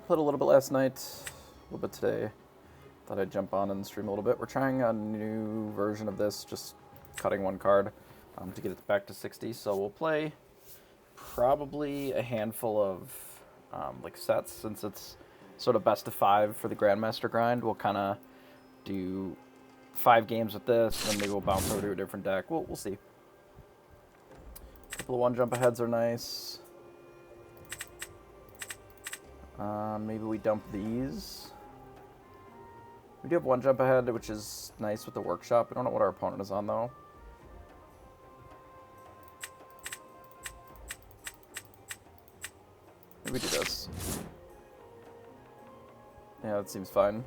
Played a little bit last night, a little bit today. Thought I'd jump on and stream a little bit. We're trying a new version of this, just cutting one card to get it back to 60. So we'll play probably a handful of like sets, since it's sort of best of 5 for the Grandmaster grind. We'll kind of do 5 games with this, and then maybe we'll bounce over to a different deck. We'll see. A couple of one jump aheads are nice. Maybe we dump these. We do have one jump ahead, which is nice with the workshop. I don't know what our opponent is on, though. Maybe we do this. Yeah, that seems fine.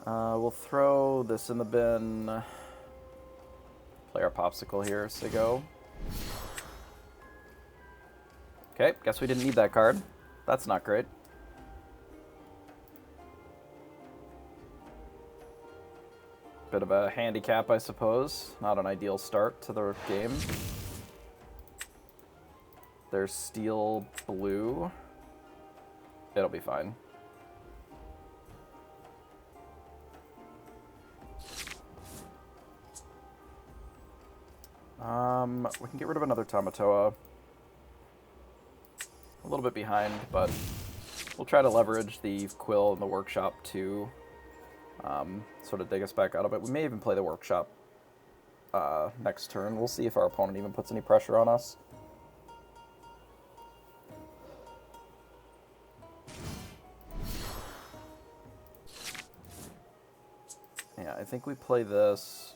We'll throw this in the bin. Play our popsicle here, say go. Okay, guess we didn't need that card. That's not great. Bit of a handicap, I suppose. Not an ideal start to the game. There's steel blue. It'll be fine. We can get rid of another Tamatoa. A little bit behind, but we'll try to leverage the Quill in the workshop to sort of dig us back out of it. We may even play the workshop next turn. We'll see if our opponent even puts any pressure on us. Yeah, I think we play this.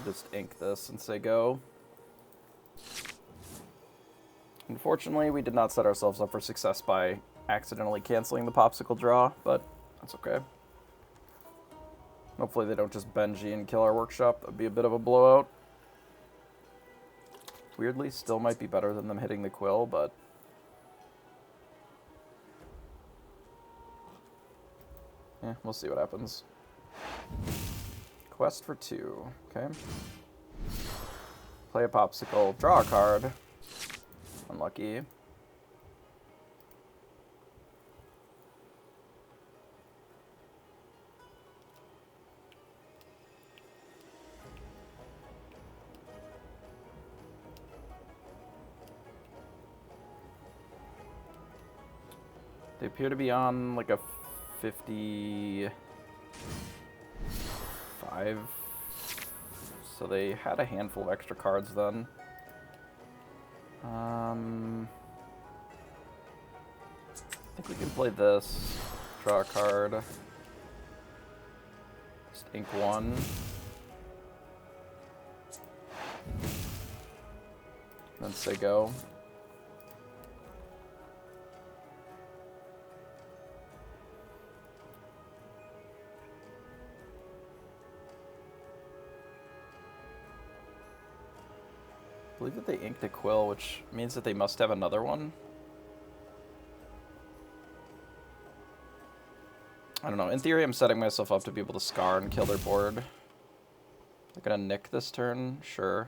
Just ink this and say go. Unfortunately, we did not set ourselves up for success by accidentally canceling the popsicle draw, but that's okay. Hopefully they don't just Benji and kill our workshop. That'd be a bit of a blowout. Weirdly, still might be better than them hitting the Quill, but... yeah, we'll see what happens. Quest for 2, okay. Play a popsicle, draw a card. Unlucky. They appear to be on like a 55. So they had a handful of extra cards then. I think we can play this. Draw a card. Just ink 1. Then say go. I believe that they inked a Quill, which means that they must have another one. I don't know. In theory, I'm setting myself up to be able to scar and kill their board. They're gonna nick this turn? Sure.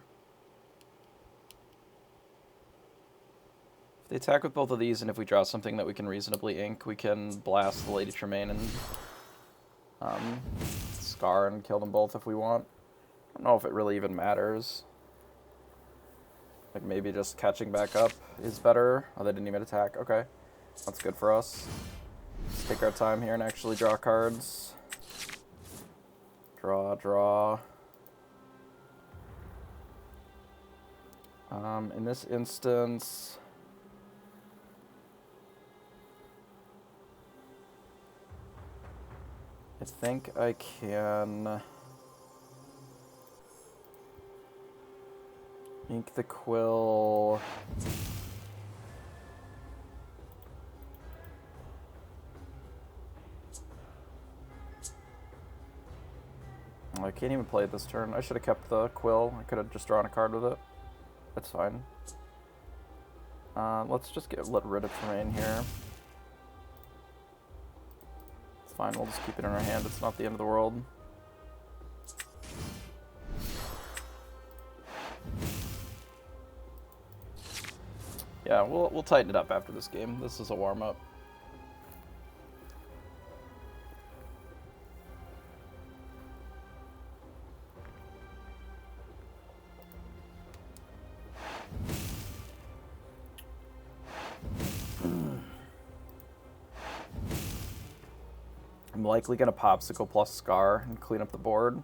If they attack with both of these, and if we draw something that we can reasonably ink, we can blast the Lady Tremaine and scar and kill them both if we want. I don't know if it really even matters. Like, maybe just catching back up is better. Oh, they didn't even attack. Okay. That's good for us. Let's take our time here and actually draw cards. Draw, draw. In this instance... I think I can... ink the Quill. I can't even play it this turn. I should have kept the Quill. I could have just drawn a card with it. That's fine. Let's just let rid of Terrain here. It's fine, we'll just keep it in our hand. It's not the end of the world. Yeah, we'll tighten it up after this game. This is a warm-up. I'm likely going to Popsicle plus Scar and clean up the board.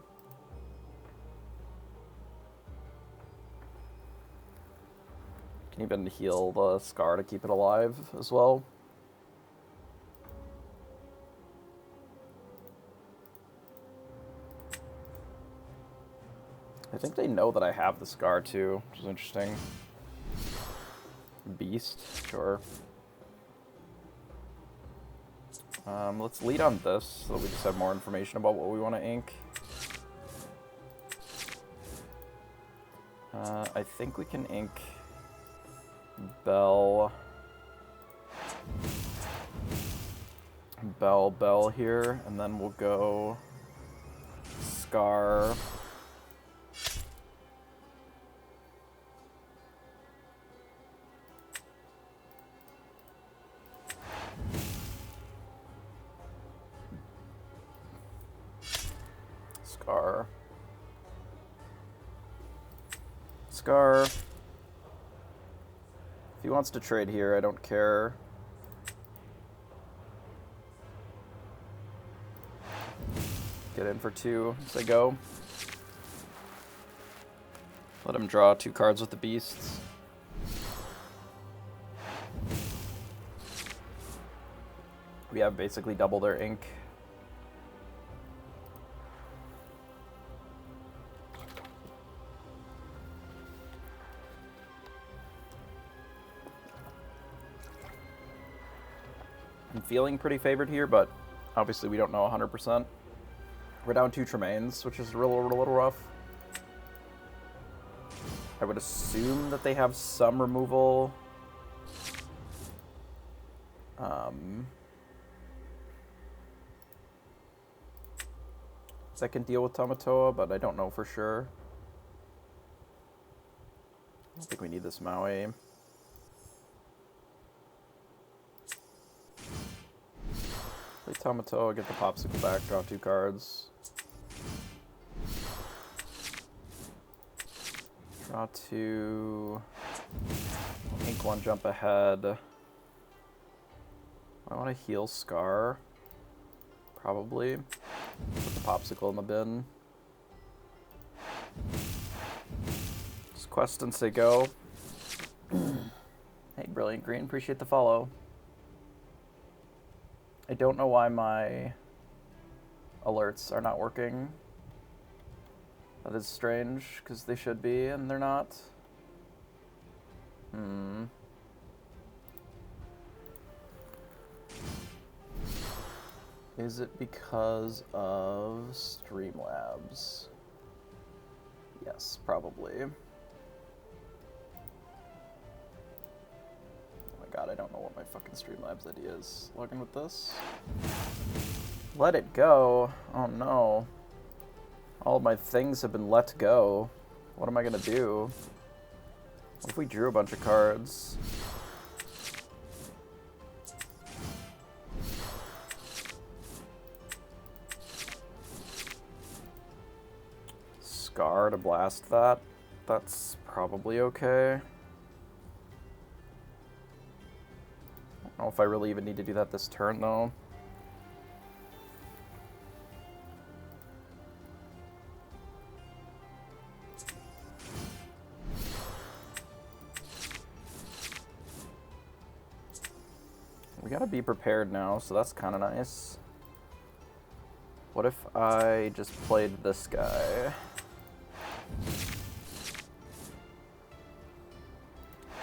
Can even heal the Scar to keep it alive as well. I think they know that I have the Scar too, which is interesting. Beast, sure. Let's lead on this, so we just have more information about what we want to ink. I think we can ink Bell here, and then we'll go Scar. Scar. If he wants to trade here, I don't care. Get in for 2 as I go. Let him draw 2 cards with the beasts. We have basically double their ink. I'm feeling pretty favored here, but obviously we don't know 100%. We're down 2 Tremaines, which is a little rough. I would assume that they have some removal. That can deal with Tamatoa, but I don't know for sure. I don't think we need this Maui. Play Tamatoa, get the Popsicle back, draw 2 cards. Draw 2. Ink 1, jump ahead. I want to heal Scar. Probably. Put the Popsicle in the bin. Just quest and say go. Hey, Brilliant Green, appreciate the follow. I don't know why my alerts are not working. That is strange, because they should be, and they're not. Is it because of Streamlabs? Yes, probably. Oh my god, I don't know what my fucking Streamlabs ID is. Login with this. Let it go. Oh no. All of my things have been let go. What am I gonna do? What if we drew a bunch of cards? Scar to blast that. That's probably okay. I don't know if I really even need to do that this turn though. We gotta be prepared now, so that's kind of nice. What if I just played this guy?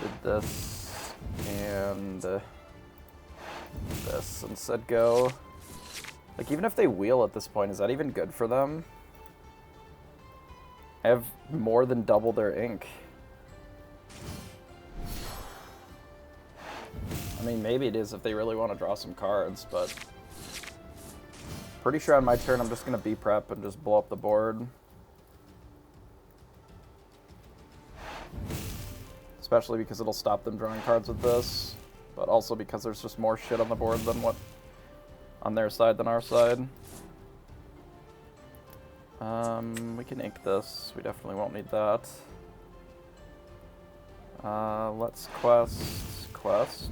Did this and this and said go. Like, even if they wheel at this point, is that even good for them? I have more than double their ink. I mean, maybe it is if they really want to draw some cards, but pretty sure on my turn I'm just going to B-prep and just blow up the board. especially because it'll stop them drawing cards with this, but also because there's just more shit on the board than what on their side than our side. We can ink this. We definitely won't need that. Let's quest.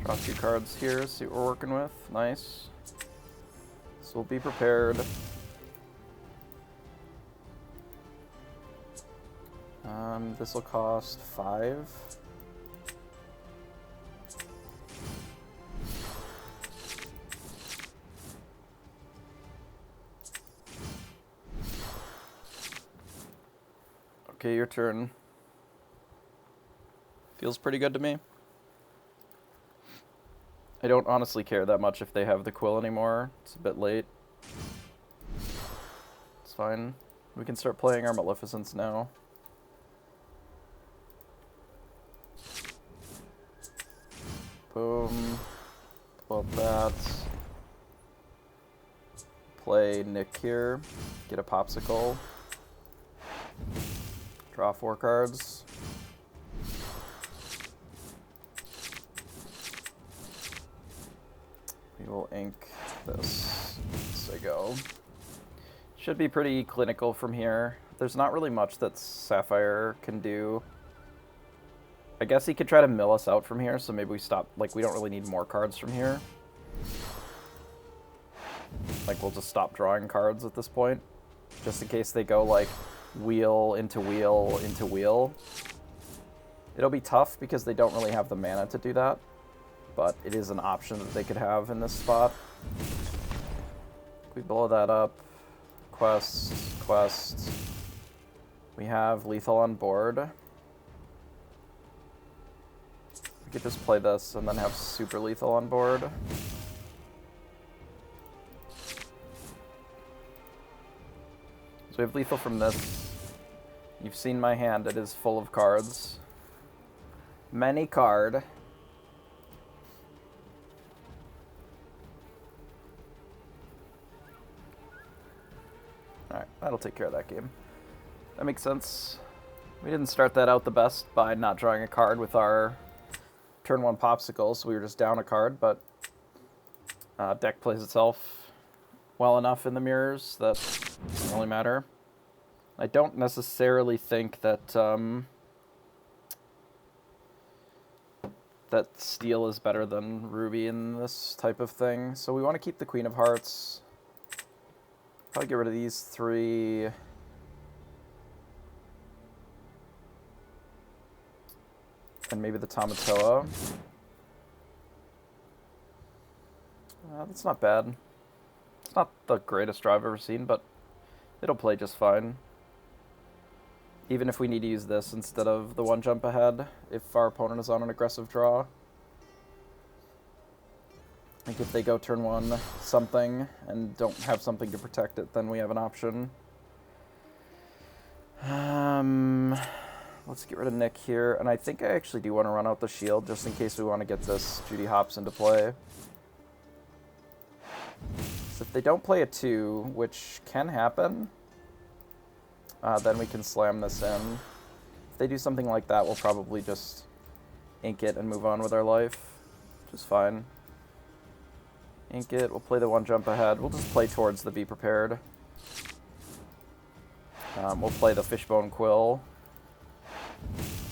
Draw 2 cards here, see what we're working with. Nice. So we'll be prepared. This will cost 5. Okay, your turn. Feels pretty good to me. I don't honestly care that much if they have the quill anymore. It's a bit late. It's fine. We can start playing our Maleficents now. Boom. Pull up that. Play Nick here. Get a popsicle. Draw 4 cards. We will ink this as I go. Should be pretty clinical from here. There's not really much that Sapphire can do. I guess he could try to mill us out from here, so maybe we stop. Like, we don't really need more cards from here. Like, we'll just stop drawing cards at this point. Just in case they go, like, wheel into wheel into wheel. It'll be tough because they don't really have the mana to do that. But it is an option that they could have in this spot. We blow that up. Quest. We have lethal on board. We could just play this and then have super lethal on board. So we have lethal from this. You've seen my hand, it is full of cards. Many card. Alright, that'll take care of that game. That makes sense. We didn't start that out the best by not drawing a card with our turn 1 popsicle, so we were just down a card, but deck plays itself well enough in the mirrors that it doesn't really matter. I don't necessarily think that that steel is better than ruby in this type of thing, so we want to keep the Queen of Hearts. Probably get rid of these 3. And maybe the Tamatoa. That's not bad. It's not the greatest draw I've ever seen, but it'll play just fine. Even if we need to use this instead of the 1 jump ahead, if our opponent is on an aggressive draw. I think if they go turn 1 something and don't have something to protect it, then we have an option. Let's get rid of Nick here, and I think I actually do want to run out the shield just in case we want to get this Judy Hopps into play. So if they don't play a 2, which can happen, then we can slam this in. If they do something like that, we'll probably just ink it and move on with our life, which is fine. Ink it, we'll play the 1 jump ahead. We'll just play towards the Be Prepared. We'll play the Fishbone Quill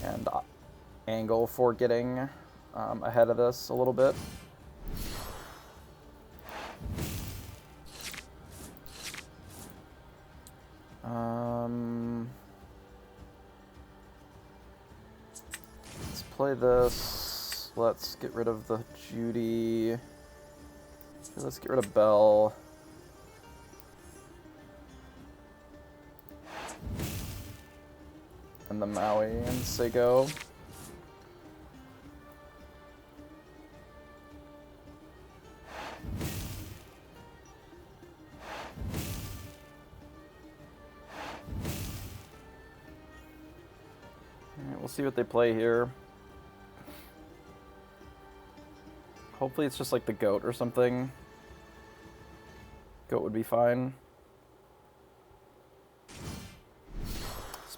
and angle for getting ahead of this a little bit. Let's play this. Let's get rid of the Judy. Let's get rid of Belle. And the Maui and Sego. Alright, we'll see what they play here. Hopefully it's just like the goat or something. Goat would be fine.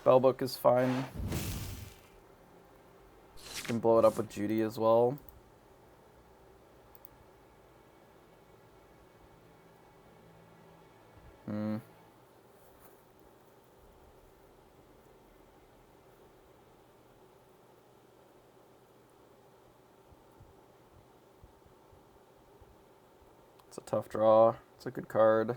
Spellbook is fine. Can blow it up with Judy as well. It's a tough draw. It's a good card.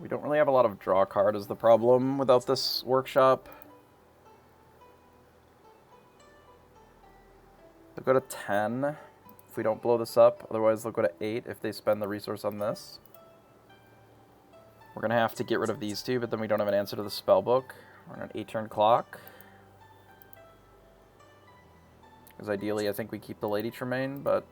We don't really have a lot of draw card is the problem without this workshop. They'll go to 10 if we don't blow this up. Otherwise, they'll go to 8 if they spend the resource on this. We're going to have to get rid of these two, but then we don't have an answer to the spellbook. We're on an 8-turn clock. Because ideally, I think we keep the Lady Tremaine, but...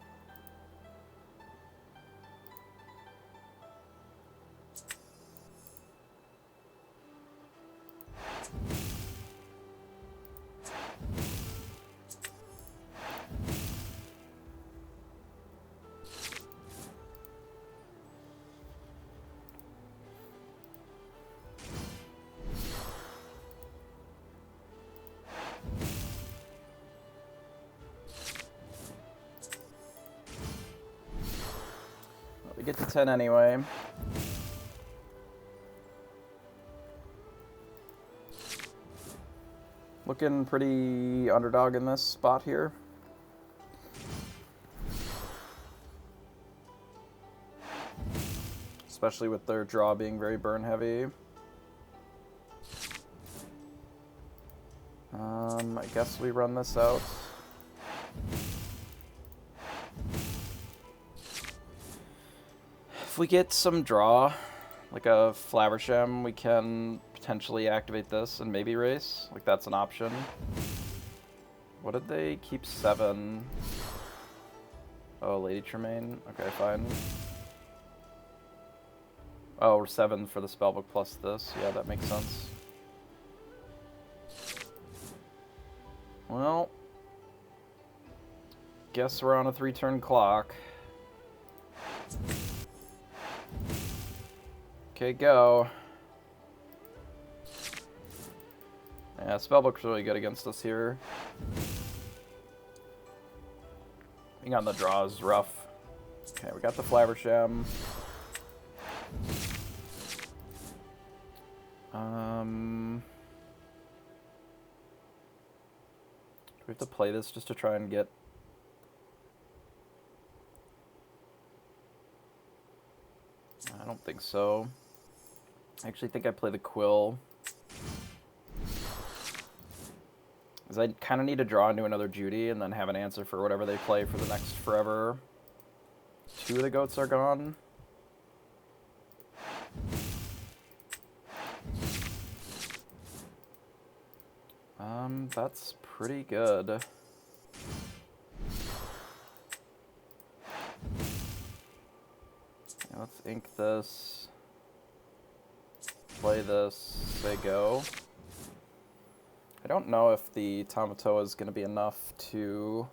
we get to 10 anyway. Looking pretty underdog in this spot here. Especially with their draw being very burn heavy. I guess we run this out. If we get some draw, like a Flaversham, we can potentially activate this and maybe race. Like, that's an option. What did they keep 7? Oh, Lady Tremaine. Okay, fine. Oh, 7 for the spellbook plus this. Yeah, that makes sense. Well, guess we're on a 3-turn clock. Okay, go. Yeah, spellbook's really good against us here. Being on the draw is rough. Okay, we got the Flaversham. Do we have to play this just to try and get... I don't think so. I actually think I play the Quill. Because I kind of need to draw into another Judy and then have an answer for whatever they play for the next forever. 2 of the goats are gone. That's pretty good. Yeah, let's ink this. Play this. Say go. I don't know if the Tamatoa is going to be enough to...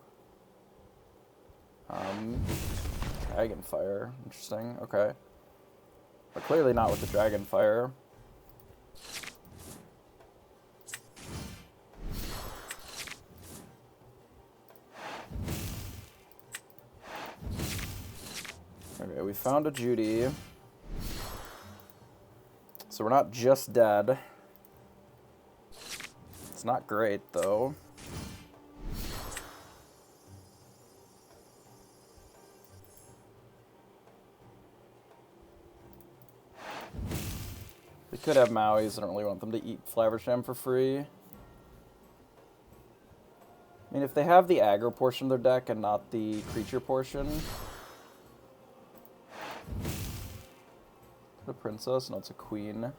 Dragonfire. Interesting. Okay. But clearly not with the Dragonfire. Okay, we found a Judy. So we're not just dead. It's not great, though. They could have Maui's. I don't really want them to eat Flaversham for free. I mean, if they have the aggro portion of their deck and not the creature portion... The princess? No, it's a queen.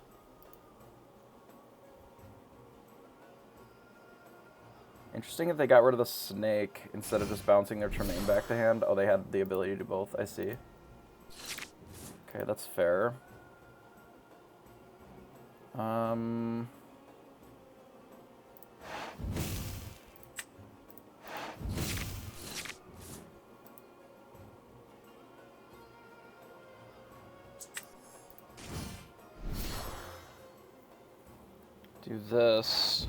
Interesting if they got rid of the snake instead of just bouncing their Tremaine back to hand. Oh, they had the ability to do both. I see. Okay, that's fair. Do this.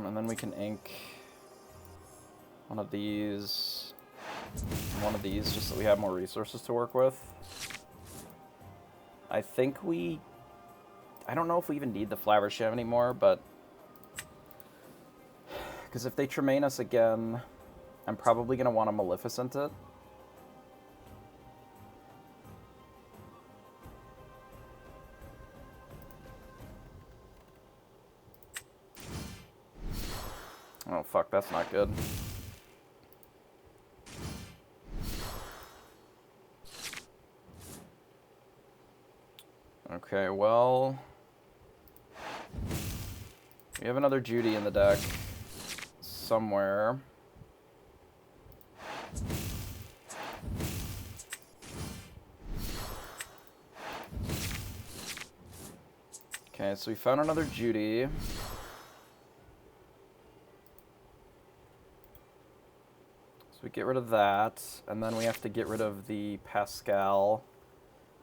And then we can ink one of these and one of these just so we have more resources to work with. I don't know if we even need the Flaversham anymore, but because if they Tremaine us again, I'm probably going to want to Maleficent it. Oh, fuck, that's not good. Okay, well... we have another Judy in the deck somewhere. Okay, so we found another Judy. So we get rid of that, and then we have to get rid of the Pascal,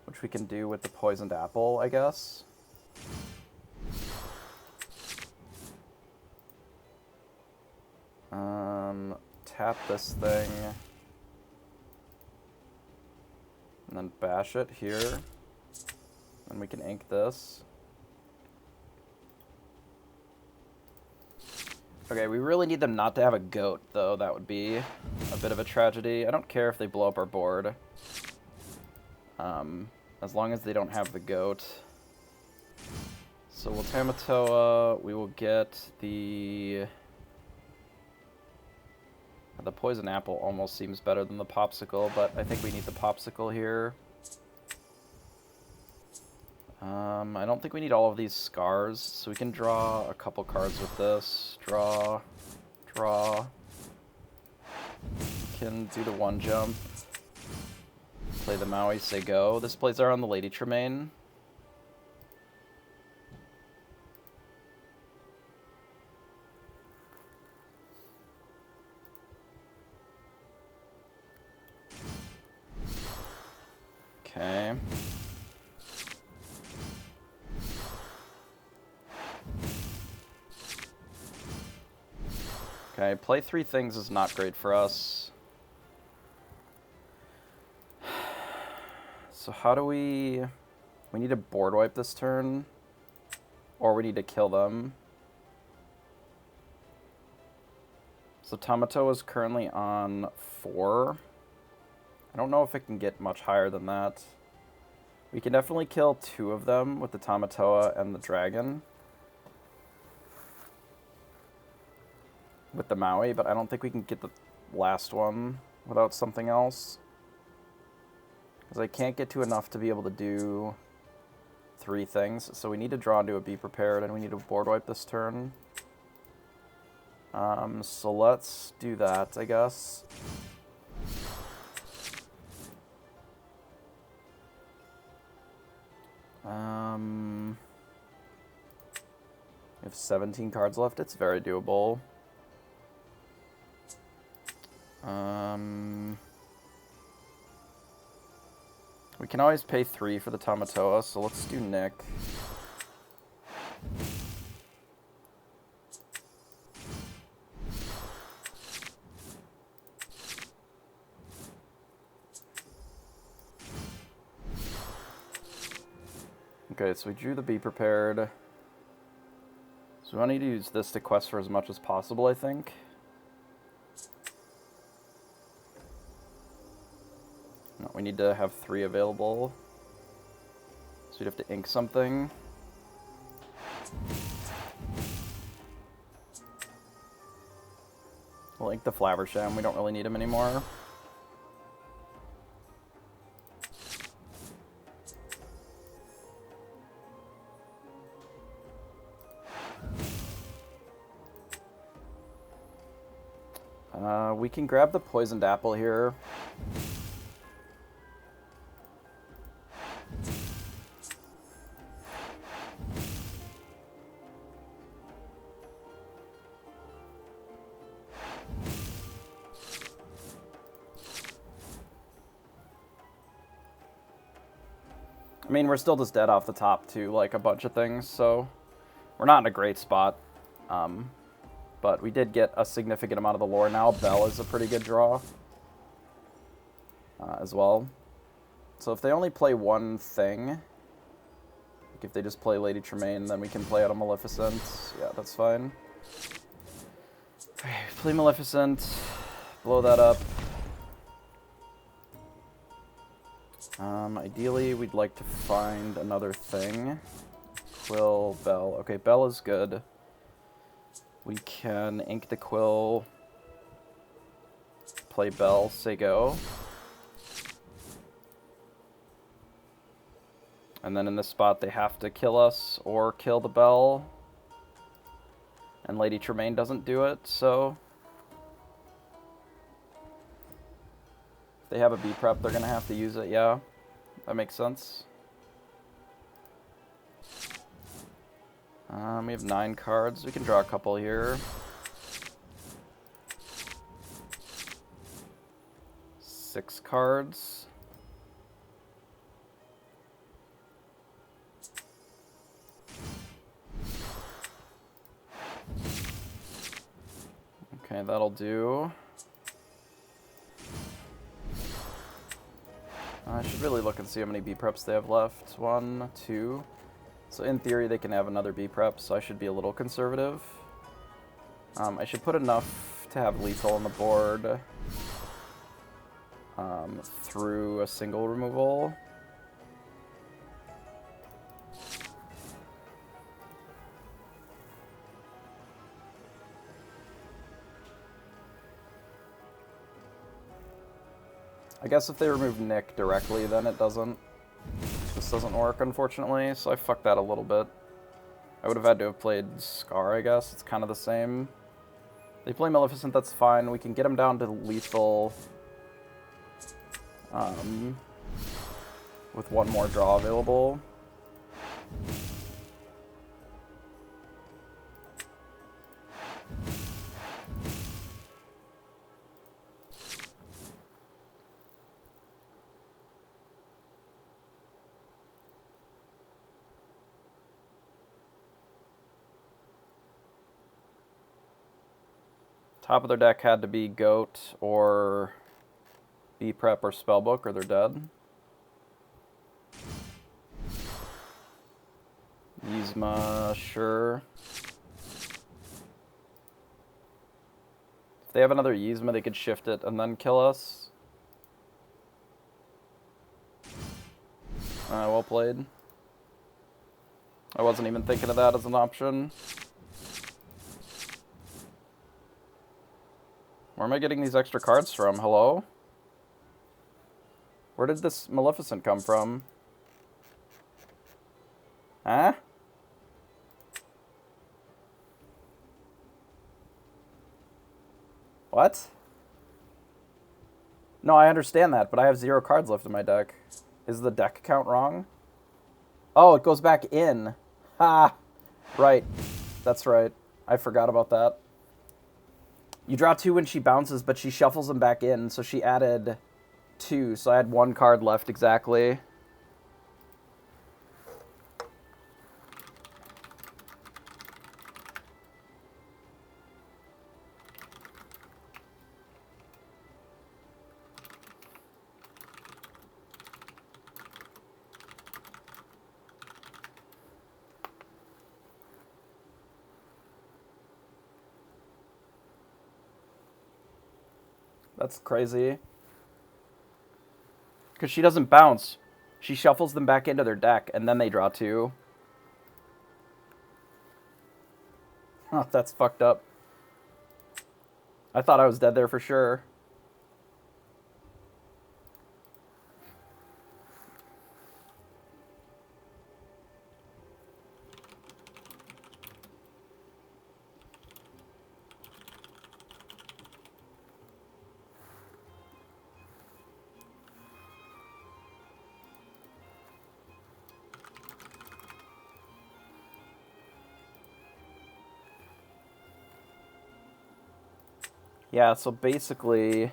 which we can do with the Poisoned Apple, I guess. Tap this thing, and then bash it here, and we can ink this. Okay, we really need them not to have a goat, though. That would be a bit of a tragedy. I don't care if they blow up our board, as long as they don't have the goat. So we'll Tamatoa, we will get the Poison Apple almost seems better than the Popsicle, but I think we need the Popsicle here. I don't think we need all of these scars, so we can draw a couple cards with this. Draw. We can do the one jump. Play the Maui, say go. This plays our on the Lady Tremaine. Okay. Okay, play three things is not great for us. So how do we need to board wipe this turn, or we need to kill them. So Tamato is currently on 4. I don't know if it can get much higher than that. We can definitely kill 2 of them with the Tamatoa and the dragon. With the Maui, but I don't think we can get the last one without something else. Because I can't get to enough to be able to do 3 things. So we need to draw into a Be Prepared, and we need to board wipe this turn. So let's do that, I guess. We have 17 cards left. It's very doable. We can always pay 3 for the Tamatoa, so let's do Nick. Okay, so we drew the Be Prepared. So we need to use this to quest for as much as possible, I think. No, we need to have 3 available. So we'd have to ink something. We'll ink the Flaversham. We don't really need him anymore. We can grab the Poisoned Apple here. I mean, we're still just dead off the top to, like, a bunch of things, so we're not in a great spot. But we did get a significant amount of the lore now. Bell is a pretty good draw as well. So if they only play one thing, like if they just play Lady Tremaine, then we can play out a Maleficent. Yeah, that's fine. Okay, play Maleficent, blow that up. Ideally, we'd like to find another thing. Quill, Bell. Okay, Bell is good. We can ink the Quill, play Bell, say go. And then in this spot, they have to kill us or kill the Bell. And Lady Tremaine doesn't do it, so if they have a B prep, they're going to have to use it, yeah. That makes sense. We have 9 cards. We can draw a couple here. 6 cards. Okay, that'll do. I should really look and see how many B preps they have left. 1, 2. So in theory, they can have another B prep, so I should be a little conservative. I should put enough to have lethal on the board through a single removal. I guess if they remove Nick directly, then it doesn't. This doesn't work, unfortunately, so I fucked that a little bit. I would have had to have played Scar, I guess. It's kind of the same. They play Maleficent, that's fine. We can get him down to lethal with one more draw available. Top of their deck had to be Goat or B-Prep or Spellbook, or they're dead. Yzma, sure. If they have another Yzma, they could shift it and then kill us. Well played. I wasn't even thinking of that as an option. Where am I getting these extra cards from? Hello? Where did this Maleficent come from? Huh? What? No, I understand that, but I have 0 cards left in my deck. Is the deck count wrong? Oh, it goes back in. Ha! Right. That's right. I forgot about that. You draw 2 when she bounces, but she shuffles them back in, so she added 2, so I had 1 card left exactly. That's crazy. Because she doesn't bounce. She shuffles them back into their deck, and then they draw 2. Huh, that's fucked up. I thought I was dead there for sure. Yeah, so basically...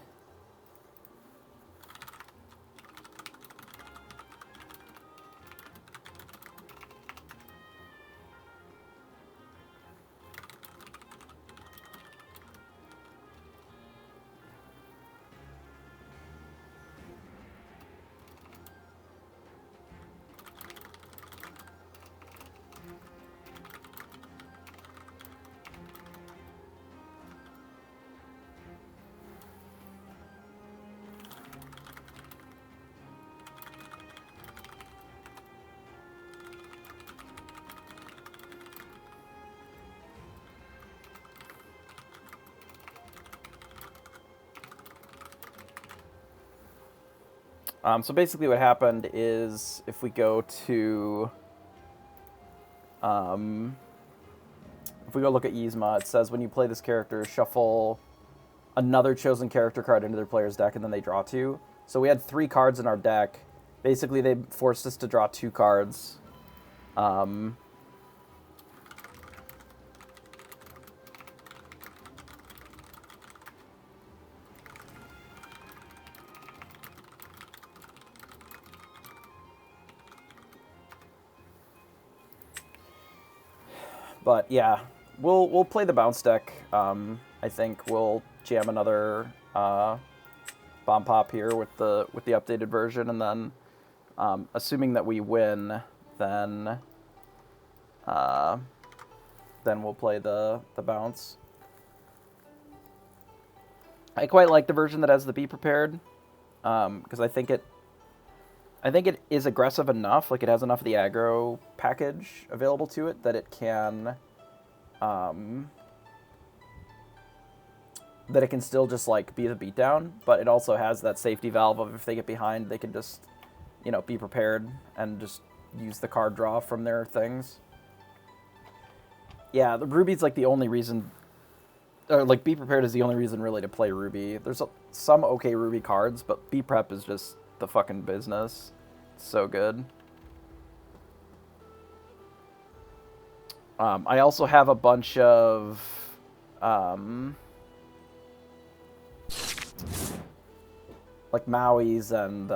So basically what happened is if we go to... if we go look at Yzma, it says when you play this character, shuffle another chosen character card into their player's deck, and then they draw 2. So we had 3 cards in our deck. Basically, they forced us to draw 2 cards. But yeah, we'll play the bounce deck. I think we'll jam another bomb pop here with the updated version, and then assuming that we win, then we'll play the bounce. I quite like the version that has the Be Prepared, because I think it is aggressive enough. Like, it has enough of the aggro package available to it that it can still just like be the beatdown, but it also has that safety valve of if they get behind, they can just, you know, be prepared and just use the card draw from their things. Yeah, the Ruby's like the only reason, or like Be Prepared is the only reason really to play Ruby. There's some okay Ruby cards, but Be Prep is just the fucking business. It's so good. I also have a bunch of like Maui's and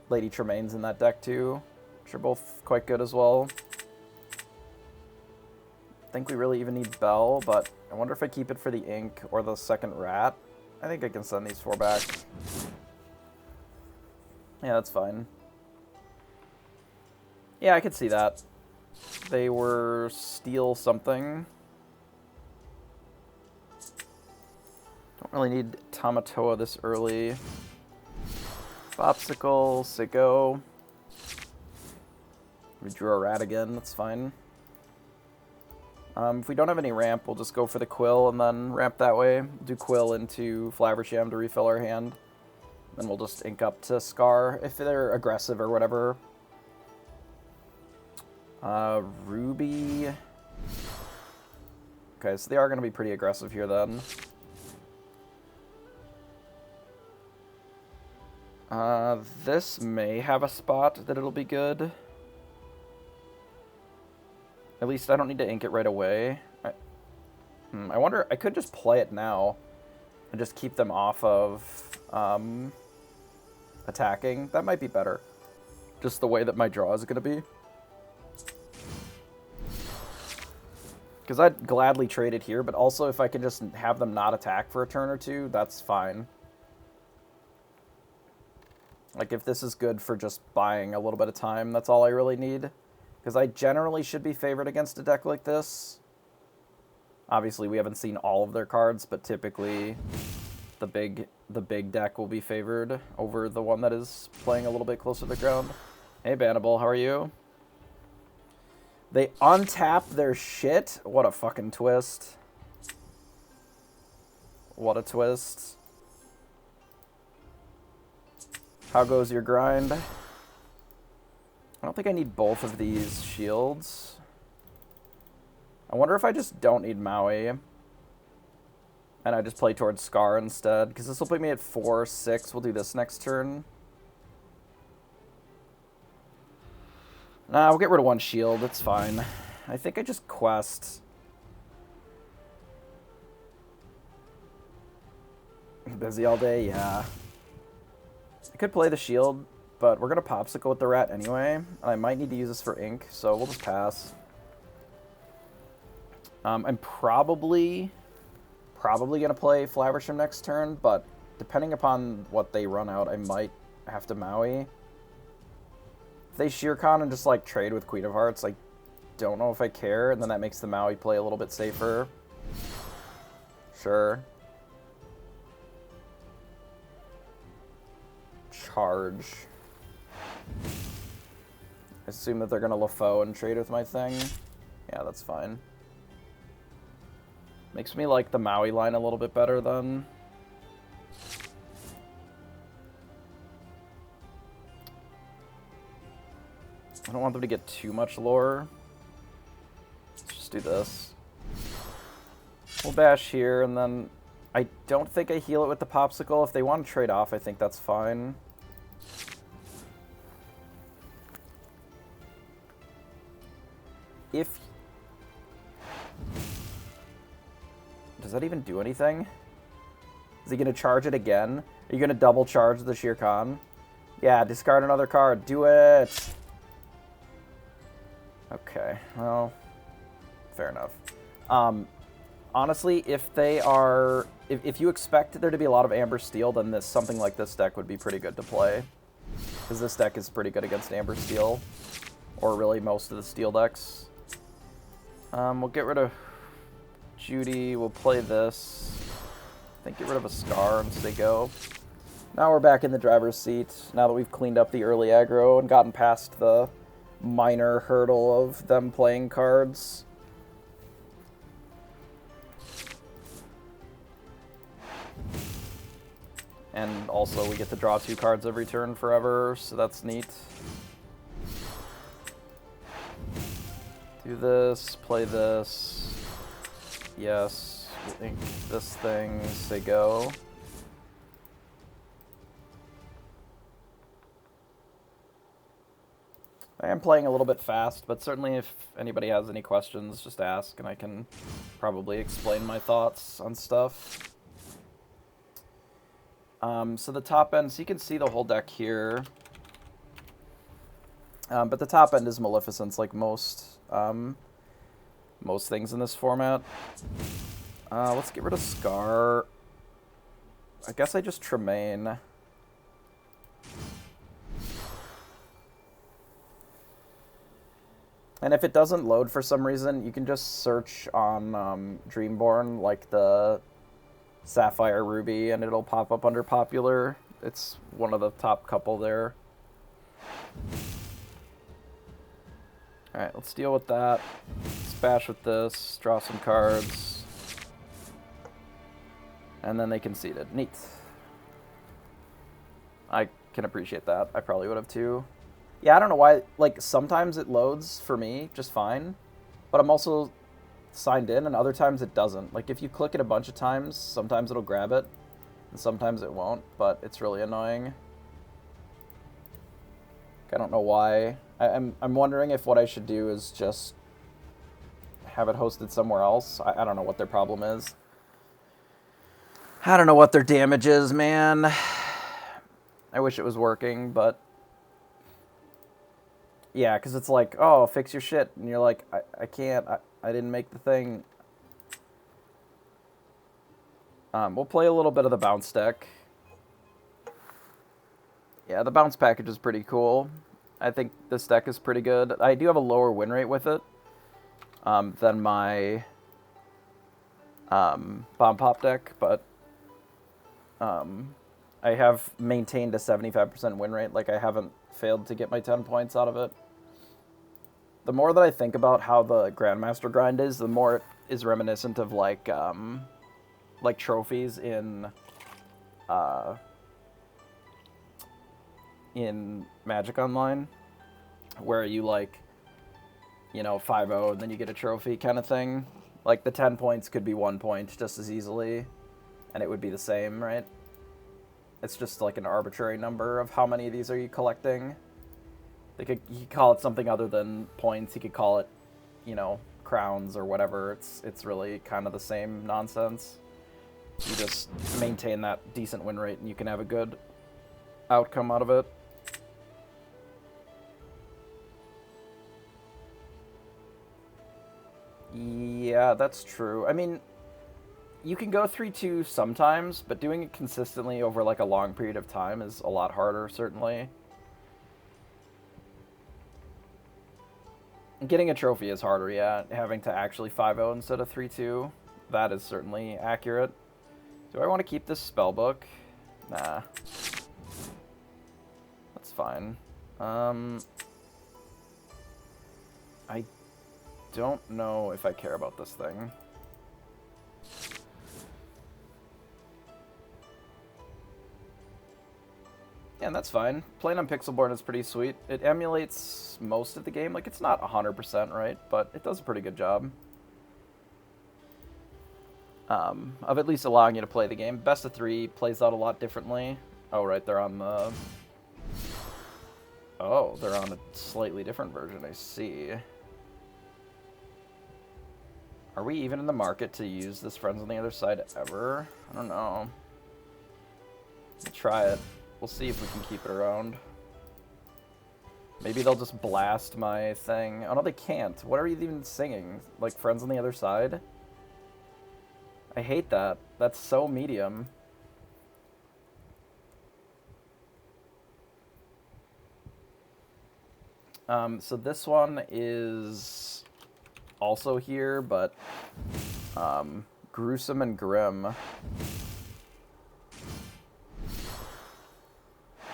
Lady Tremaines in that deck too, which are both quite good as well. I think we really even need Bell, but I wonder if I keep it for the ink or the second rat. I think I can send these 4 back. Yeah, that's fine. Yeah, I could see that. They were steal something. Don't really need Tamatoa this early. Popsicle, Sicko. We drew a rat again, that's fine. If we don't have any ramp, we'll just go for the Quill and then ramp that way. Do Quill into Flaversham to refill our hand. Then we'll just ink up to Scar if they're aggressive or whatever. Ruby. Okay, so they are going to be pretty aggressive here then. This may have a spot that it'll be good. At least I don't need to ink it right away. I wonder, I could just play it now and just keep them off of attacking. That might be better. Just the way that my draw is going to be. Because I'd gladly trade it here, but also if I can just have them not attack for a turn or 2, that's fine. Like, if this is good for just buying a little bit of time, that's all I really need. Because I generally should be favored against a deck like this. Obviously, we haven't seen all of their cards, but typically the big deck will be favored over the one that is playing a little bit closer to the ground. Hey, Bannable, how are you? They untap their shit? What a fucking twist. What a twist. How goes your grind? I don't think I need both of these shields. I wonder if I just don't need Maui. And I just play towards Scar instead. Because this will put me at 4-6. We'll do this next turn. Nah, we'll get rid of 1 shield. It's fine. I think I just quest. Busy all day? Yeah. I could play the shield, but we're going to Popsicle with the rat anyway. And I might need to use this for ink, so we'll just pass. I'm probably going to play Flaversham next turn, but depending upon what they run out, I might have to Maui. If they Sheercon and just, like, trade with Queen of Hearts, I don't know if I care, and then that makes the Maui play a little bit safer. Sure. Charge. Assume that they're going to LaFoe and trade with my thing. Yeah, that's fine. Makes me like the Maui line a little bit better then. I don't want them to get too much lore. Let's just do this. We'll bash here, and then I don't think I heal it with the popsicle. If they want to trade off, I think that's fine. If... Does that even do anything? Is he going to charge it again? Are you going to double charge the Shere Khan? Yeah, discard another card. Do it! Okay, well, fair enough. Honestly, if they are... If you expect there to be a lot of Amber Steel, then something like this deck would be pretty good to play. Because this deck is pretty good against Amber Steel. Or really most of the Steel decks. We'll get rid of Judy. We'll play this. I think get rid of a Scar and stay go. Now we're back in the driver's seat. Now that we've cleaned up the early aggro and gotten past the minor hurdle of them playing cards. And also we get to draw 2 cards every turn forever, so that's neat. Do this, play this. Yes, ink this thing, say go. I am playing a little bit fast, but certainly if anybody has any questions, just ask, and I can probably explain my thoughts on stuff. So the top end, so you can see the whole deck here. But the top end is Maleficence, like most things in this format. Let's get rid of Scar. I guess I just Tremaine. And if it doesn't load for some reason, you can just search on Dreamborn, like the Sapphire Ruby, and it'll pop up under Popular. It's one of the top couple there. Alright, let's deal with that. Let's bash with this, draw some cards. And then they conceded. Neat. I can appreciate that. I probably would have too. Yeah, I don't know why, like, sometimes it loads for me just fine, but I'm also signed in, and other times it doesn't. Like, if you click it a bunch of times, sometimes it'll grab it, and sometimes it won't, but it's really annoying. I don't know why. I'm wondering if what I should do is just have it hosted somewhere else. I don't know what their problem is. I don't know what their damage is, man. I wish it was working, but... Yeah, because it's like, oh, fix your shit. And you're like, I can't. I didn't make the thing. We'll play a little bit of the bounce deck. Yeah, the bounce package is pretty cool. I think this deck is pretty good. I do have a lower win rate with it than my Bomb Pop deck, but I have maintained a 75% win rate. Like, I haven't failed to get my 10 points out of it. The more that I think about how the Grandmaster grind is, the more it is reminiscent of like trophies in Magic Online, where you like, you know, 5-0 and then you get a trophy kind of thing. Like the 10 points could be 1 point just as easily, and it would be the same, right? It's just like an arbitrary number of how many of these are you collecting. He could call it something other than points. He could call it, you know, crowns or whatever. It's really kind of the same nonsense. You just maintain that decent win rate and you can have a good outcome out of it. Yeah, that's true. I mean, you can go 3-2 sometimes, but doing it consistently over like a long period of time is a lot harder, certainly. Getting a trophy is harder, yeah. Having to actually 5-0 instead of 3-2, that is certainly accurate. Do I want to keep this spellbook? Nah. That's fine. I don't know if I care about this thing. Yeah, and that's fine. Playing on Pixelborn is pretty sweet. It emulates most of the game. Like, it's not 100% right, but it does a pretty good job of at least allowing you to play the game. Best of 3 plays out a lot differently. Oh, right, they're on the... Oh, they're on a slightly different version, I see. Are we even in the market to use this Friends on the Other Side ever? I don't know. Let's try it. We'll see if we can keep it around. Maybe they'll just blast my thing. Oh, no, they can't. What are you even singing? Like, Friends on the Other Side? I hate that. That's so medium. So this one is also here, but gruesome and grim.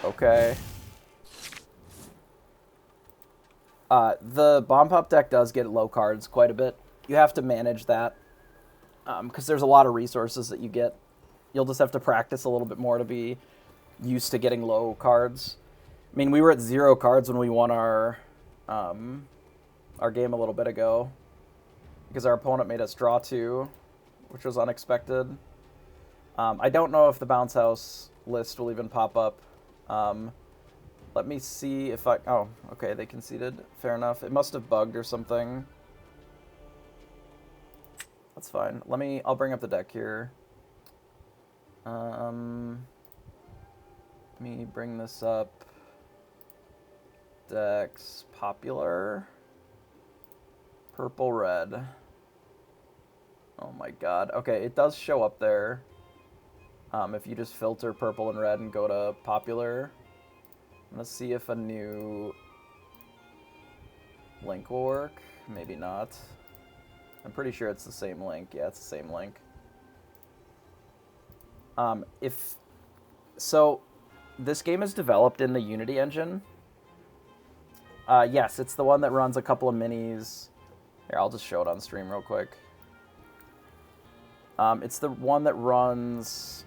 Okay. The Bomb Pop deck does get low cards quite a bit. You have to manage that, because there's a lot of resources that you get. You'll just have to practice a little bit more to be used to getting low cards. I mean, we were at 0 cards when we won our game a little bit ago, because our opponent made us draw 2, which was unexpected. I don't know if the Bounce House list will even pop up. Let me see if I... Oh, okay, they conceded. Fair enough. It must have bugged or something. That's fine. I'll bring up the deck here. Let me bring this up. Decks, popular. Purple, red. Oh my god. Okay, it does show up there. If you just filter purple and red and go to popular. I'm gonna see if a new link will work. Maybe not. I'm pretty sure it's the same link. Yeah, it's the same link. So, this game is developed in the Unity engine. Yes, it's the one that runs a couple of minis. Here, I'll just show it on stream real quick. It's the one that runs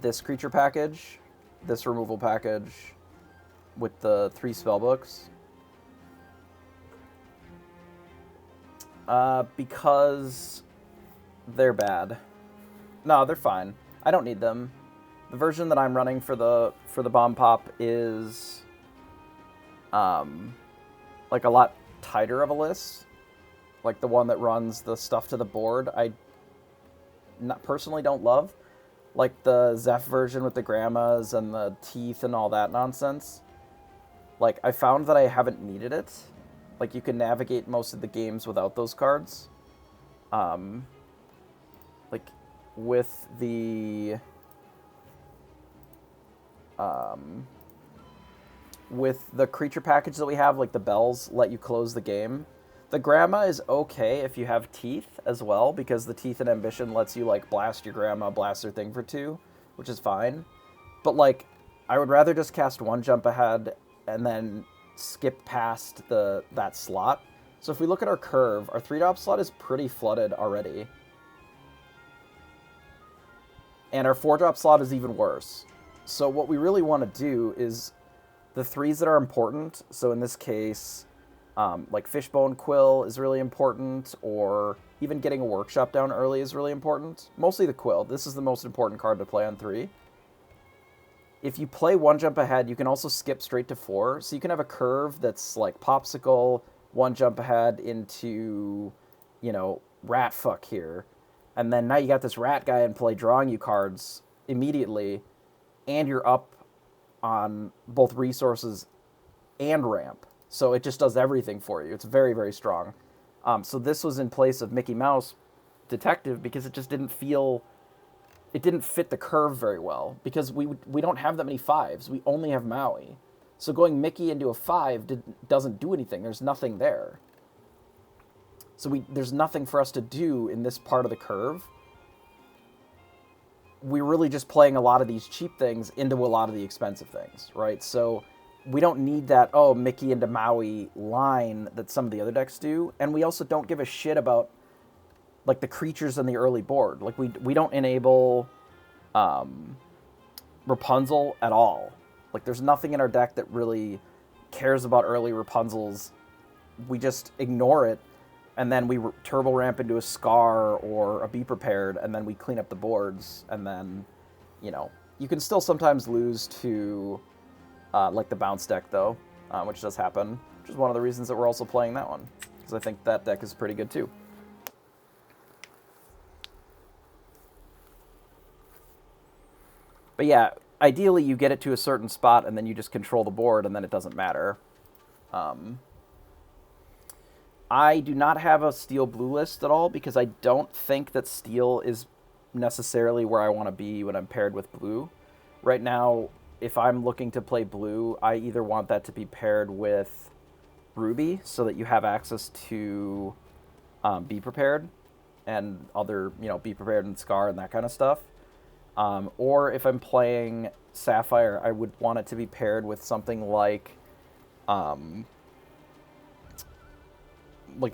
this creature package, this removal package, with the 3 spellbooks. Because they're bad. No, they're fine. I don't need them. The version that I'm running for the Bomb Pop is like a lot tighter of a list. Like the one that runs the stuff to the board, I personally don't love. Like the Zeph version with the grandmas and the teeth and all that nonsense. Like, I found that I haven't needed it. Like, you can navigate most of the games without those cards. Like, with the... with the creature package that we have, like the bells let you close the game. The grandma is okay if you have teeth as well, because the teeth and ambition lets you, like, blast your grandma, blast her thing for 2, which is fine. But, like, I would rather just cast 1 jump ahead and then skip past that slot. So if we look at our curve, our 3-drop slot is pretty flooded already. And our 4-drop slot is even worse. So what we really want to do is the 3s that are important, so in this case... like Fishbone Quill is really important, or even getting a workshop down early is really important. Mostly the Quill. This is the most important card to play on 3. If you play 1 jump ahead, you can also skip straight to 4. So you can have a curve that's like Popsicle, 1 jump ahead into, you know, Rat Fuck here. And then now you got this rat guy in play drawing you cards immediately, and you're up on both resources and ramp. So it just does everything for you. It's very, very strong. So this was in place of Mickey Mouse Detective because it just didn't feel... It didn't fit the curve very well because we don't have that many 5s. We only have Maui. So going Mickey into a 5 doesn't do anything. There's nothing there. So there's nothing for us to do in this part of the curve. We're really just playing a lot of these cheap things into a lot of the expensive things, right? So... we don't need that, oh, Mickey into Maui line that some of the other decks do. And we also don't give a shit about, like, the creatures in the early board. Like, we don't enable Rapunzel at all. Like, there's nothing in our deck that really cares about early Rapunzels. We just ignore it, and then we turbo ramp into a Scar or a Be Prepared, and then we clean up the boards, and then, you know, you can still sometimes lose to, like, the bounce deck, though, which does happen, which is one of the reasons that we're also playing that one, because I think that deck is pretty good, too. But yeah, ideally you get it to a certain spot, and then you just control the board, and then it doesn't matter. I do not have a steel-blue list at all, because I don't think that steel is necessarily where I want to be when I'm paired with blue. Right now, if I'm looking to play blue, I either want that to be paired with ruby, so that you have access to Be Prepared, and other, you know, Be Prepared and Scar and that kind of stuff. Or if I'm playing sapphire, I would want it to be paired with something like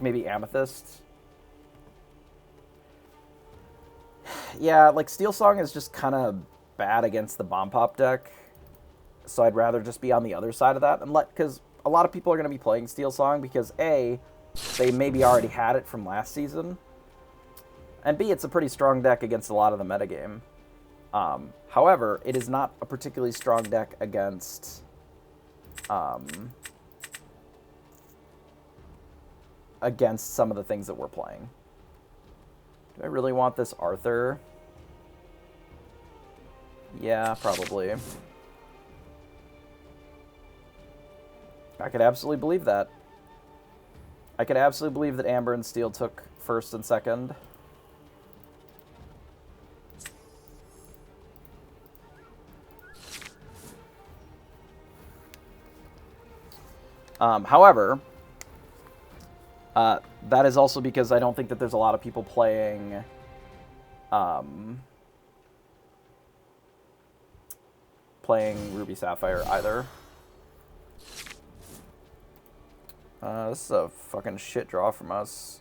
maybe amethyst. Yeah, like Steel Song is just kind of bad against the Bomb Pop deck, so I'd rather just be on the other side of that, and because a lot of people are going to be playing Steel Song because A, they maybe already had it from last season, and B, it's a pretty strong deck against a lot of the metagame. However, it is not a particularly strong deck against against some of the things that we're playing. Do I really want this Arthur? Yeah, probably. I could absolutely believe that. I could absolutely believe that Amber and Steel took first and second. However, that is also because I don't think that there's a lot of people playing playing Ruby Sapphire either. This is a fucking shit draw from us.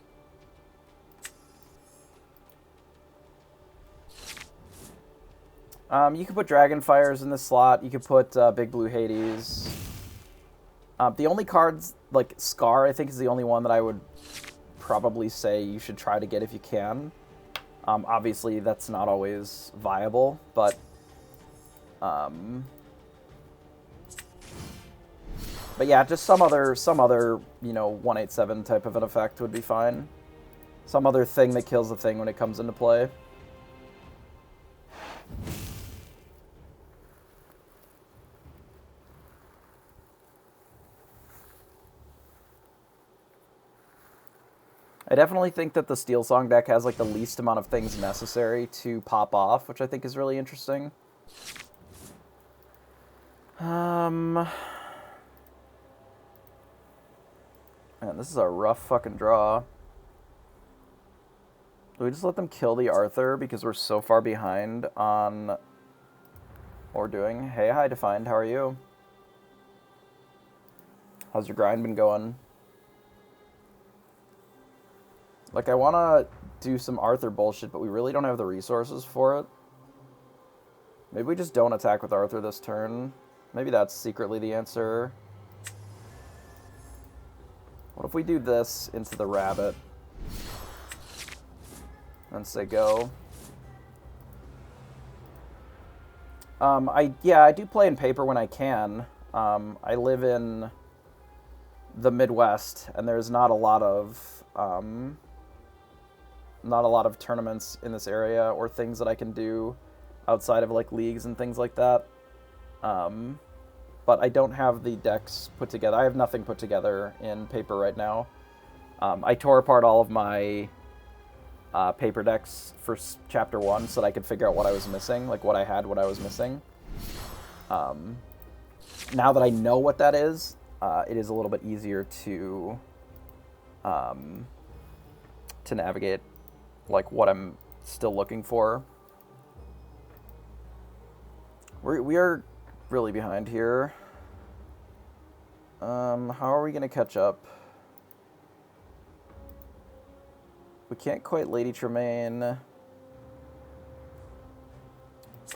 You could put Dragonfires in this slot. You could put Big Blue Hades. The only cards, like Scar, I think is the only one that I would probably say you should try to get if you can. Obviously, that's not always viable, but yeah, just some other, you know, 187 type of an effect would be fine. Some other thing that kills the thing when it comes into play. I definitely think that the Steel Song deck has like the least amount of things necessary to pop off, which I think is really interesting. Man, this is a rough fucking draw. Do we just let them kill the Arthur because we're so far behind on what we're doing? Hey, hi, Defined. How are you? How's your grind been going? Like, I want to do some Arthur bullshit, but we really don't have the resources for it. Maybe we just don't attack with Arthur this turn. Maybe that's secretly the answer. What if we do this into the rabbit? And say go. I do play in paper when I can. I live in the Midwest, and there's not a lot of tournaments in this area or things that I can do outside of like leagues and things like that. But I don't have the decks put together. I have nothing put together in paper right now. I tore apart all of my paper decks for Chapter 1 so that I could figure out what I was missing, like what I had, what I was missing. Now that I know what that is, it is a little bit easier to navigate, like what I'm still looking for. We are really behind here. How are we gonna catch up? We can't quite Lady Tremaine.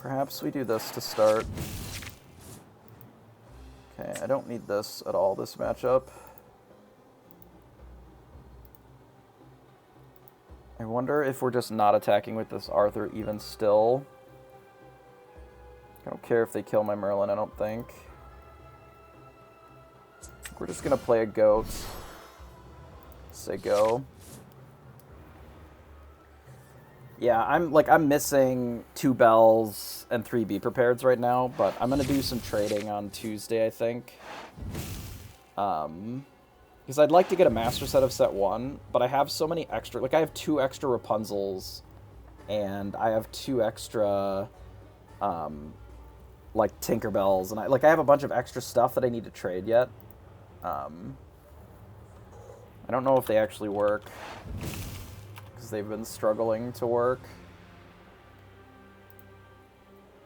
Perhaps we do this to start. Okay, I don't need this at all, this matchup. I wonder if we're just not attacking with this Arthur even still. I don't care if they kill my Merlin, I don't think. We're just gonna play a goat. Say go. Yeah, I'm missing 2 bells and 3 be prepareds right now, but I'm gonna do some trading on Tuesday, I think. Because I'd like to get a master set of set 1, but I have so many extra, like I have 2 extra Rapunzels, and I have 2 extra, like Tinkerbells, and I have a bunch of extra stuff that I need to trade yet. I don't know if they actually work, because they've been struggling to work.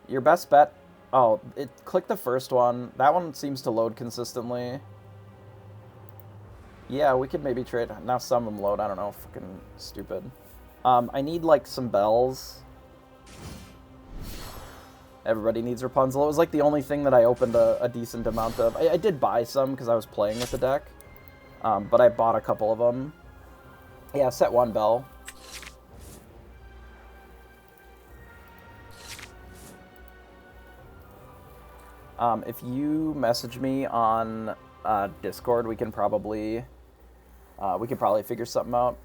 Your best bet, oh, click the first one. That one seems to load consistently. Yeah, we could maybe trade. Now some of them load, I don't know, fucking stupid. I need, like, some bells. Everybody needs Rapunzel. It was, like, the only thing that I opened a decent amount of. I did buy some because I was playing with the deck, but I bought a couple of them. Yeah, set 1 bell. If you message me on Discord, we can probably figure something out.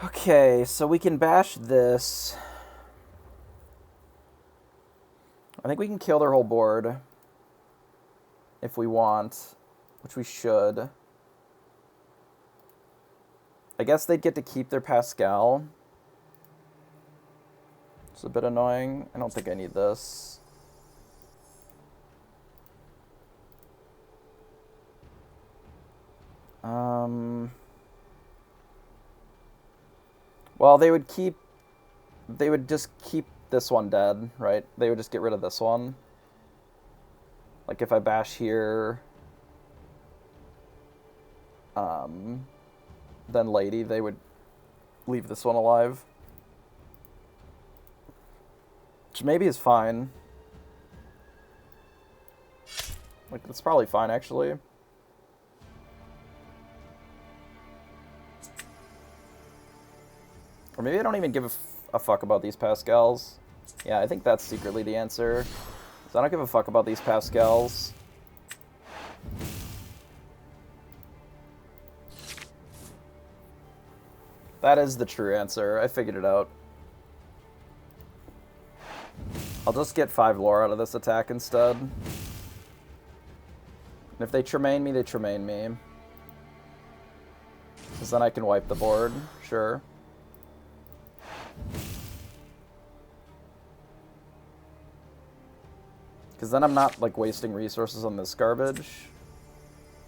Okay, so we can bash this. I think we can kill their whole board if we want, which we should. I guess they'd get to keep their Pascal. It's a bit annoying. I don't think I need this. Well, they would just keep this one dead, right? They would just get rid of this one. Like if I bash here, then Lady, they would leave this one alive. Which maybe is fine. Like, that's probably fine, actually. Or maybe I don't even give a fuck about these Pascals. Yeah, I think that's secretly the answer. So I don't give a fuck about these Pascals. That is the true answer. I figured it out. I'll just get 5 lore out of this attack instead. And if they Tremaine me, they Tremaine me. Because then I can wipe the board, sure. Because then I'm not, like, wasting resources on this garbage.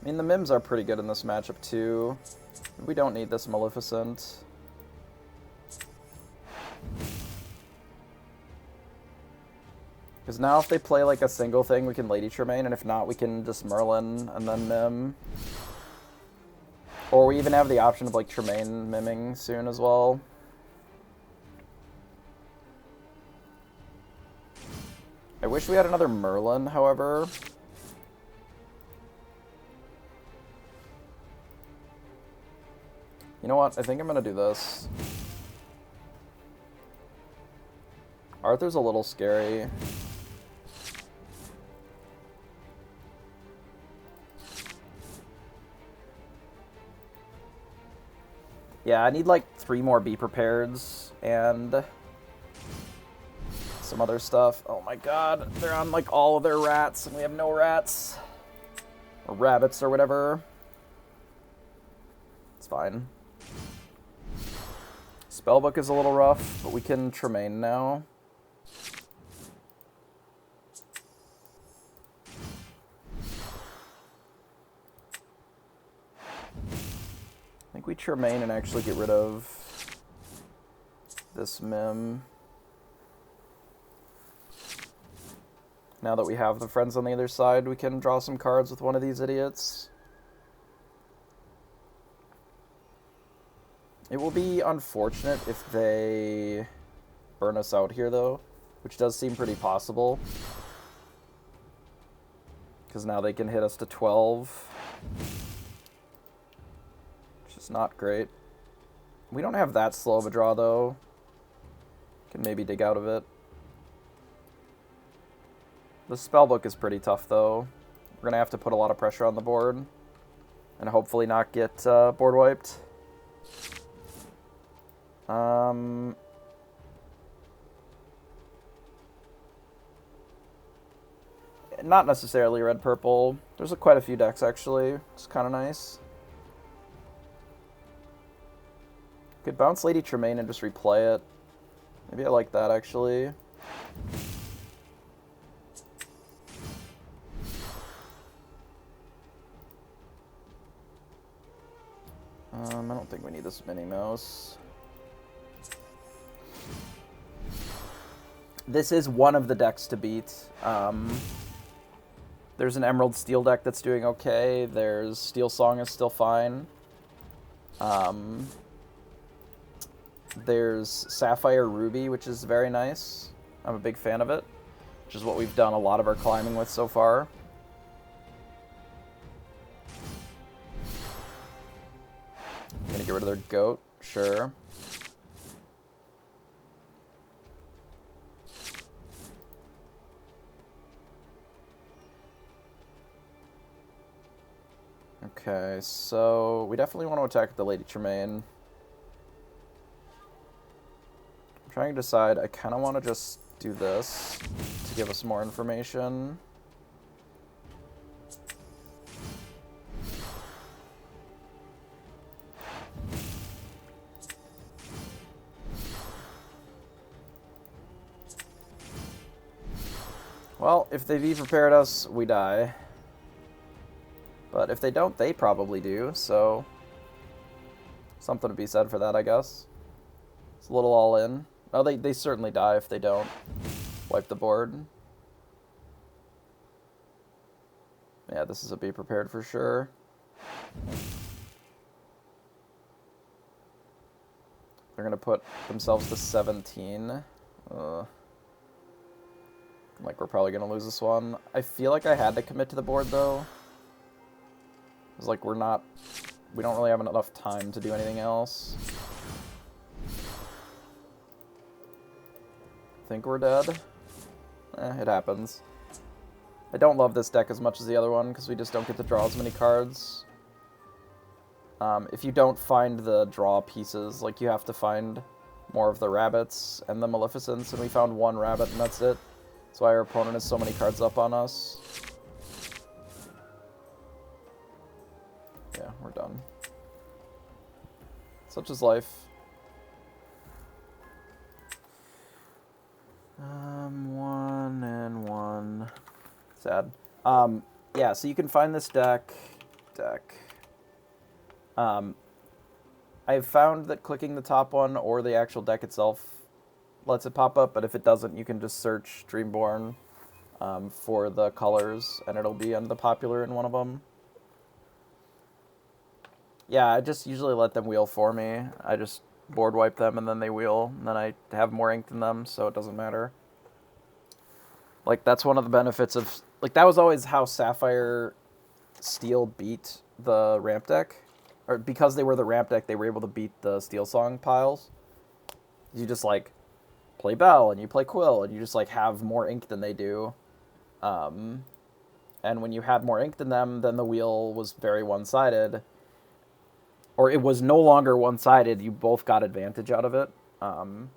I mean, the Mims are pretty good in this matchup, too. We don't need this Maleficent. Because now if they play, like, a single thing, we can Lady Tremaine, and if not, we can just Merlin and then Mim. Or we even have the option of, like, Tremaine Mimming soon as well. I wish we had another Merlin, however. You know what? I think I'm gonna do this. Arthur's a little scary. Yeah, I need like 3 more Be Prepareds and some other stuff. Oh my god, they're on like all of their rats and we have no rats. Or rabbits or whatever. It's fine. Spellbook is a little rough, but we can Tremaine now. I think we Tremaine and actually get rid of this Mim. Now that we have the friends on the other side, we can draw some cards with one of these idiots. It will be unfortunate if they burn us out here, though, which does seem pretty possible. Because now they can hit us to 12. Which is not great. We don't have that slow of a draw, though. Can maybe dig out of it. The spellbook is pretty tough, though. We're going to have to put a lot of pressure on the board. And hopefully not get board wiped. Not necessarily red-purple. There's quite a few decks, actually. It's kind of nice. Could bounce Lady Tremaine and just replay it. Maybe I like that, actually. I don't think we need this Minnie Mouse. This is one of the decks to beat. There's an Emerald Steel deck that's doing okay. There's Steel Song is still fine. There's Sapphire Ruby, which is very nice. I'm a big fan of it, which is what we've done a lot of our climbing with so far. Gonna get rid of their goat, sure. Okay, so we definitely want to attack the Lady Tremaine. I'm trying to decide, I kind of want to just do this to give us more information. Well, if they've E-prepared us, we die. But if they don't, they probably do, so something to be said for that, I guess. It's a little all in. Oh, they certainly die if they don't wipe the board. Yeah, this is a be prepared for sure. They're going to put themselves to 17. Like, we're probably going to lose this one. I feel like I had to commit to the board, though. It's like we don't really have enough time to do anything else. Think we're dead. It happens. I don't love this deck as much as the other one because we just don't get to draw as many cards. If you don't find the draw pieces, like you have to find more of the rabbits and the Maleficents, and we found one rabbit and that's it. That's why our opponent has so many cards up on us. Yeah, we're done. Such is life. One and one. Sad. Yeah, so you can find this deck. I've found that clicking the top one or the actual deck itself lets it pop up, but if it doesn't, you can just search Dreamborn for the colors, and it'll be under the popular in one of them. Yeah, I just usually let them wheel for me. I just board wipe them, and then they wheel, and then I have more ink than them, so it doesn't matter. Like, that's one of the benefits of... Like, that was always how Sapphire Steel beat the ramp deck. Or because they were the ramp deck, they were able to beat the Steel Song piles. You just, like, play Bell, and you play Quill, and you just, like, have more ink than they do. And when you had more ink than them, then the wheel was very one-sided. Or it was no longer one-sided. You both got advantage out of it. You're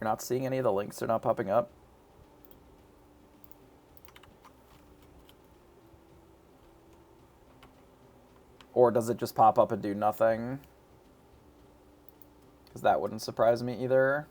not seeing any of the links. They're not popping up. Or does it just pop up and do nothing? Because that wouldn't surprise me either.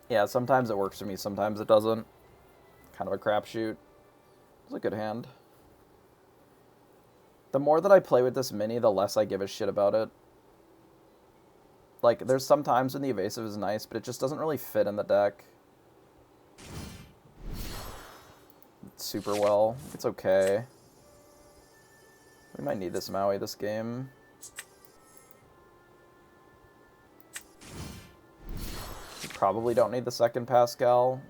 Yeah, sometimes it works for me, sometimes it doesn't. Kind of a crapshoot. It's a good hand. The more that I play with this mini, the less I give a shit about it. Like, there's some times when the evasive is nice, but it just doesn't really fit in the deck super well. It's okay. We might need this Maui this game. We probably don't need the second Pascal.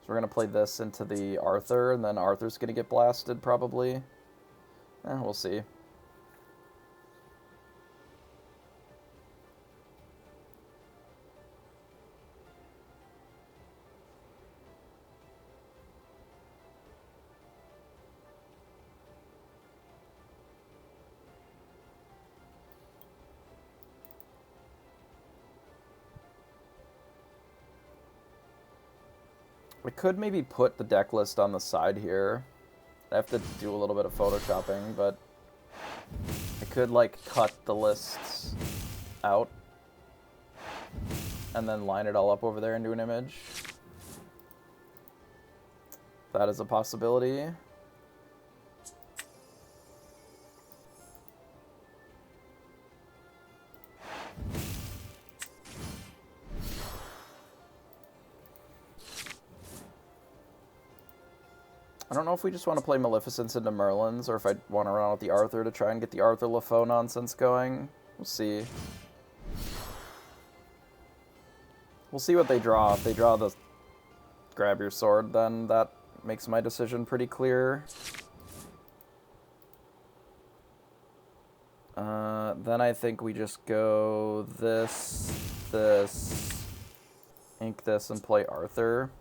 So we're going to play this into the Arthur, and then Arthur's going to get blasted, probably. We'll see. We could maybe put the deck list on the side here. I have to do a little bit of photoshopping, but I could, like, cut the lists out and then line it all up over there into an image. That is a possibility. I don't know if we just want to play Maleficence into Merlins, or if I want to run out the Arthur to try and get the Arthur LaFoe nonsense going. We'll see. We'll see what they draw. If they draw the grab your sword, then that makes my decision pretty clear. Then I think we just go this, ink this, and play Arthur.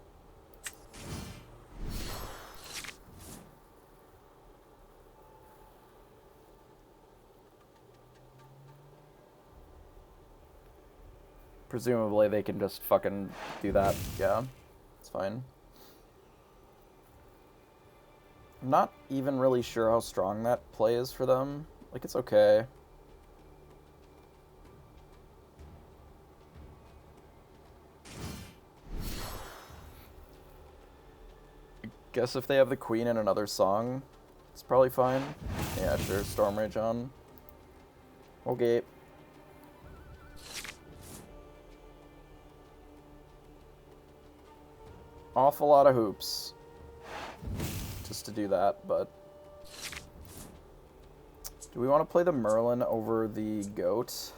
Presumably they can just fucking do that. Yeah, it's fine. I'm not even really sure how strong that play is for them. Like, it's okay. I guess if they have the Queen in another song, it's probably fine. Yeah, sure, Storm Rage on. Okay. Awful lot of hoops just to do that, but do we want to play the Merlin over the Goat?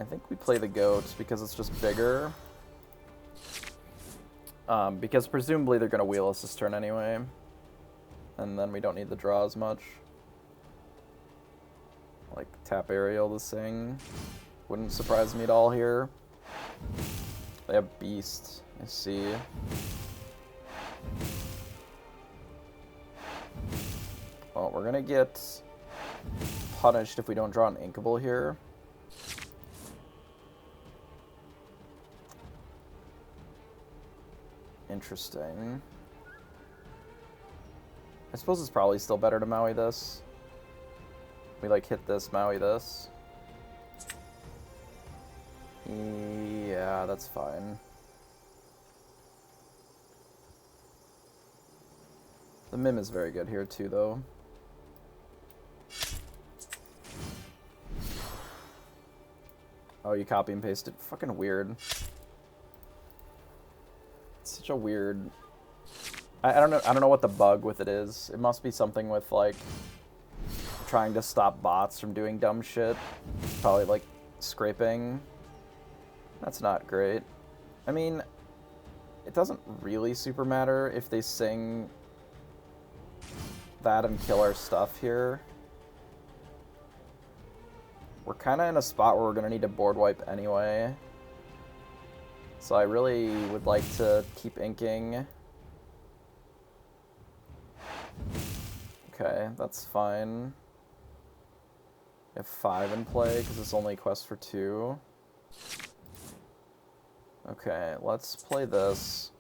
I think we play the Goat because it's just bigger. Because presumably they're going to wheel us this turn anyway, and then we don't need the draw as much. Like, tap Ariel to sing. Wouldn't surprise me at all here. They have Beast, I see. Well, we're gonna get punished if we don't draw an Inkable here. Interesting. I suppose it's probably still better to Maui this. We, like, hit this, Maui this. Yeah, that's fine. The Mim is very good here too, though. Oh, you copy and pasted. Fucking weird. It's such a weird... I don't know what the bug with it is. It must be something with, like, trying to stop bots from doing dumb shit. It's probably, like, scraping. That's not great. I mean, it doesn't really super matter if they sing that and kill our stuff here. We're kind of in a spot where we're going to need to board wipe anyway. So I really would like to keep inking. Okay, that's fine. We have 5 in play because it's only a quest for 2. Okay, let's play this.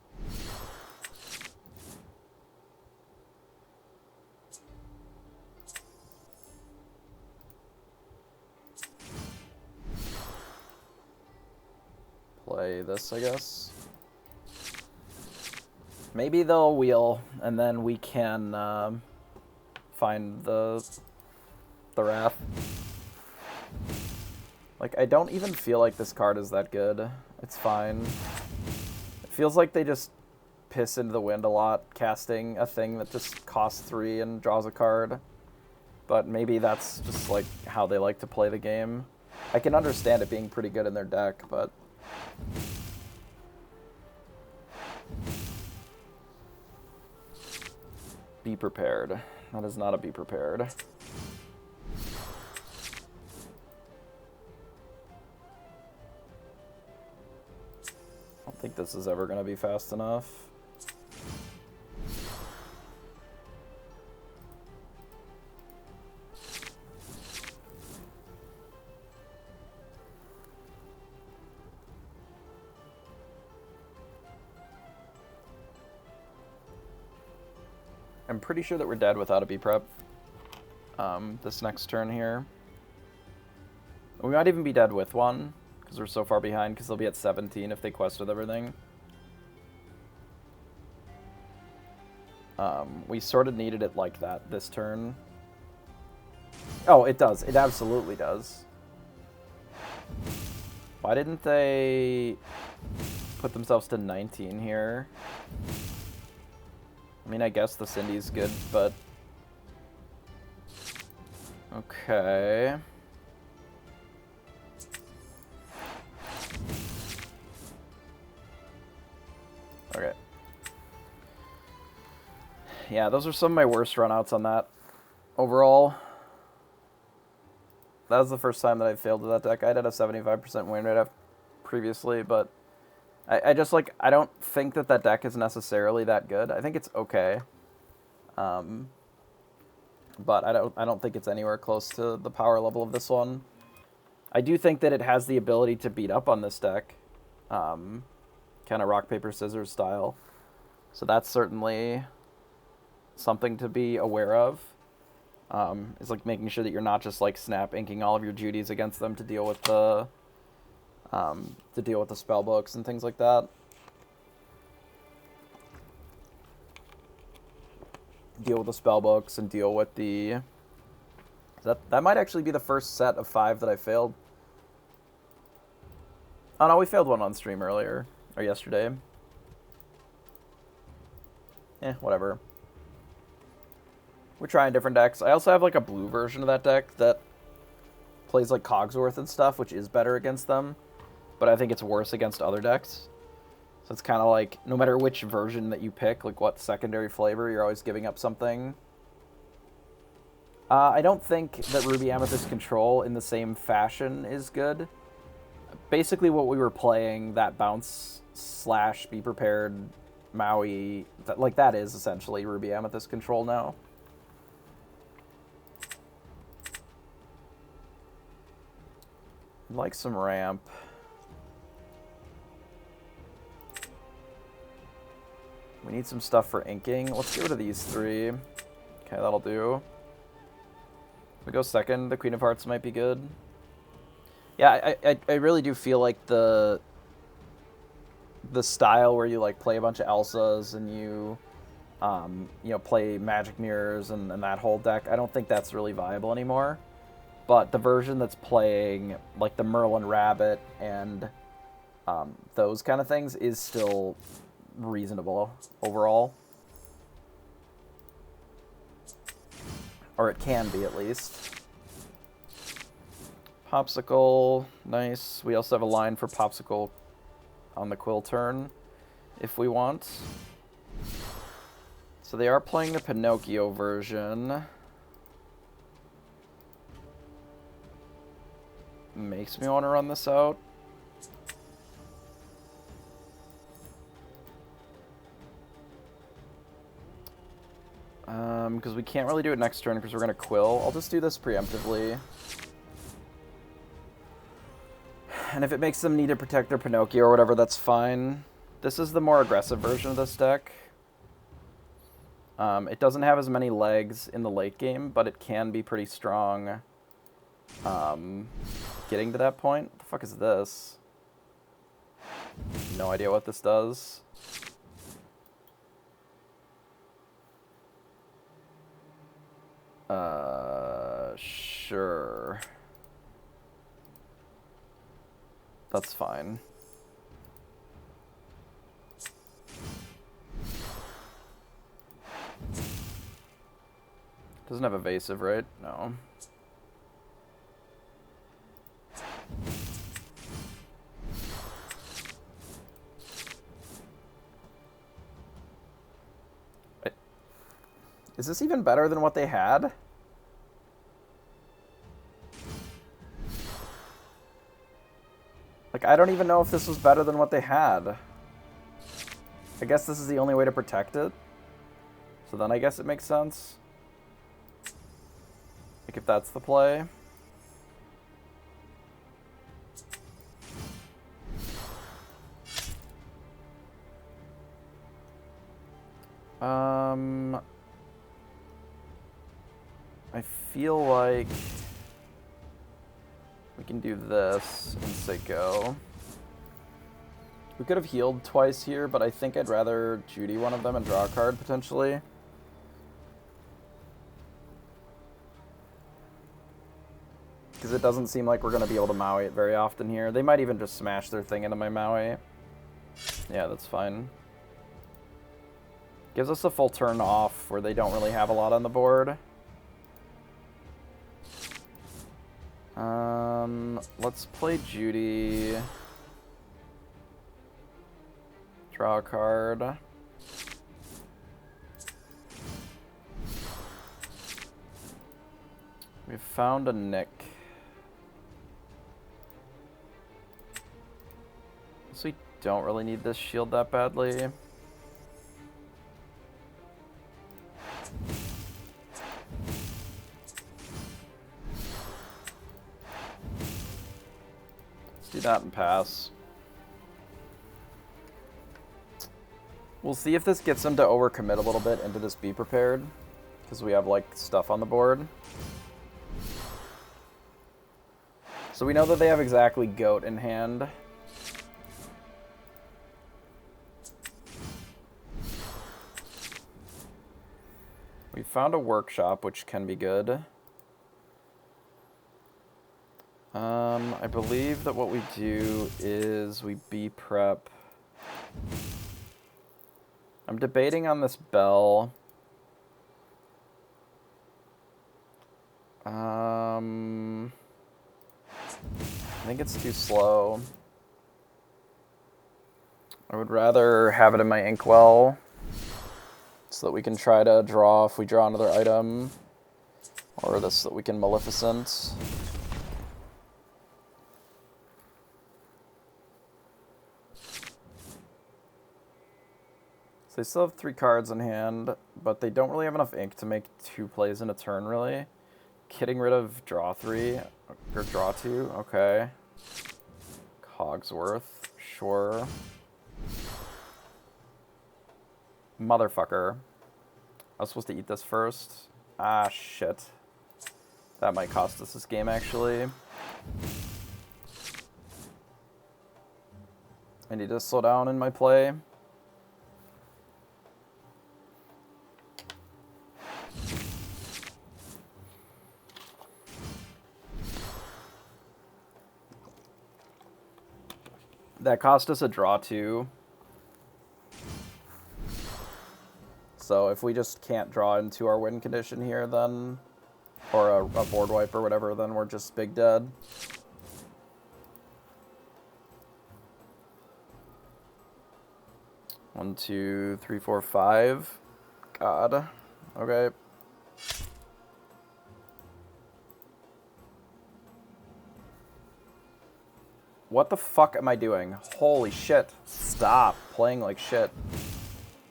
Play this, I guess. Maybe they'll wheel, and then we can find the the Wrath. Like, I don't even feel like this card is that good. It's fine. It feels like they just piss into the wind a lot, casting a thing that just costs 3 and draws a card. But maybe that's just, like, how they like to play the game. I can understand it being pretty good in their deck, but... Be prepared. That is not a be prepared. I don't think this is ever going to be fast enough. I'm pretty sure that we're dead without a B-prep this next turn here. We might even be dead with one, because we're so far behind, because they'll be at 17 if they quest with everything. We sort of needed it like that this turn. Oh, it does. It absolutely does. Why didn't they put themselves to 19 here? I mean, I guess the Cindy's good, but... Okay. Okay. Yeah, those are some of my worst runouts on that. Overall, that was the first time that I failed with that deck. I had a 75% win rate previously, but I just, like, I don't think that deck is necessarily that good. I think it's okay. But I don't think it's anywhere close to the power level of this one. I do think that it has the ability to beat up on this deck. Kind of rock, paper, scissors style. So that's certainly something to be aware of. Is like making sure that you're not just like snap inking all of your Judies against them to deal with the spell books and things like that. Deal with the spell books and deal with the... That might actually be the first set of 5 that I failed. Oh no, we failed one on stream earlier. Or yesterday. Whatever. We're trying different decks. I also have like a blue version of that deck that plays like Cogsworth and stuff, which is better against them. But I think it's worse against other decks. So it's kind of like, no matter which version that you pick, like what secondary flavor, you're always giving up something. I don't think that Ruby Amethyst Control in the same fashion is good. Basically what we were playing, that bounce / be prepared Maui, that is essentially Ruby Amethyst Control now. I'd like some ramp. We need some stuff for inking. Let's get rid of these 3. Okay, that'll do. We go second. The Queen of Hearts might be good. Yeah, I really do feel like the style where you like play a bunch of Elsas and you play Magic Mirrors and that whole deck, I don't think that's really viable anymore. But the version that's playing like the Merlin Rabbit and those kind of things is still reasonable overall. Or it can be, at least. Popsicle, nice. We also have a line for Popsicle on the Quill turn, if we want. So they are playing the Pinocchio version. Makes me want to run this out. Because we can't really do it next turn because we're going to Quill. I'll just do this preemptively. And if it makes them need to protect their Pinocchio or whatever, that's fine. This is the more aggressive version of this deck. It doesn't have as many legs in the late game, but it can be pretty strong getting to that point. What the fuck is this? No idea what this does. Sure. That's fine. Doesn't have evasive, right? No. Is this even better than what they had? Like, I don't even know if this was better than what they had. I guess this is the only way to protect it. So then I guess it makes sense. Like, if that's the play. I feel like we can do this and say go. We could have healed twice here, but I think I'd rather Judy one of them and draw a card, potentially. Because it doesn't seem like we're going to be able to Maui it very often here. They might even just smash their thing into my Maui. Yeah, that's fine. Gives us a full turn off where they don't really have a lot on the board. Let's play Judy. Draw a card. We found a Nick. So we don't really need this shield that badly. Let's do that and pass. We'll see if this gets them to overcommit a little bit into this Be Prepared, because we have, like, stuff on the board. So we know that they have exactly Goat in hand. We found a Workshop, which can be good. I believe that what we do is we Be Prep. I'm debating on this Bell. I think it's too slow. I would rather have it in my Inkwell so that we can try to draw if we draw another item, or this so that we can Maleficent. So they still have 3 cards in hand, but they don't really have enough ink to make 2 plays in a turn, really. Getting rid of draw 3, or draw 2, okay. Cogsworth, sure. Motherfucker. I was supposed to eat this first. Ah, shit. That might cost us this game, actually. I need to slow down in my play. That cost us a draw 2. So if we just can't draw into our win condition here, then, or a board wipe or whatever, then we're just big dead. One, two, three, four, five. God. Okay. What the fuck am I doing? Holy shit. Stop playing like shit.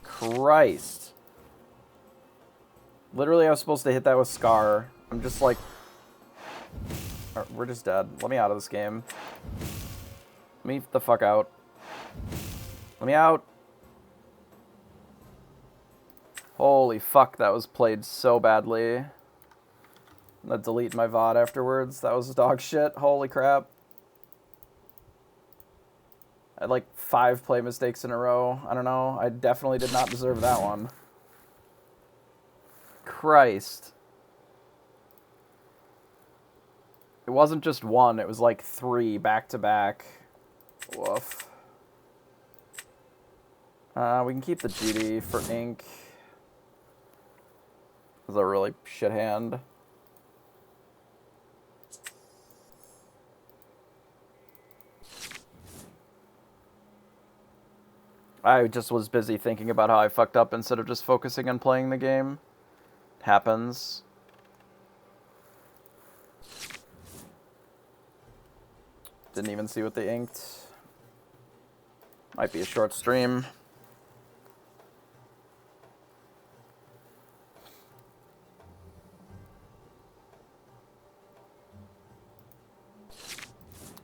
Christ. Literally, I was supposed to hit that with Scar. I'm just like... We're just dead. Let me out of this game. Let me the fuck out. Let me out. Holy fuck, that was played so badly. I'm gonna delete my VOD afterwards. That was dog shit. Holy crap. I had like 5 play mistakes in a row. I don't know. I definitely did not deserve that one. Christ. It wasn't just one, it was like 3 back to back. Woof. We can keep the Judy for ink. It's a really shit hand. I just was busy thinking about how I fucked up instead of just focusing on playing the game. It happens. Didn't even see what they inked. Might be a short stream.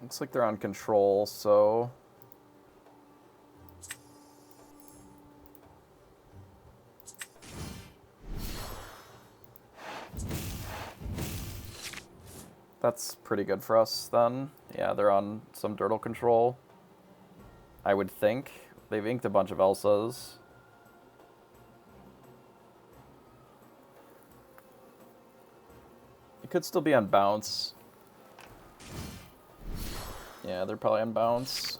Looks like they're on control, so... That's pretty good for us, then. Yeah, they're on some Dirtle control. I would think. They've inked a bunch of Elsas. It could still be on bounce. Yeah, they're probably on bounce.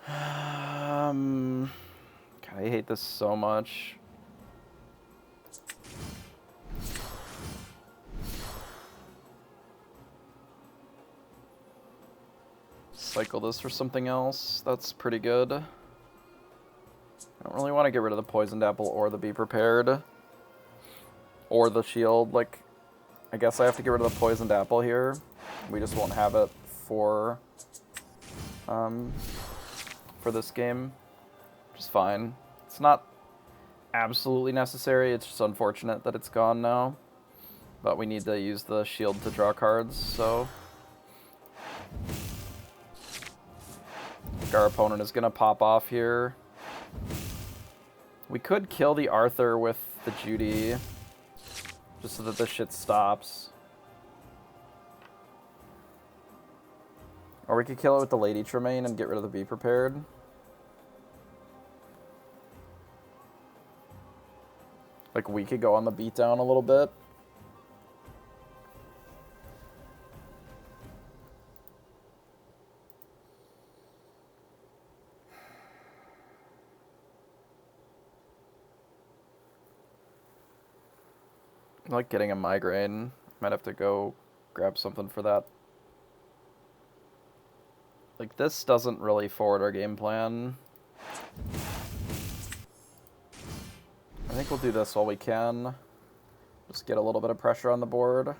God, I hate this so much. Cycle this for something else. That's pretty good. I don't really want to get rid of the Poisoned Apple or the Be Prepared. Or the shield. Like, I guess I have to get rid of the Poisoned Apple here. We just won't have it for this game. Which is fine. It's not absolutely necessary. It's just unfortunate that it's gone now. But we need to use the shield to draw cards, so... Our opponent is going to pop off here. We could kill the Arthur with the Judy, just so that this shit stops. Or we could kill it with the Lady Tremaine and get rid of the Be Prepared. Like, we could go on the beatdown a little bit. I'm like getting a migraine. Might have to go grab something for that. Like, this doesn't really forward our game plan. I think we'll do this while we can. Just get a little bit of pressure on the board.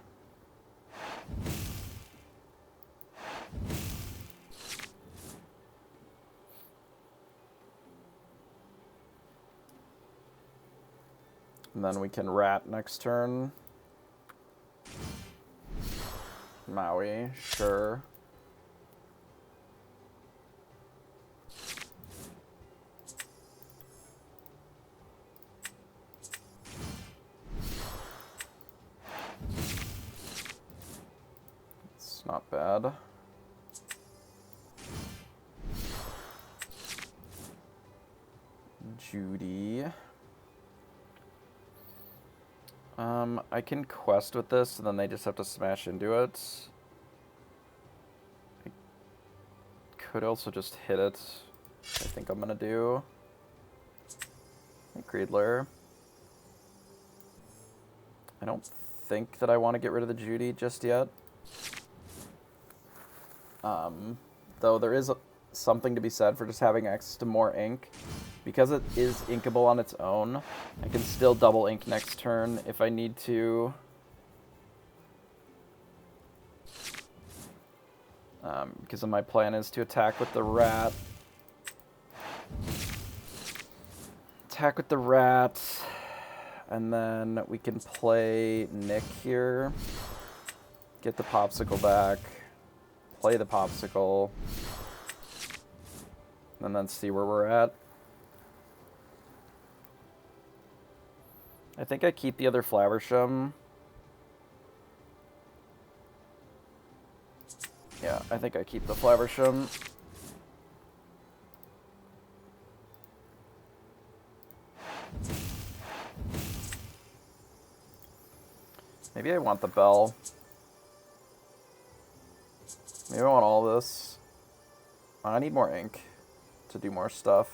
And then we can rat next turn. Maui, sure. It's not bad. Judy. I can quest with this, and then they just have to smash into it. I could also just hit it. I think I'm gonna do. Creedler. I don't think that I want to get rid of the Judy just yet. Though there is something to be said for just having access to more ink. Because it is inkable on its own, I can still double ink next turn if I need to. Because my plan is to attack with the rat. Attack with the rat. And then we can play Nick here. Get the Popsicle back. Play the Popsicle. And then see where we're at. I think I keep the other Flaversham. Yeah, I think I keep the Flaversham. Maybe Maybe I want the bell. Maybe I want all this. I need more ink to do more stuff.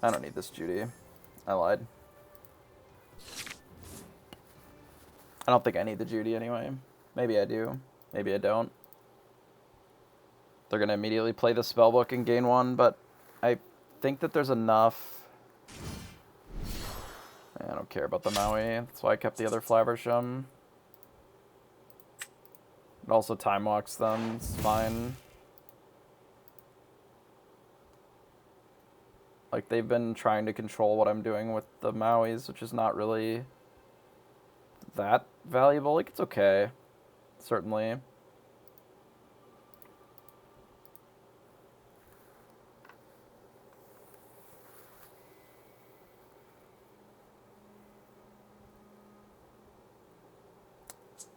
I don't need this Judy. I lied. I don't think I need the Judy anyway. Maybe I do. Maybe I don't. They're going to immediately play the spellbook and gain 1, but I think that there's enough. I don't care about the Maui. That's why I kept the other Flaversham. It also time walks them. It's fine. Like, they've been trying to control what I'm doing with the Mauis, which is not really that valuable. Like, it's okay. Certainly.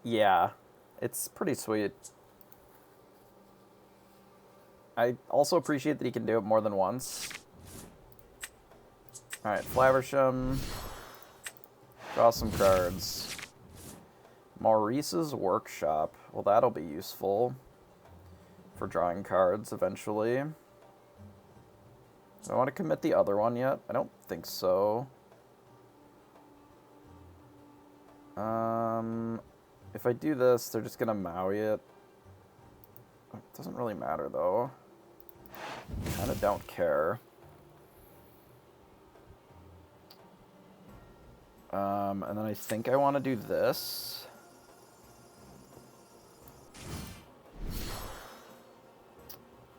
Yeah, it's pretty sweet. I also appreciate that he can do it more than once. Alright, Flaversham. Draw some cards. Maurice's Workshop. Well, that'll be useful for drawing cards eventually. Do I want to commit the other one yet? I don't think so. If I do this, they're just going to Maui it. It doesn't really matter, though. Kind of don't care. And then I think I want to do this.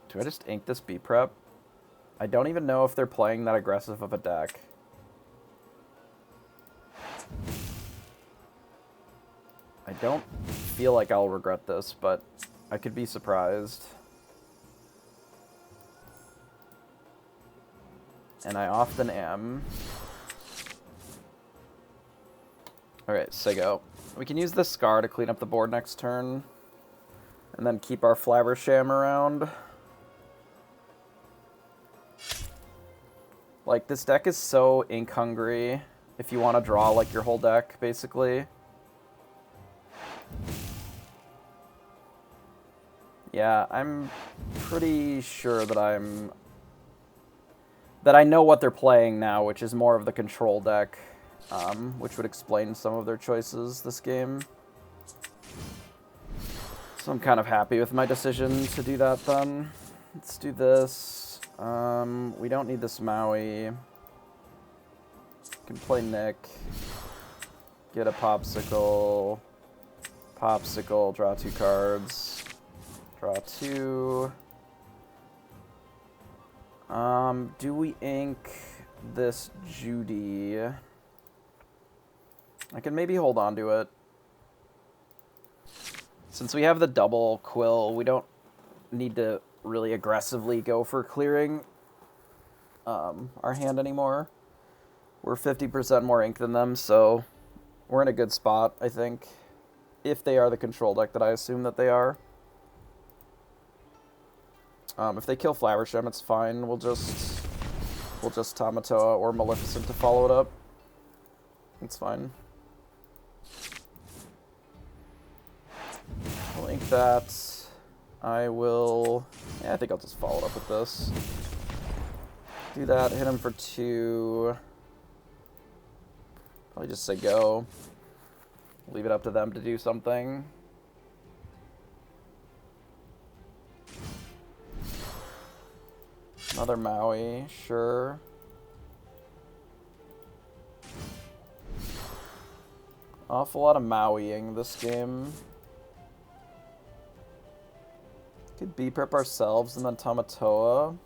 Do I just ink this B-Prep? I don't even know if they're playing that aggressive of a deck. I don't feel like I'll regret this, but I could be surprised. And I often am. Alright, Sego. We can use this Scar to clean up the board next turn. And then keep our Flaversham around. Like, this deck is so ink hungry if you want to draw, like, your whole deck, basically. Yeah, I'm pretty sure that I know what they're playing now, which is more of the control deck, which would explain some of their choices this game. So I'm kind of happy with my decision to do that then. Let's do this. We don't need this Maui. Can play Nick. Get a Popsicle. Popsicle, draw 2 cards. Draw 2. Do we ink this Judy? I can maybe hold on to it. Since we have the double Quill, we don't need to really aggressively go for clearing our hand anymore. We're 50% more ink than them, so we're in a good spot, I think. If they are the control deck that I assume that they are. If they kill Flaversham, it's fine. We'll just Tamatoa or Maleficent to follow it up. It's fine. We'll ink that. I will... Yeah, I think I'll just follow it up with this. Do that, hit him for 2. Probably just say go. Leave it up to them to do something. Another Maui, sure. Awful lot of Mauiing this game. Could B-Prep ourselves and then Tamatoa.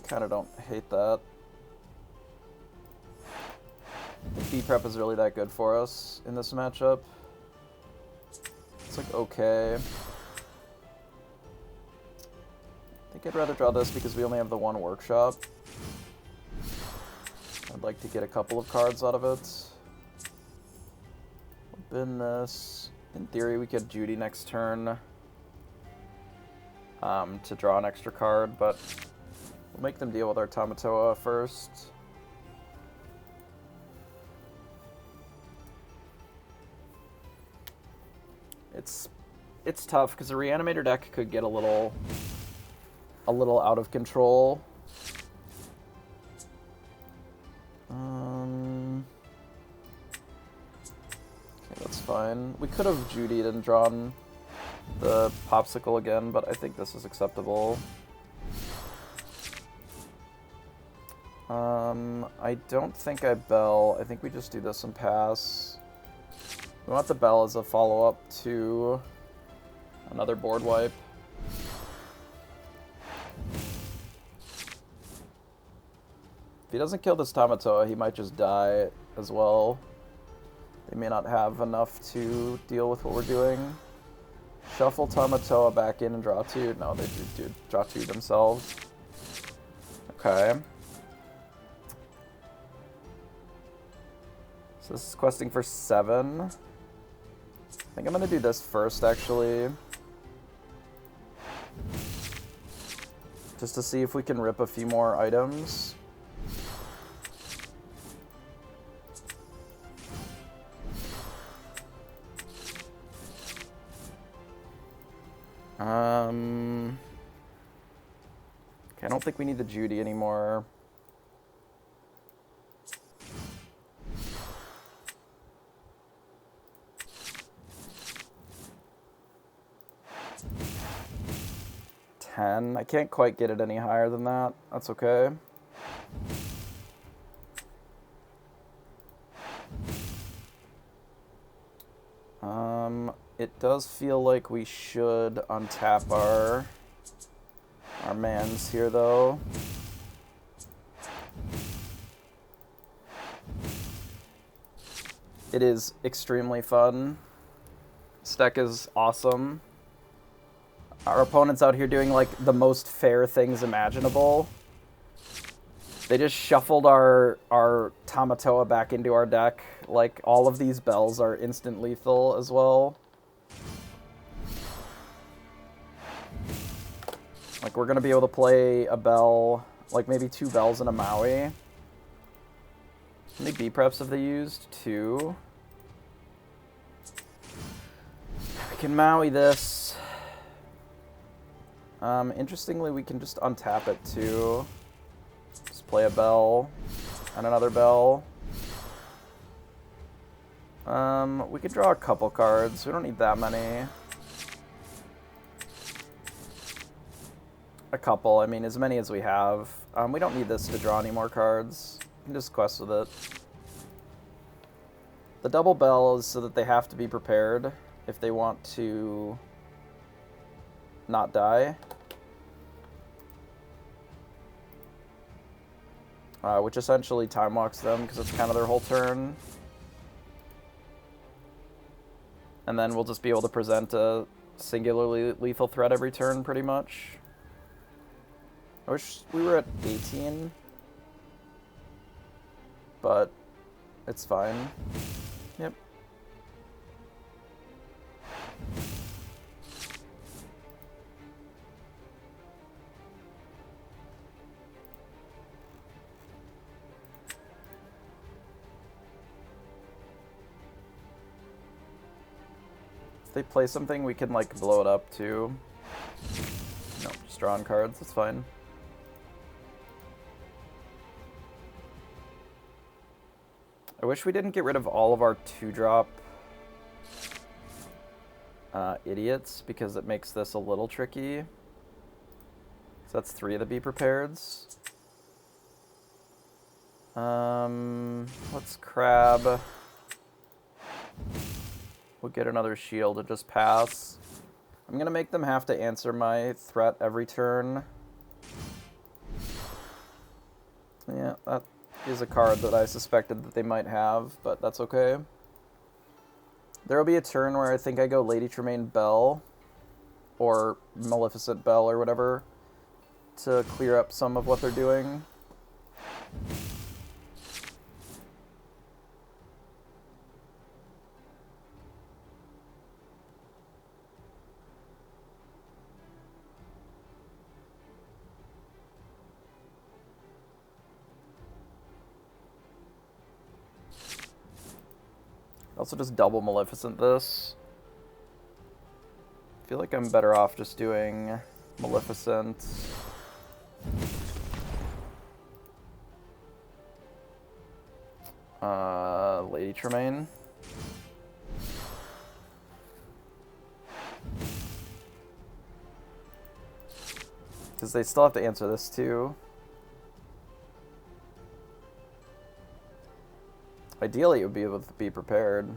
Kinda don't hate that. B-Prep is really that good for us in this matchup. It's like okay. I think I'd rather draw this because we only have the one Workshop. I'd like to get a couple of cards out of it. Bin this. In theory, we could Judy next turn to draw an extra card, but We'll make them deal with our Tamatoa first. It's tough because the Reanimator deck could get a little out of control. Okay, that's fine. We could have Judied and drawn the Popsicle again, but I think this is acceptable. I don't think I Bell. I think we just do this and pass. We want the Bell as a follow-up to another board wipe. If he doesn't kill this Tamatoa, he might just die as well. They may not have enough to deal with what we're doing. Shuffle Tamatoa back in and draw 2. No, they do draw 2 themselves. Okay. So this is questing for 7. I think I'm going to do this first, actually. Just to see if we can rip a few more items. Okay, I don't think we need the Judy anymore. I can't quite get it any higher than that. That's okay. It does feel like we should untap our mans here, though. It is extremely fun. This deck is awesome. Our opponent's out here doing, like, the most fair things imaginable. They just shuffled our Tamatoa back into our deck. Like, all of these bells are instant lethal as well. Like, we're going to be able to play a bell, like, maybe 2 bells and a Maui. How many B-preps have they used? 2. We can Maui this. Interestingly, we can just untap it, too. Just play a bell and another bell. We could draw a couple cards. We don't need that many. A couple, I mean, as many as we have. We don't need this to draw any more cards. We can just quest with it. The double bell is so that they have to be prepared if they want to not die. Which essentially time walks them because it's kind of their whole turn. And then we'll just be able to present a singularly lethal threat every turn, pretty much. I wish we were at 18, but it's fine. Yep. If they play something, we can, like, blow it up, too. No, just draw on cards, that's fine. I wish we didn't get rid of all of our 2-drop idiots, because it makes this a little tricky. So that's 3 of the Be Prepareds. Let's crab. We'll get another shield and just pass. I'm going to make them have to answer my threat every turn. Yeah, that is a card that I suspected that they might have, but that's okay. There will be a turn where I think I go Lady Tremaine Bell, or Maleficent Bell, or whatever, to clear up some of what they're doing. Also just double Maleficent this. I feel like I'm better off just doing Maleficent. Lady Tremaine. Because they still have to answer this too. Ideally, it would be able to be prepared.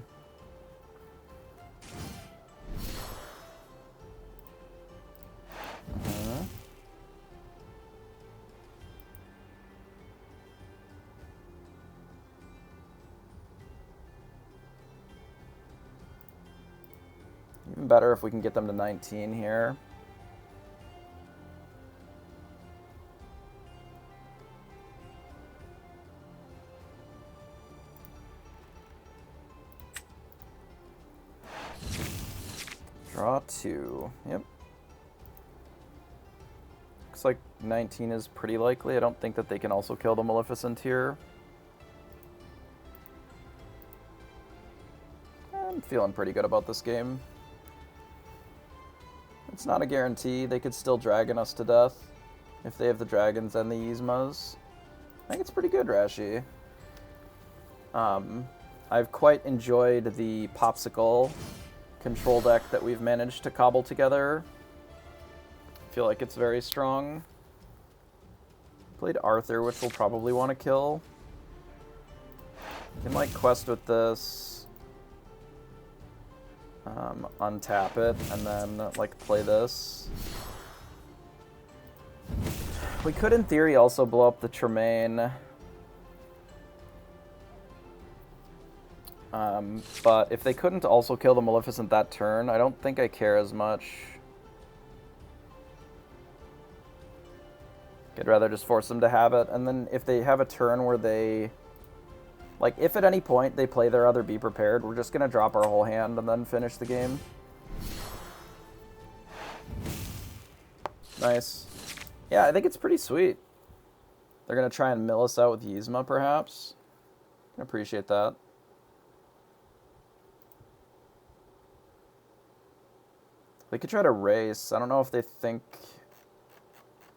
Even better if we can get them to 19 here. Draw 2. Yep. Looks like 19 is pretty likely. I don't think that they can also kill the Maleficent here. I'm feeling pretty good about this game. It's not a guarantee. They could still dragon us to death if they have the dragons and the Yzmas. I think it's pretty good, Rashi. I've quite enjoyed the Popsicle control deck that we've managed to cobble together. I feel like it's very strong. Played Arthur, which we'll probably want to kill. Can like quest with this. Untap it, and then like play this. We could in theory also blow up the Tremaine. But if they couldn't also kill the Maleficent that turn, I don't think I care as much. I'd rather just force them to have it, and then if they have a turn where they... Like, if at any point they play their other Be Prepared, we're just going to drop our whole hand and then finish the game. Nice. Yeah, I think it's pretty sweet. They're going to try and mill us out with Yzma, perhaps. I appreciate that. They could try to race. I don't know if they think...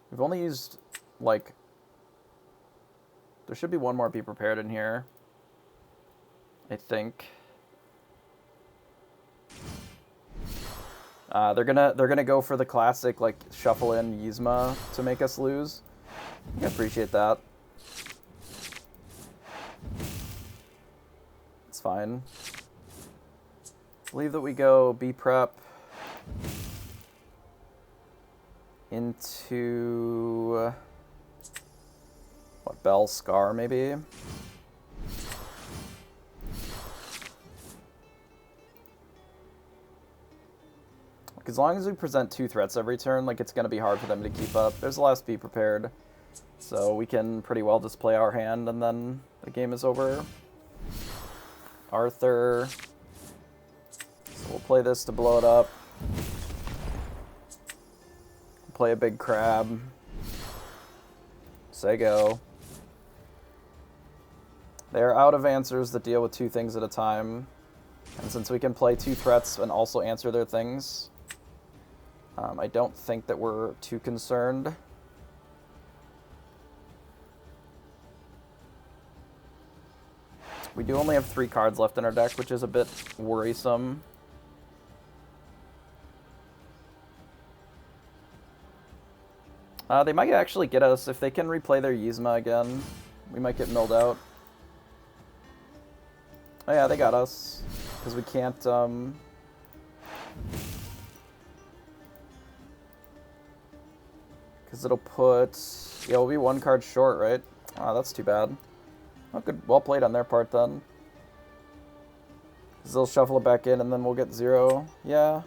We've only used, like... There should be one more Be Prepared in here. I think. They're gonna go for the classic, like, shuffle in Yzma to make us lose. I appreciate that. It's fine. I believe that we go Be Prep into what, Bell Scar maybe? As long as we present 2 threats every turn, like, it's going to be hard for them to keep up. There's less Be Prepared, so we can pretty well just play our hand, and then the game is over. Arthur. So we'll play this to blow it up. Play a big crab. Say go. They're out of answers that deal with 2 things at a time. And since we can play 2 threats and also answer their things... I don't think that we're too concerned. We do only have 3 cards left in our deck, which is a bit worrisome. They might actually get us. If they can replay their Yzma again, we might get milled out. Oh yeah, they got us. Because we can't, Because it'll put... Yeah, we'll be 1 card short, right? Oh, that's too bad. Oh, good. Well played on their part, then. Because they'll shuffle it back in, and then we'll get 0. Yeah.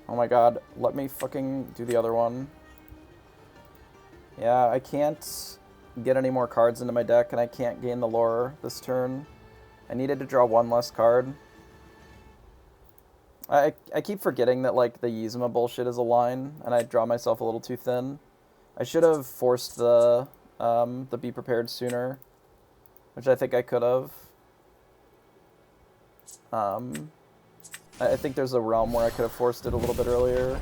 Oh my god. Let me fucking do the other one. Yeah, I can't get any more cards into my deck, and I can't gain the lore this turn. I needed to draw 1 less card. I keep forgetting that, like, the Yzma bullshit is a line, and I draw myself a little too thin. I should have forced the Be Prepared sooner, which I think I could have. I think there's a realm where I could have forced it a little bit earlier.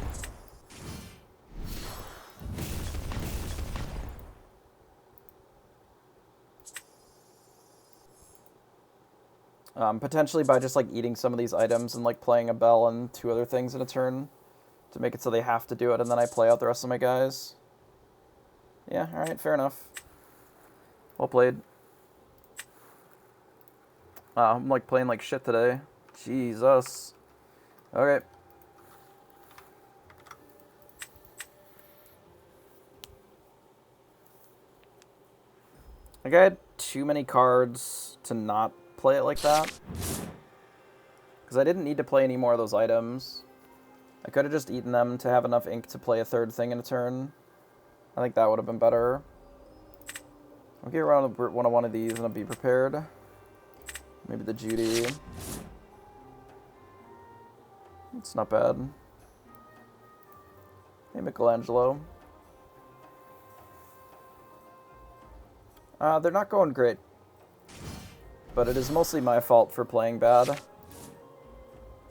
Potentially by just like eating some of these items and like playing a bell and 2 other things in a turn to make it so they have to do it, and then I play out the rest of my guys. Yeah, alright, fair enough. Well played. I'm like playing like shit today. Jesus. Okay. I think I had too many cards to not play it like that. Because I didn't need to play any more of those items. I could have just eaten them to have enough ink to play a 3rd thing in a turn. I think that would have been better. I'll get around one of these and I'll be prepared. Maybe the Judy. It's not bad. Hey, Michelangelo. They're not going great. But it is mostly my fault for playing bad.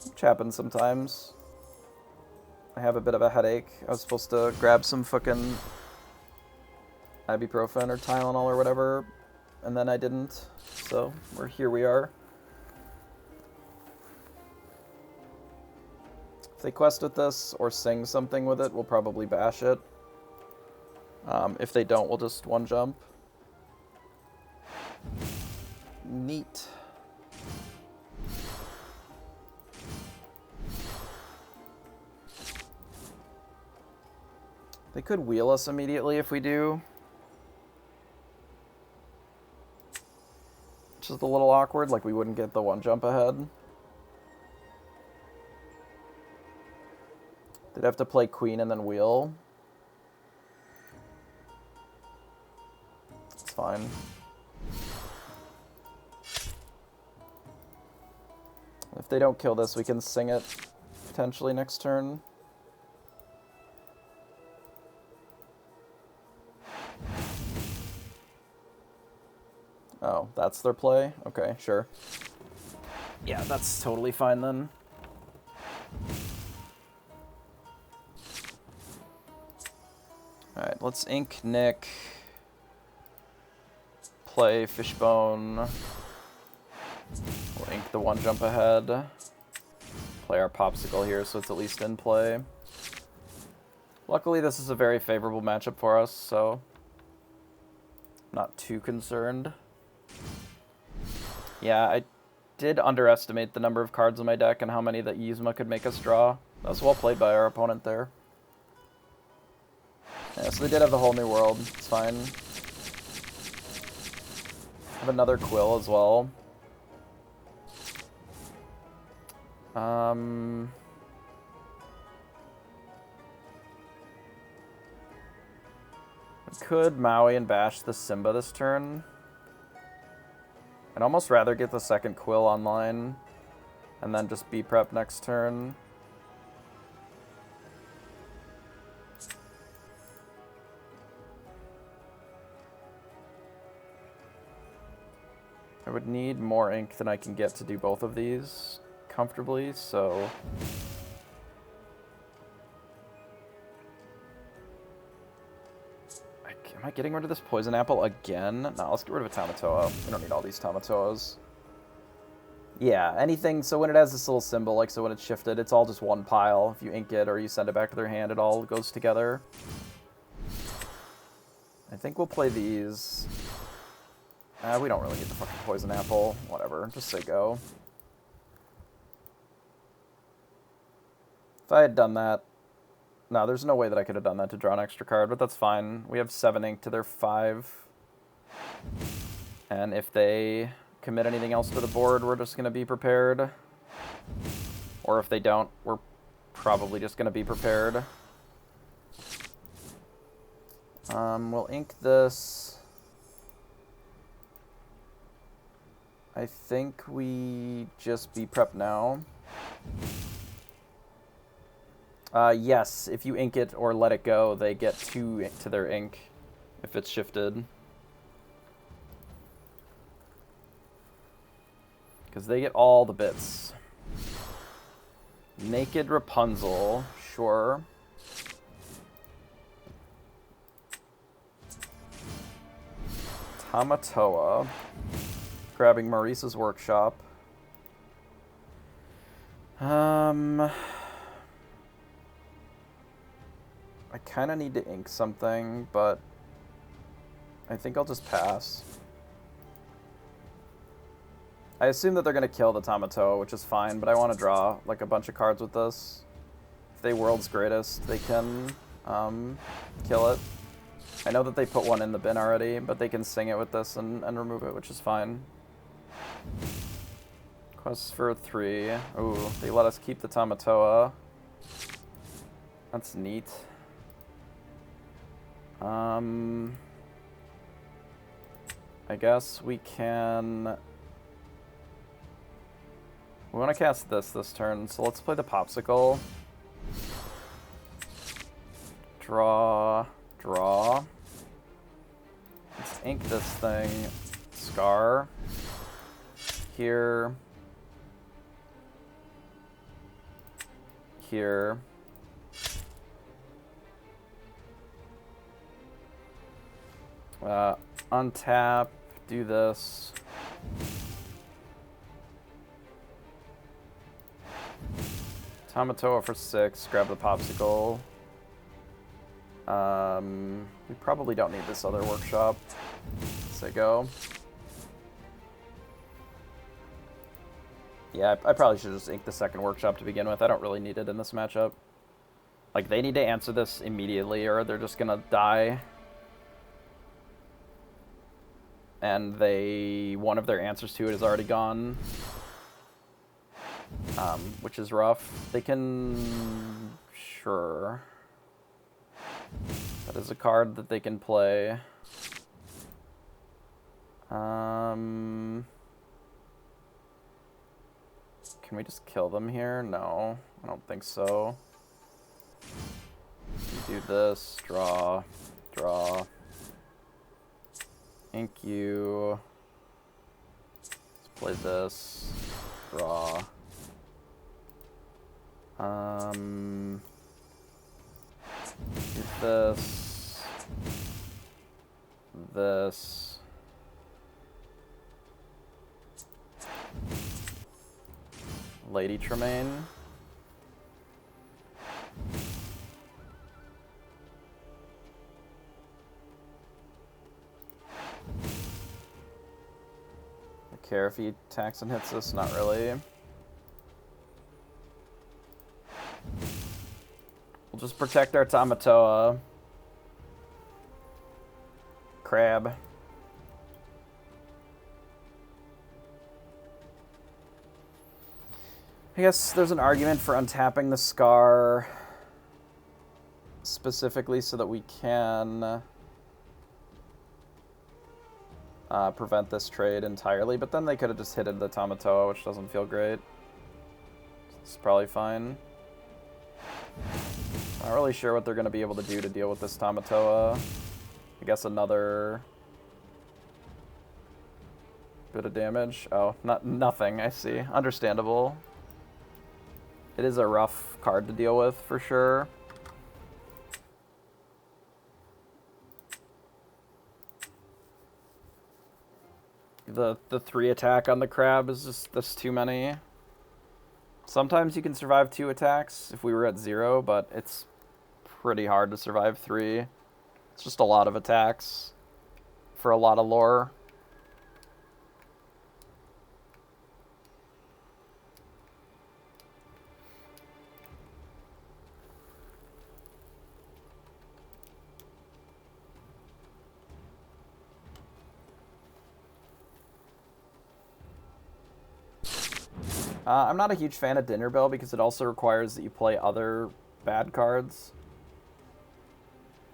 Which happens sometimes. I have a bit of a headache. I was supposed to grab some fucking ibuprofen or Tylenol or whatever, and then I didn't. So, here we are. If they quest with this or sing something with it, we'll probably bash it. If they don't, we'll just one jump. Neat. They could wheel us immediately if we do. Which is a little awkward, like we wouldn't get the one jump ahead. They'd have to play queen and then wheel. It's fine. If they don't kill this, we can sing it potentially next turn. Oh, that's their play? Okay, sure. Yeah, that's totally fine then. Alright, let's ink Nick. Play Fishbone. We'll ink the one jump ahead. Play our Popsicle here so it's at least in play. Luckily this is a very favorable matchup for us, so not too concerned. Yeah, I did underestimate the number of cards in my deck and how many that Yzma could make us draw. That was well played by our opponent there. Yeah, so they did have the whole new world. It's fine. Have another Quill as well. We could Maui and bash the Simba this turn. I'd almost rather get the second Quill online and then just be prep next turn. I would need more ink than I can get to do both of these comfortably, so am I getting rid of this Poison Apple again? No, let's get rid of a Tamatoa. We don't need all these Tamatoas. Yeah, anything, so when it has this little symbol, like so when it's shifted, it's all just one pile. If you ink it or you send it back to their hand, it all goes together. I think we'll play these. We don't really need the fucking Poison Apple. Whatever, just say go. If I had done that... No, there's no way that I could have done that to draw an extra card, but that's fine. We have 7 ink to their 5. And if they commit anything else to the board, we're just going to be prepared. Or if they don't, we're probably just going to be prepared. We'll ink this. I think we just be prep now. Yes, if you ink it or let it go, they get 2 to their ink if it's shifted. Because they get all the bits. Naked Rapunzel, sure. Tamatoa. Grabbing Maurice's workshop. I kind of need to ink something, but I think I'll just pass. I assume that they're going to kill the Tamatoa, which is fine, but I want to draw like a bunch of cards with this. If they World's Greatest, they can kill it. I know that they put one in the bin already, but they can sing it with this and remove it, which is fine. Quest for 3. Ooh, they let us keep the Tamatoa. That's neat. I guess we can... We want to cast this turn, so let's play the Popsicle. Draw. Let's ink this thing. Scar. Here. Here. Untap. Do this. Tamatoa for 6. Grab the Popsicle. We probably don't need this other workshop. Let's go. Yeah, I probably should just ink the second workshop to begin with. I don't really need it in this matchup. Like, they need to answer this immediately or they're just gonna die. And one of their answers to it is already gone. Which is rough. They can... Sure. That is a card that they can play. Can we just kill them here? No, I don't think so. Do this, draw. Ink you. Let's play this, draw. Do this. Lady Tremaine. I care if he attacks and hits us? Not really. We'll just protect our Tamatoa. Crab. I guess there's an argument for untapping the Scar specifically so that we can prevent this trade entirely, but then they could have just hit the Tamatoa, which doesn't feel great. It's probably fine. Not really sure what they're going to be able to do to deal with this Tamatoa. I guess another bit of damage. Oh, nothing, I see. Understandable. It is a rough card to deal with, for sure. The 3 attack on the crab is just too many. Sometimes you can survive 2 attacks if we were at 0, but it's pretty hard to survive 3. It's just a lot of attacks for a lot of lore. I'm not a huge fan of Dinner Bell because it also requires that you play other bad cards.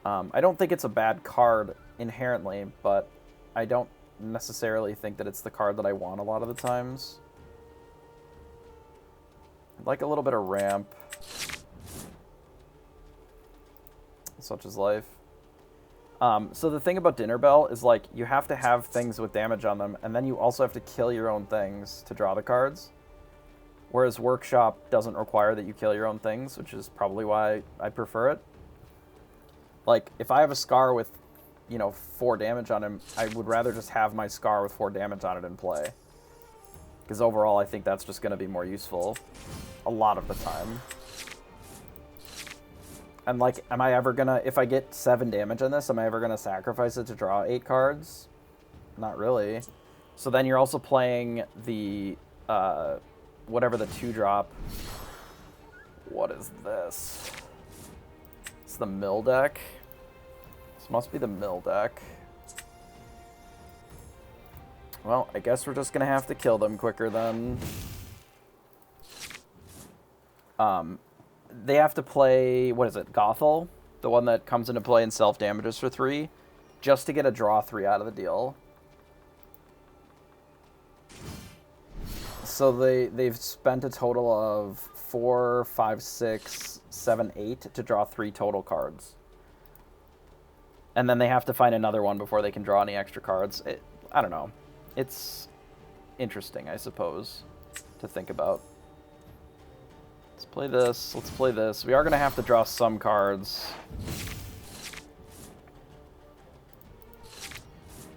I don't think it's a bad card inherently, but I don't necessarily think that it's the card that I want a lot of the times. I'd like a little bit of ramp. Such is life. So the thing about Dinner Bell is, like, you have to have things with damage on them, and then you also have to kill your own things to draw the cards. Whereas Workshop doesn't require that you kill your own things, which is probably why I prefer it. Like, if I have a Scar with, 4 damage on him, I would rather just have my Scar with 4 damage on it in play. Because overall, I think that's just going to be more useful a lot of the time. And, like, am I ever gonna, if I get 7 damage on this, am I ever gonna sacrifice it to draw 8 cards? Not really. So then you're also playing the, whatever the 2-drop. What is this? It's the mill deck. This must be the mill deck. Well, I guess we're just gonna have to kill them quicker then. They have to play, what is it, Gothel? The one that comes into play and self-damages for 3, just to get a draw 3 out of the deal. So they've spent a total of 4, 5, 6, 7, 8 to draw 3 total cards. And then they have to find another one before they can draw any extra cards. I don't know. It's interesting, I suppose, to think about. Let's play this. Let's play this. We are going to have to draw some cards.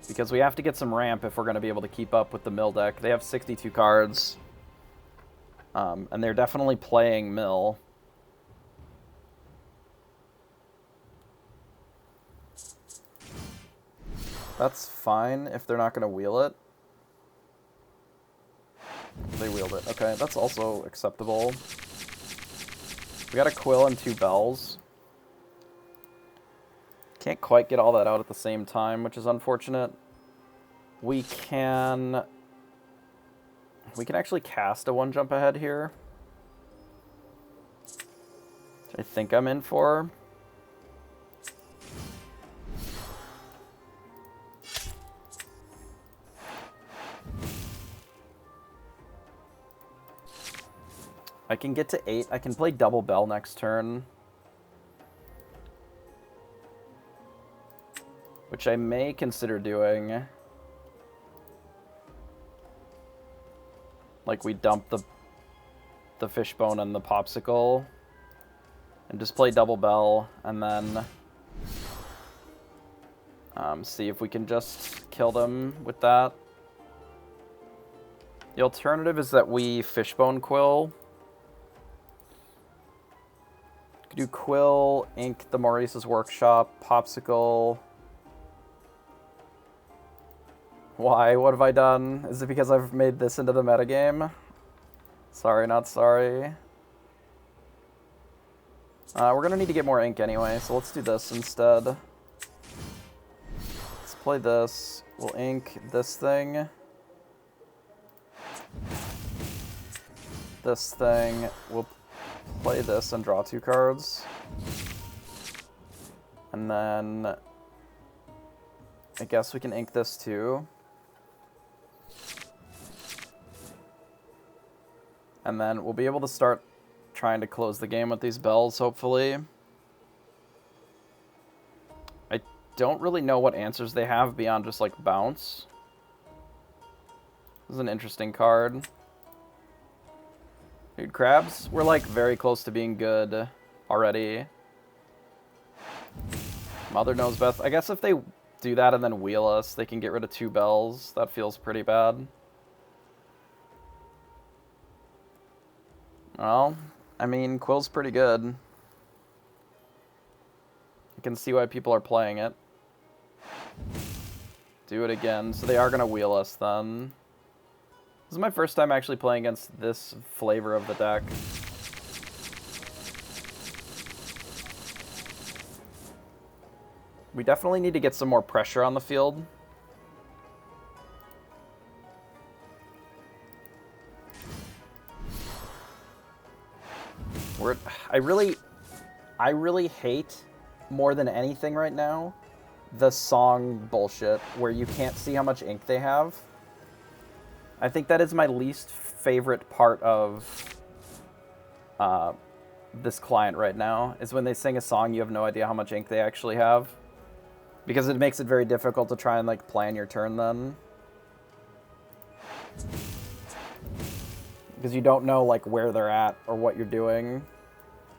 Because we have to get some ramp if we're going to be able to keep up with the mill deck. They have 62 cards. And they're definitely playing mill. That's fine if they're not going to wheel it. They wheeled it. Okay, that's also acceptable. We got a Quill and 2 Bells. Can't quite get all that out at the same time, which is unfortunate. We can actually cast a 1 jump ahead here. Which I think I'm in for. I can get to 8. I can play Double Bell next turn. Which I may consider doing. Like, we dump the Fishbone and the Popsicle. And just play Double Bell, and then see if we can just kill them with that. The alternative is that we Fishbone Quill. Could do Quill, Ink the Maurice's Workshop, Popsicle. Why? What have I done? Is it because I've made this into the metagame? Sorry, not sorry. We're going to need to get more ink anyway, so let's do this instead. Let's play this. We'll ink this thing. This thing. We'll play this and draw 2 cards. And then I guess we can ink this too. And then we'll be able to start trying to close the game with these bells, hopefully. I don't really know what answers they have beyond just, like, bounce. This is an interesting card. Dude, crabs, we're, like, very close to being good already. Mother knows best. I guess if they do that and then wheel us, they can get rid of 2 bells. That feels pretty bad. Well, I mean, Quill's pretty good. I can see why people are playing it. Do it again. So they are going to wheel us then. This is my first time actually playing against this flavor of the deck. We definitely need to get some more pressure on the field. I really hate, more than anything right now, the song bullshit where you can't see how much ink they have. I think that is my least favorite part of this client right now, is when they sing a song, you have no idea how much ink they actually have. Because it makes it very difficult to try and, like, plan your turn then. Because you don't know, like, where they're at or what you're doing.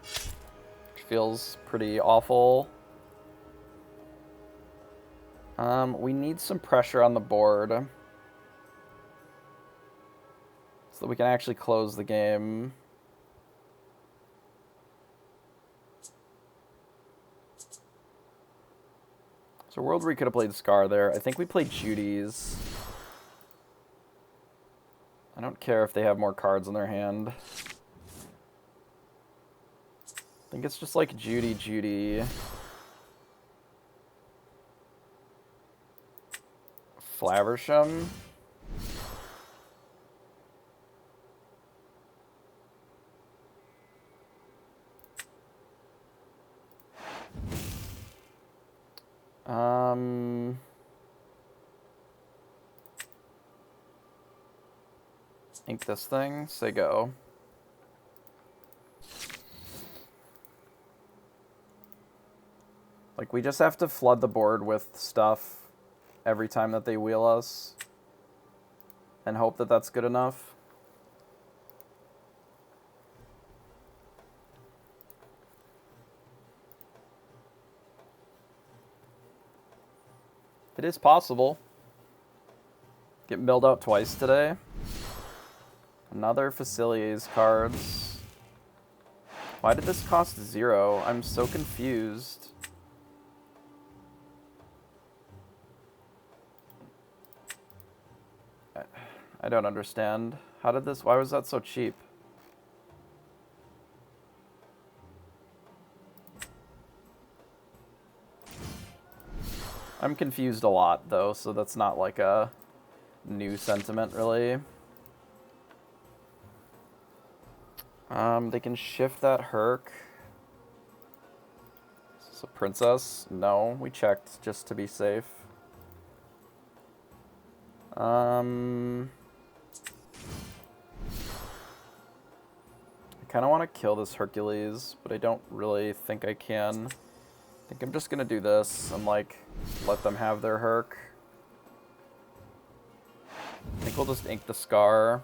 Which feels pretty awful. We need some pressure on the board. So that we can actually close the game. So World Re could have played Scar there. I think we played Judy's. I don't care if they have more cards in their hand. I think it's just like Judy, Judy. Flaversham. Ink this thing, say go. Like, we just have to flood the board with stuff every time that they wheel us. And hope that that's good enough. It is possible. Get milled out twice today. Another Faciliers cards. Why did this cost 0? I'm so confused. I don't understand. How did this... Why was that so cheap? I'm confused a lot, though, so that's not like a new sentiment, really. They can shift that Herc. Is this a princess? No, we checked just to be safe. I kind of want to kill this Hercules, but I don't really think I can. I think I'm just going to do this and, like, let them have their Herc. I think we'll just ink the Scar.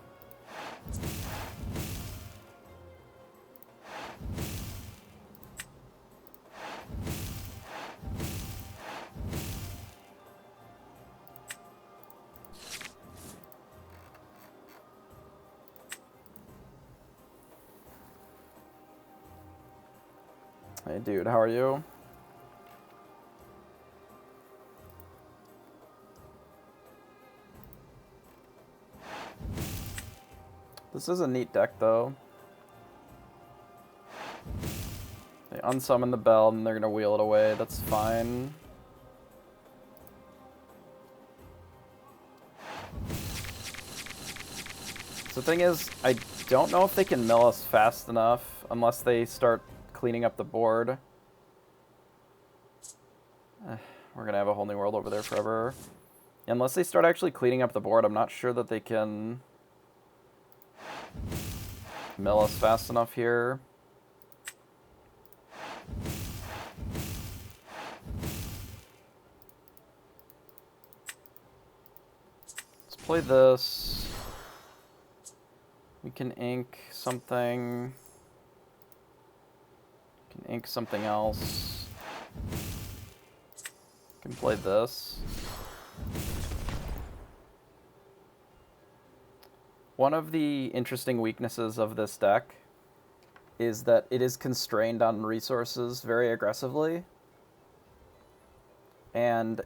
Hey dude, how are you? This is a neat deck, though. They unsummon the bell, and they're gonna wheel it away. That's fine. So the thing is, I don't know if they can mill us fast enough unless they start cleaning up the board. We're gonna have a whole new world over there forever. Unless they start actually cleaning up the board, I'm not sure that they can mill us fast enough here. Let's play this. We can ink something. We can ink something else. We can play this. One of the interesting weaknesses of this deck is that it is constrained on resources very aggressively. And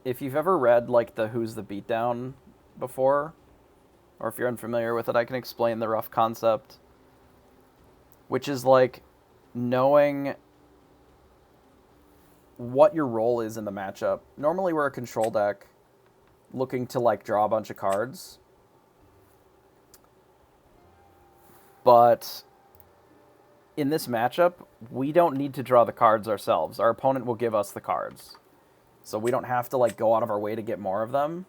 if you've ever read, like, the Who's the Beatdown before, or if you're unfamiliar with it, I can explain the rough concept, which is, like, knowing what your role is in the matchup. Normally we're a control deck looking to, like, draw a bunch of cards. But in this matchup, we don't need to draw the cards ourselves. Our opponent will give us the cards. So we don't have to, like, go out of our way to get more of them.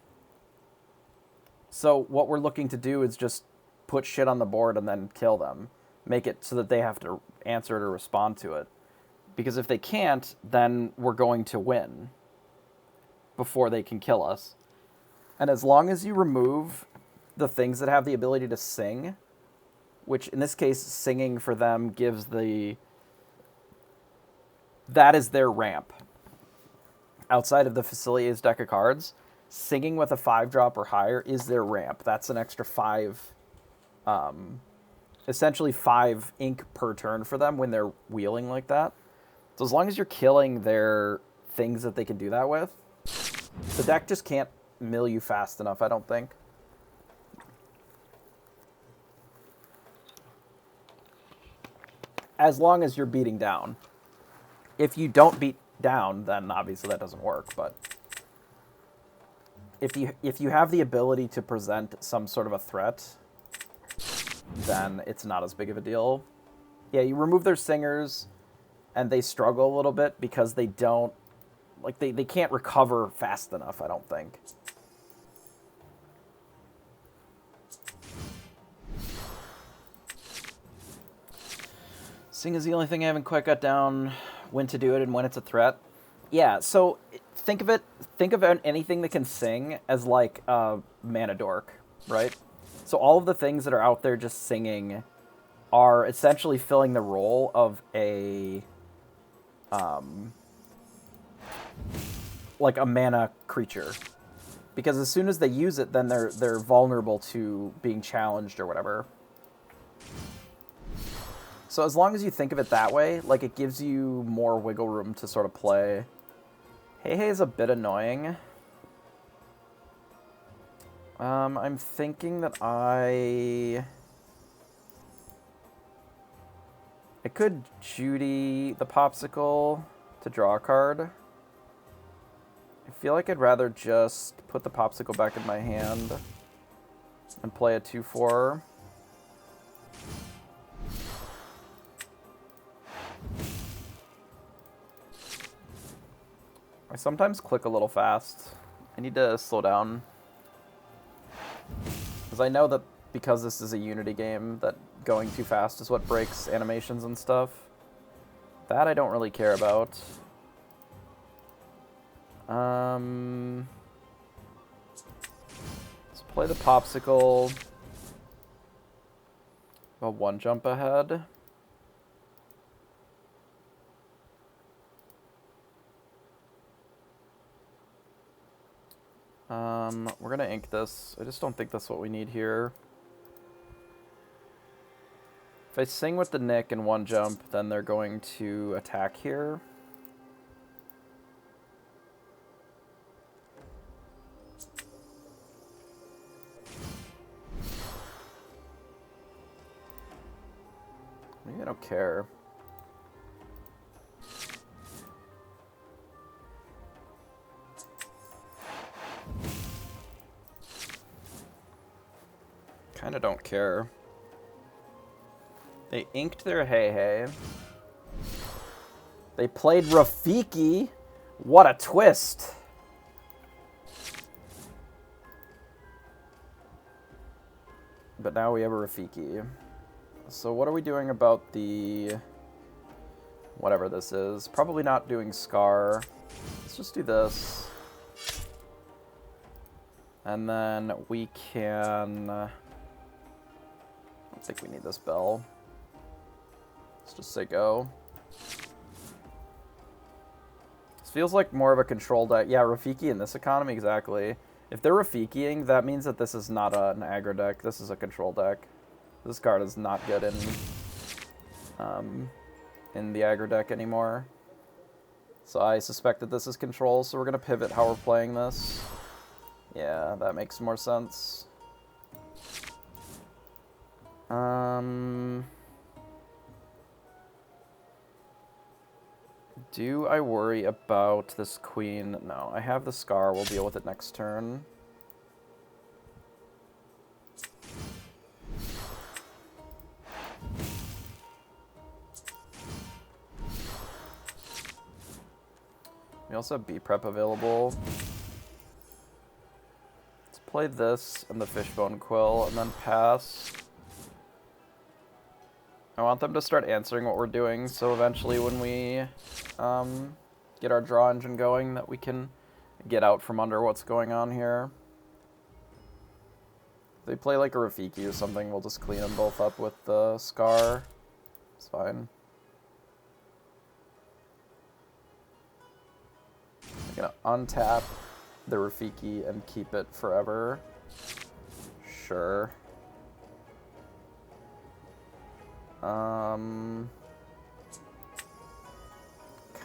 So what we're looking to do is just put shit on the board and then kill them. Make it so that they have to answer it or respond to it. Because if they can't, then we're going to win before they can kill us. And as long as you remove the things that have the ability to sing, which in this case, singing for them gives the... That is their ramp. Outside of the Facilities deck of cards, singing with a 5-drop or higher is their ramp. That's an extra 5, essentially 5 ink per turn for them when they're wheeling like that. So as long as you're killing their things that they can do that with, the deck just can't mill you fast enough, I don't think. As long as you're beating down. If you don't beat down, then obviously that doesn't work, but if you have the ability to present some sort of a threat, then it's not as big of a deal. Yeah, you remove their singers, and they struggle a little bit because they don't, like, they can't recover fast enough, I don't think. Sing is the only thing I haven't quite got down when to do it and when it's a threat. Yeah, so think of anything that can sing as like a mana dork, right? So all of the things that are out there just singing are essentially filling the role of a like a mana creature. Because as soon as they use it, then they're vulnerable to being challenged or whatever. So as long as you think of it that way, like, it gives you more wiggle room to sort of play. Hey Hey is a bit annoying. I'm thinking that I could Judy the Popsicle to draw a card. I feel like I'd rather just put the Popsicle back in my hand and play a 2/4. I sometimes click a little fast. I need to slow down. Because I know that because this is a Unity game, that going too fast is what breaks animations and stuff. That I don't really care about. Let's play the Popsicle. A 1 jump ahead. We're gonna ink this. I just don't think that's what we need here. If I sing with the Nick and 1 jump, then they're going to attack here. Maybe I don't care. Kinda don't care. They inked their Hey Hey. They played Rafiki. What a twist. But now we have a Rafiki. So what are we doing about the... whatever this is? Probably not doing Scar. Let's just do this. And then we can... I don't think we need this bell. Let's just say go. This feels like more of a control deck. Yeah, Rafiki in this economy, exactly. If they're Rafikiing, that means that this is not an aggro deck. This is a control deck. This card is not good in the aggro deck anymore. So I suspect that this is control, so we're going to pivot how we're playing this. Yeah, that makes more sense. Do I worry about this queen? No, I have the Scar. We'll deal with it next turn. We also have B-Prep available. Let's play this and the Fishbone Quill, and then pass. I want them to start answering what we're doing, so eventually when we get our draw engine going, that we can get out from under what's going on here. If they play like a Rafiki or something, we'll just clean them both up with the Scar. It's fine. I'm gonna untap the Rafiki and keep it forever. Sure.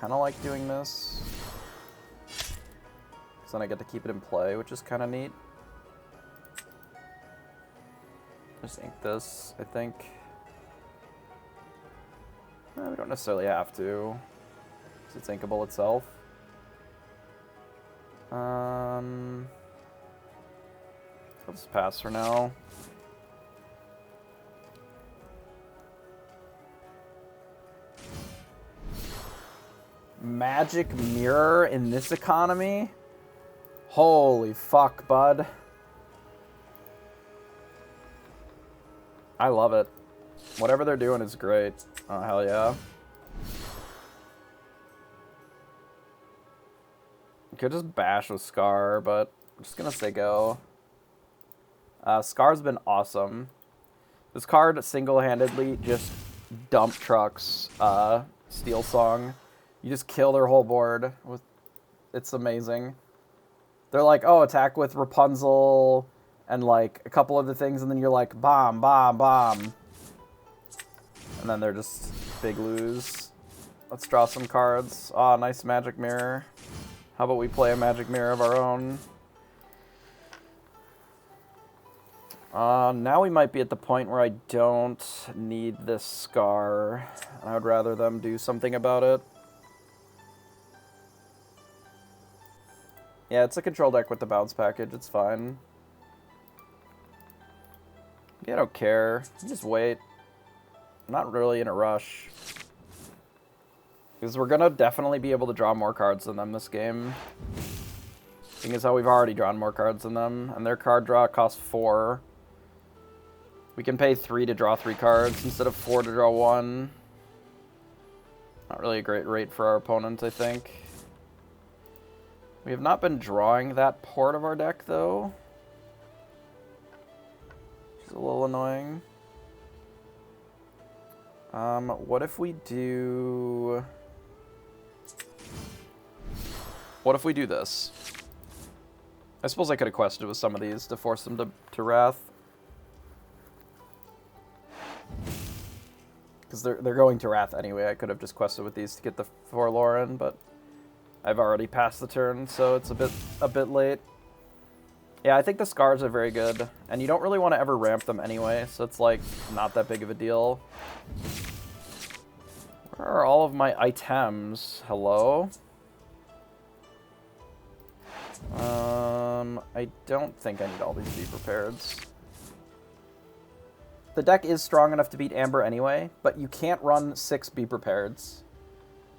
Kind of like doing this. So then I get to keep it in play, which is kind of neat. Just ink this, I think. We don't necessarily have to, because it's inkable itself. I'll just pass for now. Magic Mirror in this economy? Holy fuck, bud. I love it. Whatever they're doing is great. Oh, hell yeah. Could just bash with Scar, but I'm just gonna say go. Scar's been awesome. This card single-handedly just dump trucks Steel Song. You just kill their whole board with. It's amazing. They're like, oh, attack with Rapunzel and like a couple other things, and then you're like, bomb, bomb, bomb. And then they're just big lose. Let's draw some cards. Ah, nice Magic Mirror. How about we play a Magic Mirror of our own? Now we might be at the point where I don't need this Scar. I would rather them do something about it. Yeah, it's a control deck with the bounce package. It's fine. Yeah, I don't care. Just wait. I'm not really in a rush. Because we're going to definitely be able to draw more cards than them this game. Seeing as how we've already drawn more cards than them. And their card draw costs 4. We can pay 3 to draw 3 cards instead of 4 to draw 1. Not really a great rate for our opponent, I think. We have not been drawing that part of our deck, though. Which is a little annoying. What if we do... What if we do this? I suppose I could have quested with some of these to force them to Wrath. Because they're going to Wrath anyway. I could have just quested with these to get the Forlorn, but I've already passed the turn, so it's a bit late. Yeah, I think the Scars are very good, and you don't really want to ever ramp them anyway, so it's like not that big of a deal. Where are all of my items? Hello? I don't think I need all these Be Prepareds. The deck is strong enough to beat Amber anyway, but you can't run 6 Be Prepareds.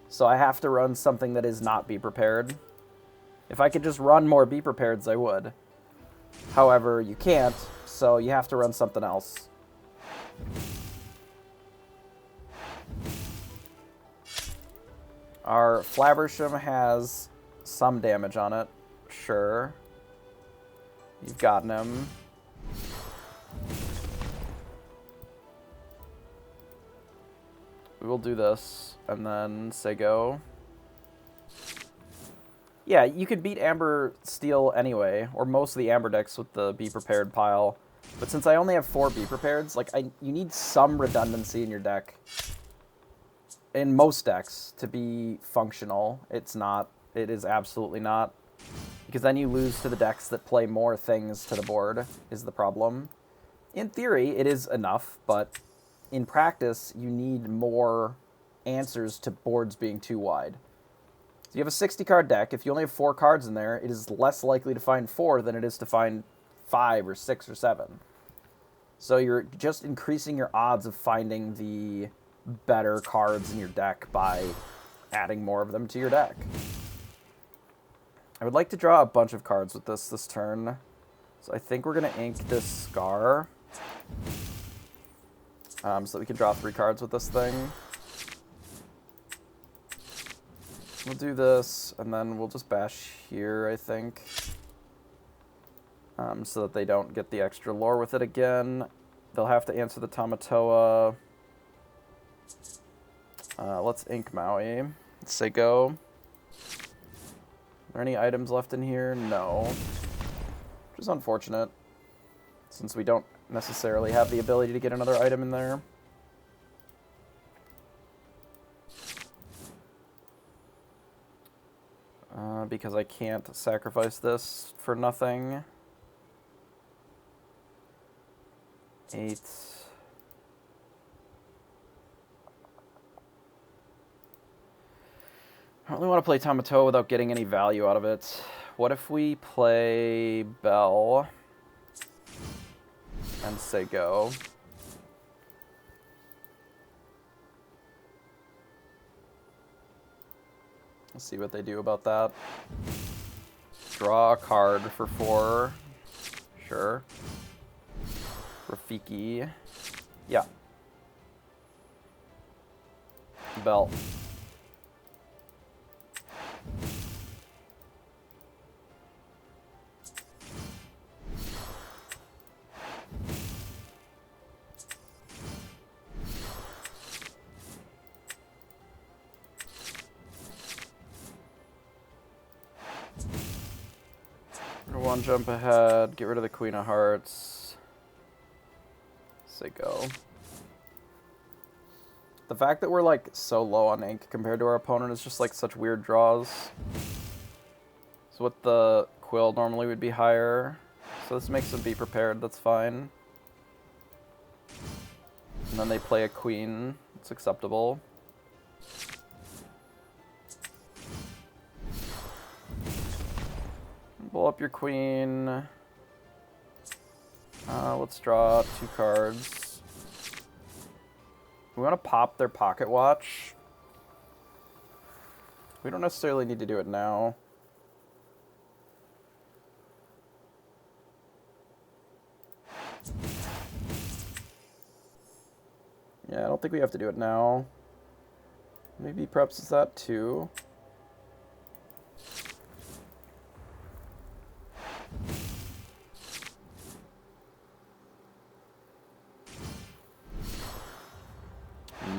So I have to run something that is not Be Prepared. If I could just run more Be Prepareds, I would. However, you can't, so you have to run something else. Our Flabbersham has some damage on it. Sure. You've gotten him. We will do this, and then say go. Yeah, you could beat Amber Steel anyway, or most of the Amber decks with the Be Prepared pile. But since I only have 4 Be Prepareds, like you need some redundancy in your deck. In most decks, to be functional. It's not. It is absolutely not. Because then you lose to the decks that play more things to the board, is the problem. In theory, it is enough, but in practice, you need more answers to boards being too wide. So you have a 60-card deck. If you only have 4 cards in there, it is less likely to find 4 than it is to find 5 or 6 or 7. So you're just increasing your odds of finding the better cards in your deck by adding more of them to your deck. I would like to draw a bunch of cards with this turn. So I think we're going to ink this Scar. so that we can draw 3 cards with this thing. We'll do this, and then we'll just bash here, I think. So that they don't get the extra lore with it again. They'll have to answer the Tamatoa. Let's ink Maui. Let's say go. Are there any items left in here? No. Which is unfortunate, since we don't necessarily have the ability to get another item in there. Because I can't sacrifice this for nothing. 8. I don't really want to play Tamatoa without getting any value out of it. What if we play Bell and say go? Let's see what they do about that. Draw a card for 4. Sure. Rafiki. Yeah. Bell. One jump ahead, get rid of the Queen of Hearts. Say go. The fact that we're like so low on ink compared to our opponent is just like such weird draws. So what the Quill normally would be higher. So this makes them be prepared, that's fine. And then they play a Queen, it's acceptable. Pull up your Queen. Let's draw 2 cards. We want to pop their Pocket Watch. We don't necessarily need to do it now. Yeah, I don't think we have to do it now. Maybe perhaps it's that too.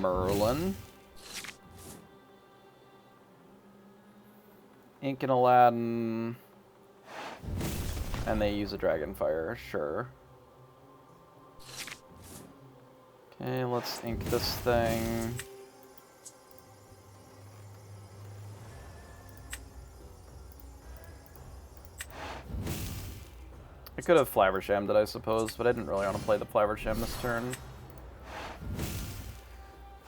Merlin. Ink and Aladdin. And they use a Dragonfire, sure. Okay, let's ink this thing. I could have Flavershammed it, I suppose, but I didn't really want to play the Flaversham this turn.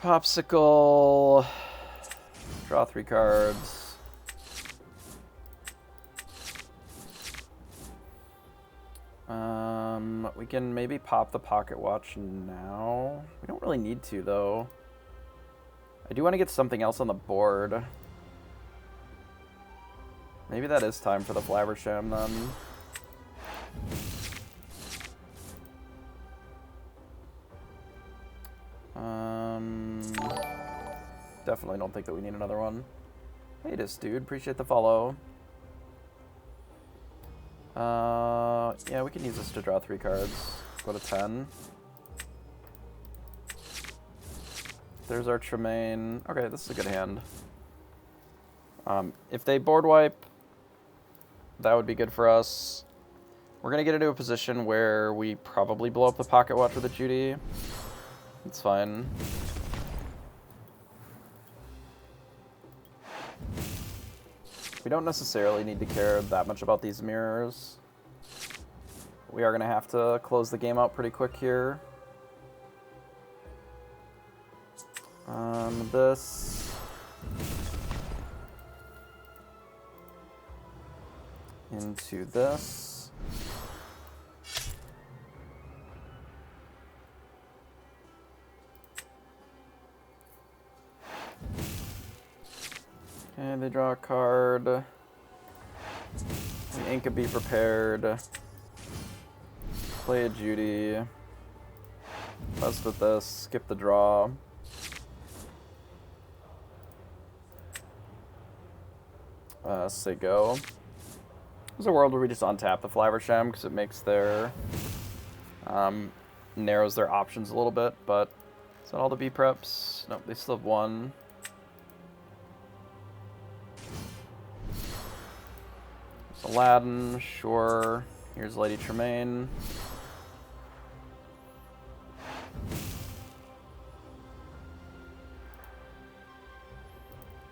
Popsicle. Draw 3 cards. We can maybe pop the Pocket Watch now. We don't really need to, though. I do want to get something else on the board. Maybe that is time for the Flaversham, then. Definitely don't think that we need another one. Hey, this dude. Appreciate the follow. Yeah, we can use this to draw 3 cards. Go to 10. There's our Tremaine. Okay, this is a good hand. If they board wipe, that would be good for us. We're going to get into a position where we probably blow up the Pocket Watch with a Judy. It's fine. We don't necessarily need to care that much about these mirrors. We are going to have to close the game out pretty quick here. This. Into this. Okay, they draw a card. An ink could be prepared. Play a Judy. Rest with this, skip the draw. Say go. There's a world where we just untap the Flaversham because it makes their narrows their options a little bit, but is that all the B preps? Nope, they still have one. Aladdin, sure. Here's Lady Tremaine.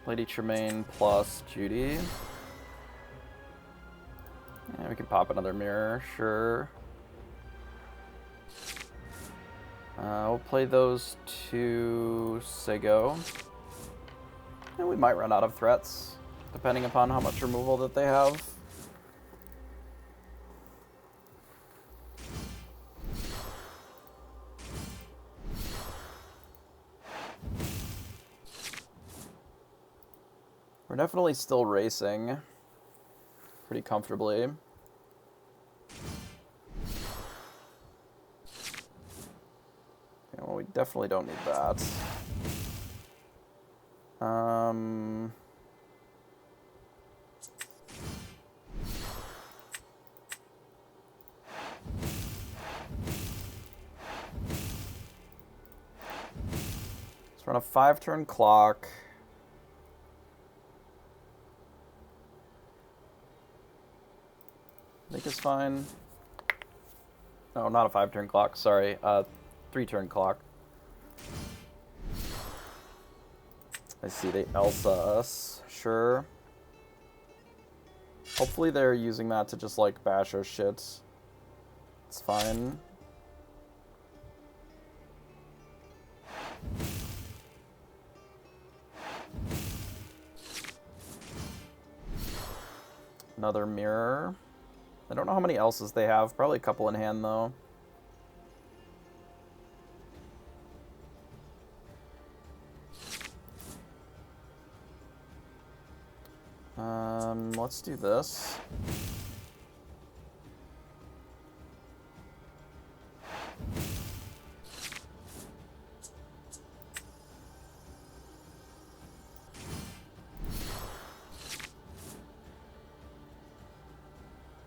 Lady Tremaine plus Judy. Yeah, we can pop another mirror, sure. We'll play those two Sego. And we might run out of threats, depending upon how much removal that they have. We're definitely still racing pretty comfortably. Yeah, well, we definitely don't need that. Let's run a 5-turn clock. I think it's fine. No, not a 5-turn clock, sorry. 3-turn clock. I see they Elsa us. Sure. Hopefully they're using that to just, like, bash our shit. It's fine. Another mirror. I don't know how many Elsas they have. Probably a couple in hand, though. Let's do this.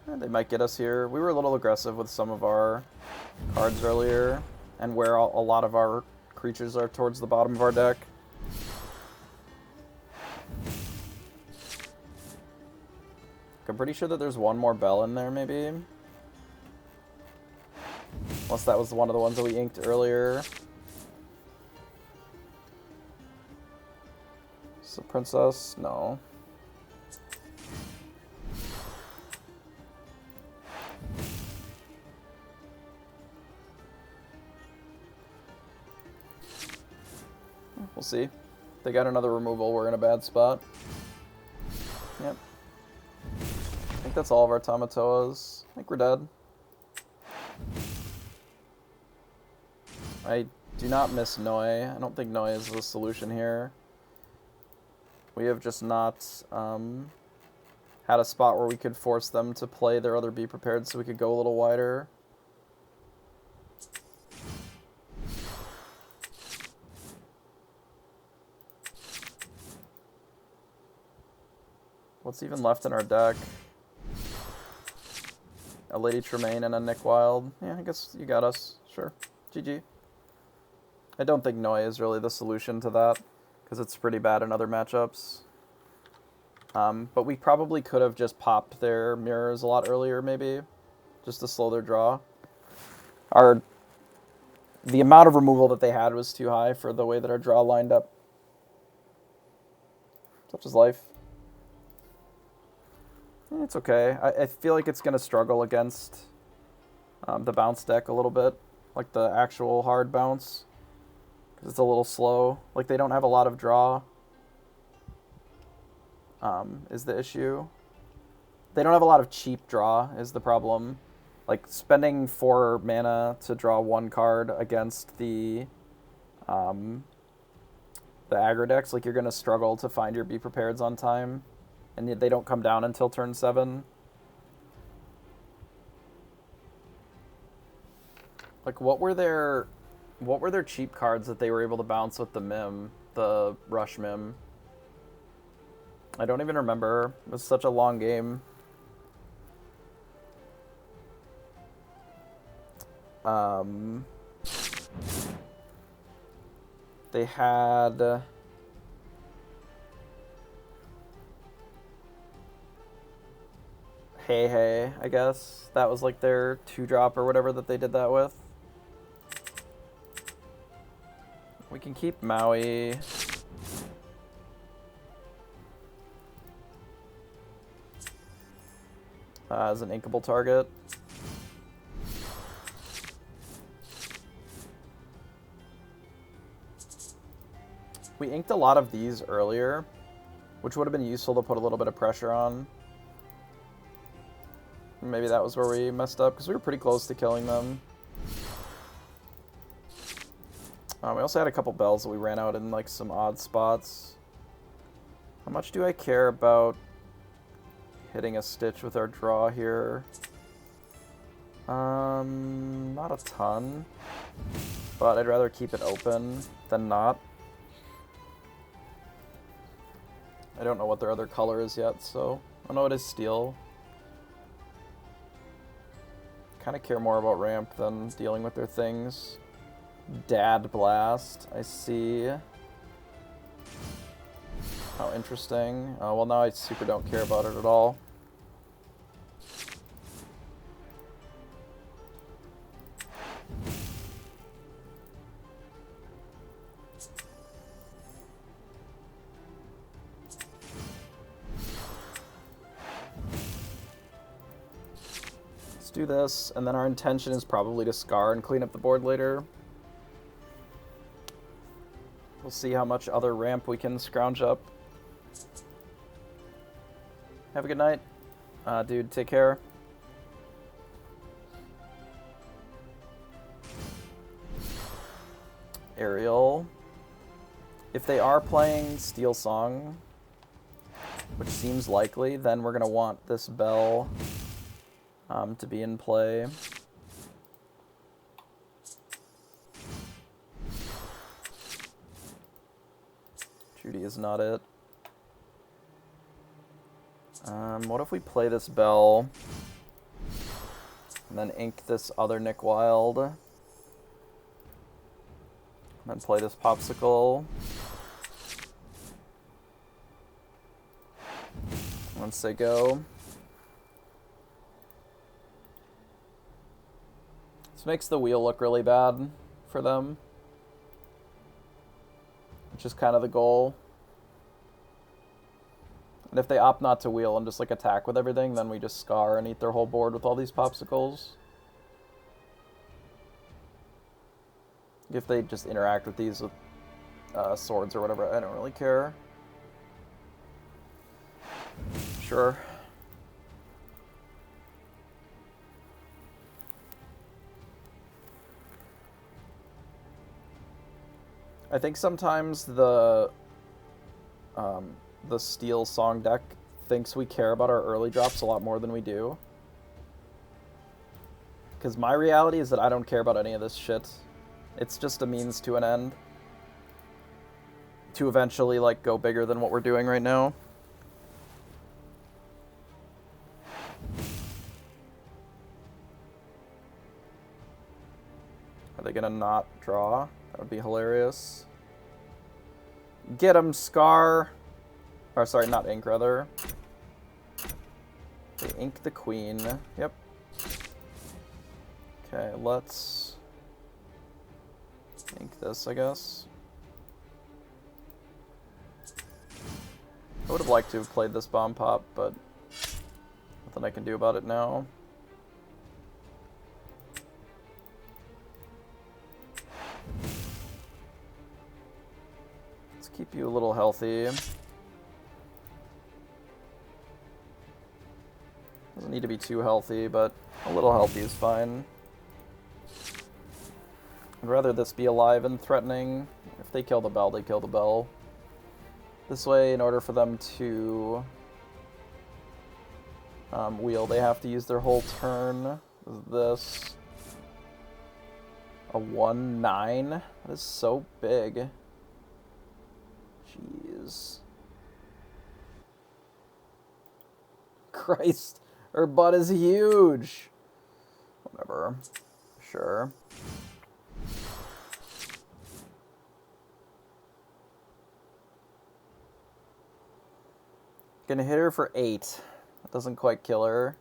They might get us here. We were a little aggressive with some of our cards earlier, and where a lot of our creatures are towards the bottom of our deck. I'm pretty sure that there's one more bell in there, maybe. Unless that was one of the ones that we inked earlier. Is the princess? No. We'll see. They got another removal. We're in a bad spot. Yep. I think that's all of our Tamatoas. I think we're dead. I do not miss Noi. I don't think Noi is the solution here. We have just not had a spot where we could force them to play their other Be Prepared so we could go a little wider. What's even left in our deck? A Lady Tremaine and a Nick Wild. Yeah, I guess you got us. Sure. GG. I don't think Noi is really the solution to that, because it's pretty bad in other matchups. But we probably could have just popped their mirrors a lot earlier, maybe, just to slow their draw. The amount of removal that they had was too high for the way that our draw lined up. Such is life. It's okay. I feel like it's going to struggle against the bounce deck a little bit, like the actual hard bounce, because it's a little slow. Like, they don't have a lot of draw, is the issue. They don't have a lot of cheap draw, is the problem. Like, spending 4 mana to draw 1 card against the aggro decks, like, you're going to struggle to find your Be Prepareds on time. And they don't come down until turn 7. Like, what were their What were their cheap cards that they were able to bounce with the Mim, the Rush Mim? I don't even remember. It was such a long game. They had... Hey, I guess. That was like their 2-drop or whatever that they did that with. We can keep Maui. As an inkable target. We inked a lot of these earlier, which would have been useful to put a little bit of pressure on. Maybe that was where we messed up, because we were pretty close to killing them. We also had a couple bells that we ran out in like some odd spots. How much do I care about hitting a Stitch with our draw here? Not a ton, but I'd rather keep it open than not. I don't know what their other color is yet, so I know it is steel. Kind of care more about ramp than dealing with their things. Dad Blast, I see. How interesting. Well, now I super don't care about it at all. Let's do this, and then our intention is probably to scar and clean up the board later. We'll see how much other ramp we can scrounge up. Have a good night. Dude, take care. Ariel. If they are playing Steel Song, which seems likely, then we're going to want this bell to be in play. Judy is not it. What if we play this bell and then ink this other Nick Wild? And then play this Popsicle. Once they go. This makes the wheel look really bad for them, which is kind of the goal. And if they opt not to wheel and just like attack with everything, then we just scar and eat their whole board with all these Popsicles. If they just interact with these with swords or whatever, I don't really care. Sure. I think sometimes the Steel Song deck thinks we care about our early drops a lot more than we do. Because my reality is that I don't care about any of this shit. It's just a means to an end. To eventually, like, go bigger than what we're doing right now. Are they gonna not draw? That would be hilarious. Get him, Scar! Or, sorry, not ink, rather. They ink the queen. Yep. Okay, let's ink this, I guess. I would have liked to have played this bomb pop, but nothing I can do about it now. Let's keep you a little healthy. Doesn't need to be too healthy, but a little healthy is fine. I'd rather this be alive and threatening. If they kill the bell, they kill the bell. This way, in order for them to wheel, they have to use their whole turn. This. A 1/9? That is so big. Jeez. Christ, her butt is huge. Whatever. Sure. Gonna hit her for 8. That doesn't quite kill her.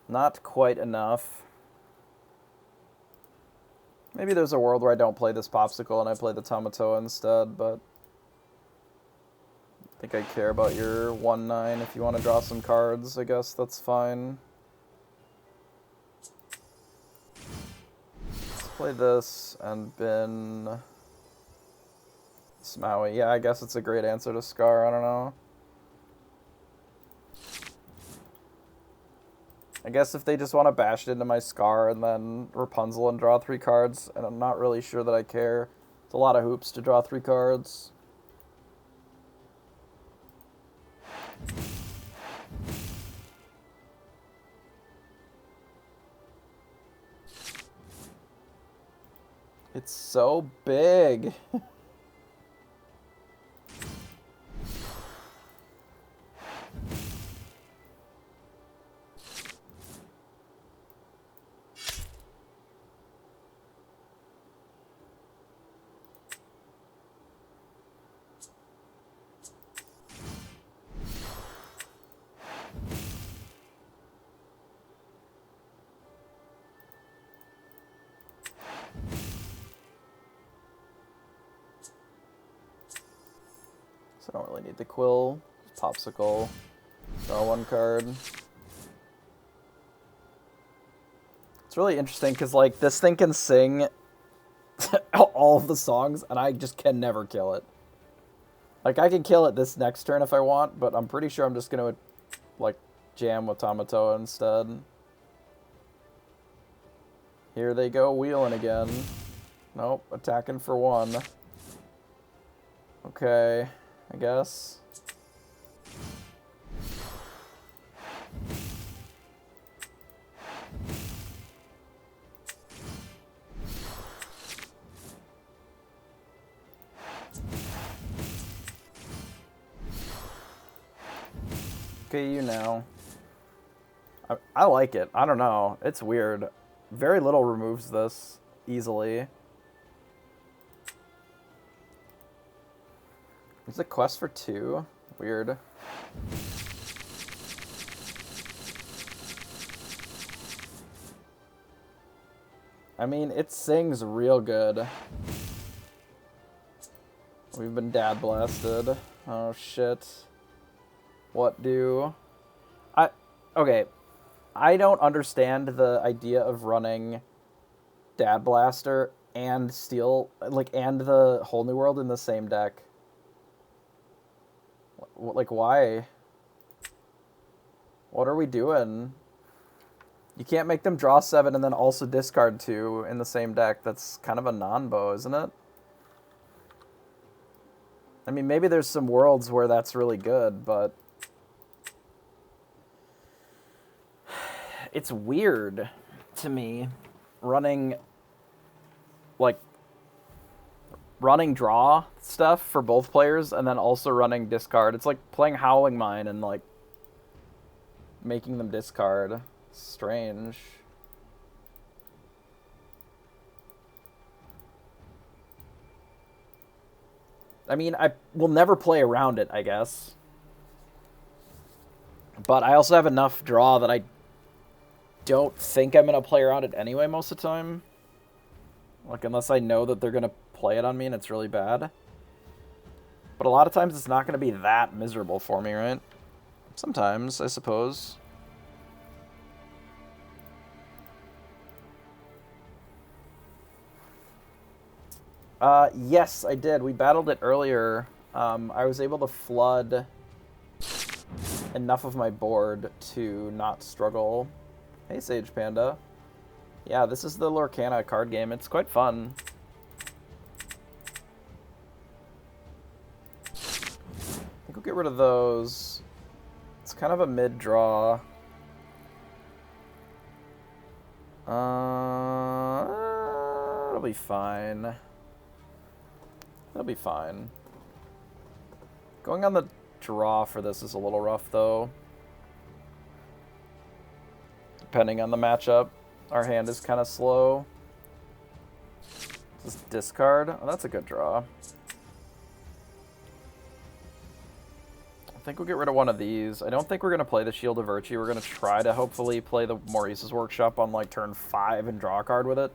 Not quite enough. Maybe there's a world where I don't play this Popsicle and I play the Tamatoa instead, but I think I care about your 1/9. If you want to draw some cards, I guess that's fine. Let's play this and bin Smaui. Yeah, I guess it's a great answer to Scar, I don't know. I guess if they just want to bash it into my Scar and then Rapunzel and draw 3 cards, and I'm not really sure that I care. It's a lot of hoops to draw 3 cards. It's so big. So I don't really need the Quill. Popsicle. Draw 1 card. It's really interesting because, like, this thing can sing all of the songs, and I just can never kill it. Like, I can kill it this next turn if I want, but I'm pretty sure I'm just going to, like, jam with Tamatoa instead. Here they go, wheeling again. Nope, attacking for 1. Okay, I guess. Okay, you know. I like it. I don't know. It's weird. Very little removes this easily. There's a quest for 2. Weird. I mean, it sings real good. We've been dad blasted. Oh shit. What do? Okay. I don't understand the idea of running Dad Blaster and Steel, like, and the Whole New World in the same deck. Like, why? What are we doing? You can't make them draw 7 and then also discard 2 in the same deck. That's kind of a non-bow, isn't it? I mean, maybe there's some worlds where that's really good, but it's weird to me running draw stuff for both players and then also running discard. It's like playing Howling Mine and, like, making them discard. Strange. I mean, I will never play around it, I guess. But I also have enough draw that I don't think I'm going to play around it anyway most of the time. Like, unless I know that they're going to play it on me and it's really bad. But a lot of times it's not going to be that miserable for me, right? Sometimes, I suppose. Yes, I did. We battled it earlier. I was able to flood enough of my board to not struggle. Hey, Sage Panda. Yeah, this is the Lorcana card game. It's quite fun. I think we'll get rid of those. Let's kind of a mid-draw. It'll be fine. It'll be fine. Going on the draw for this is a little rough, though. Depending on the matchup, our hand is kind of slow. Just discard. Oh, that's a good draw. I think we'll get rid of one of these. I don't think we're going to play the Shield of Virtue. We're going to try to hopefully play the Maurice's Workshop on like turn 5 and draw a card with it.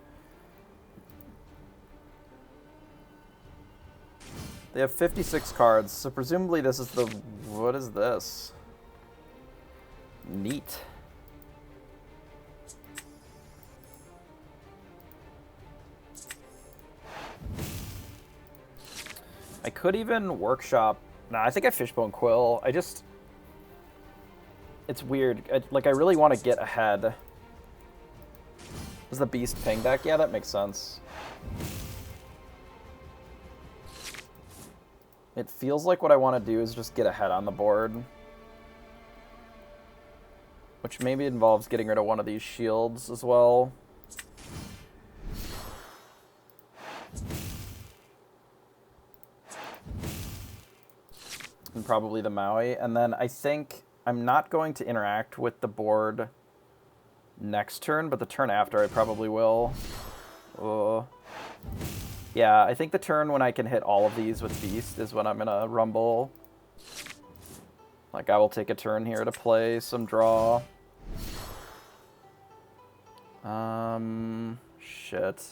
They have 56 cards, so presumably this is the... What is this? Neat. I could even Workshop... Nah, I think I Fishbone Quill. I just... It's weird. I really want to get ahead. Is the Beast ping deck? Yeah, that makes sense. It feels like what I want to do is just get ahead on the board. Which maybe involves getting rid of one of these shields as well. And probably the Maui. And then I think I'm not going to interact with the board next turn, but the turn after I probably will. Yeah, I think the turn when I can hit all of these with Beast is when I'm going to rumble. Like, I will take a turn here to play some draw. Shit.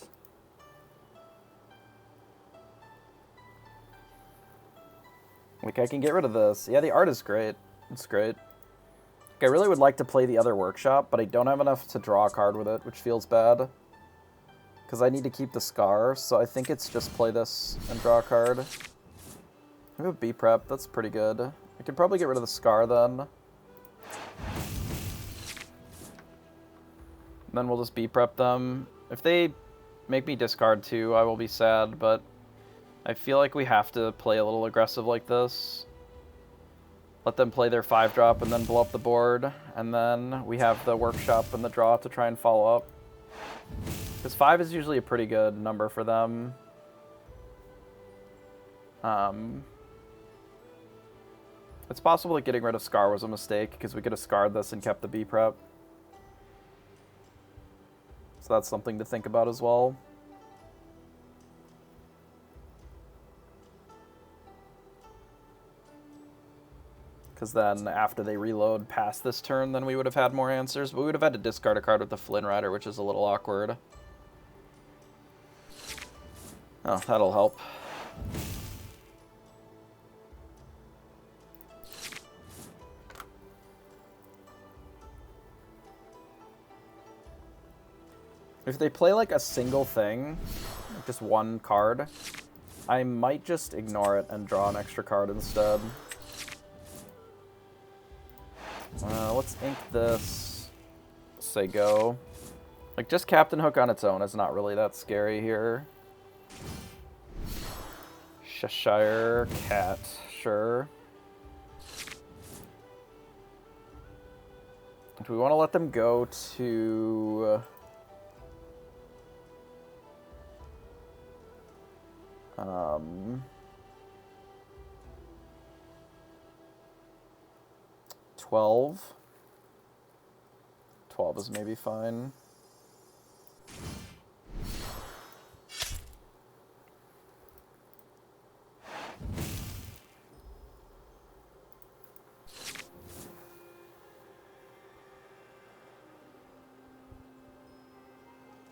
Like, I can get rid of this. Yeah, the art is great. It's great. Like, I really would like to play the other Workshop, but I don't have enough to draw a card with it, which feels bad. Because I need to keep the Scar, so I think it's just play this and draw a card. I have a B-Prep, that's pretty good. I could probably get rid of the Scar then. And then we'll just B-Prep them. If they make me discard too, I will be sad, but I feel like we have to play a little aggressive like this. Let them play their 5-drop and then blow up the board, and then we have the Workshop and the draw to try and follow up. Because 5 is usually a pretty good number for them. It's possible that getting rid of Scar was a mistake, because we could have scarred this and kept the B-Prep. So that's something to think about as well. Because then after they reload past this turn, then we would have had more answers. But we would have had to discard a card with the Flynn Rider, which is a little awkward. Oh, that'll help. If they play like a single thing, like just one card, I might just ignore it and draw an extra card instead. Let's ink this. Say go. Like, just Captain Hook on its own is not really that scary here. Cheshire Cat, sure. Do we want to let them go to... 12. 12 is maybe fine.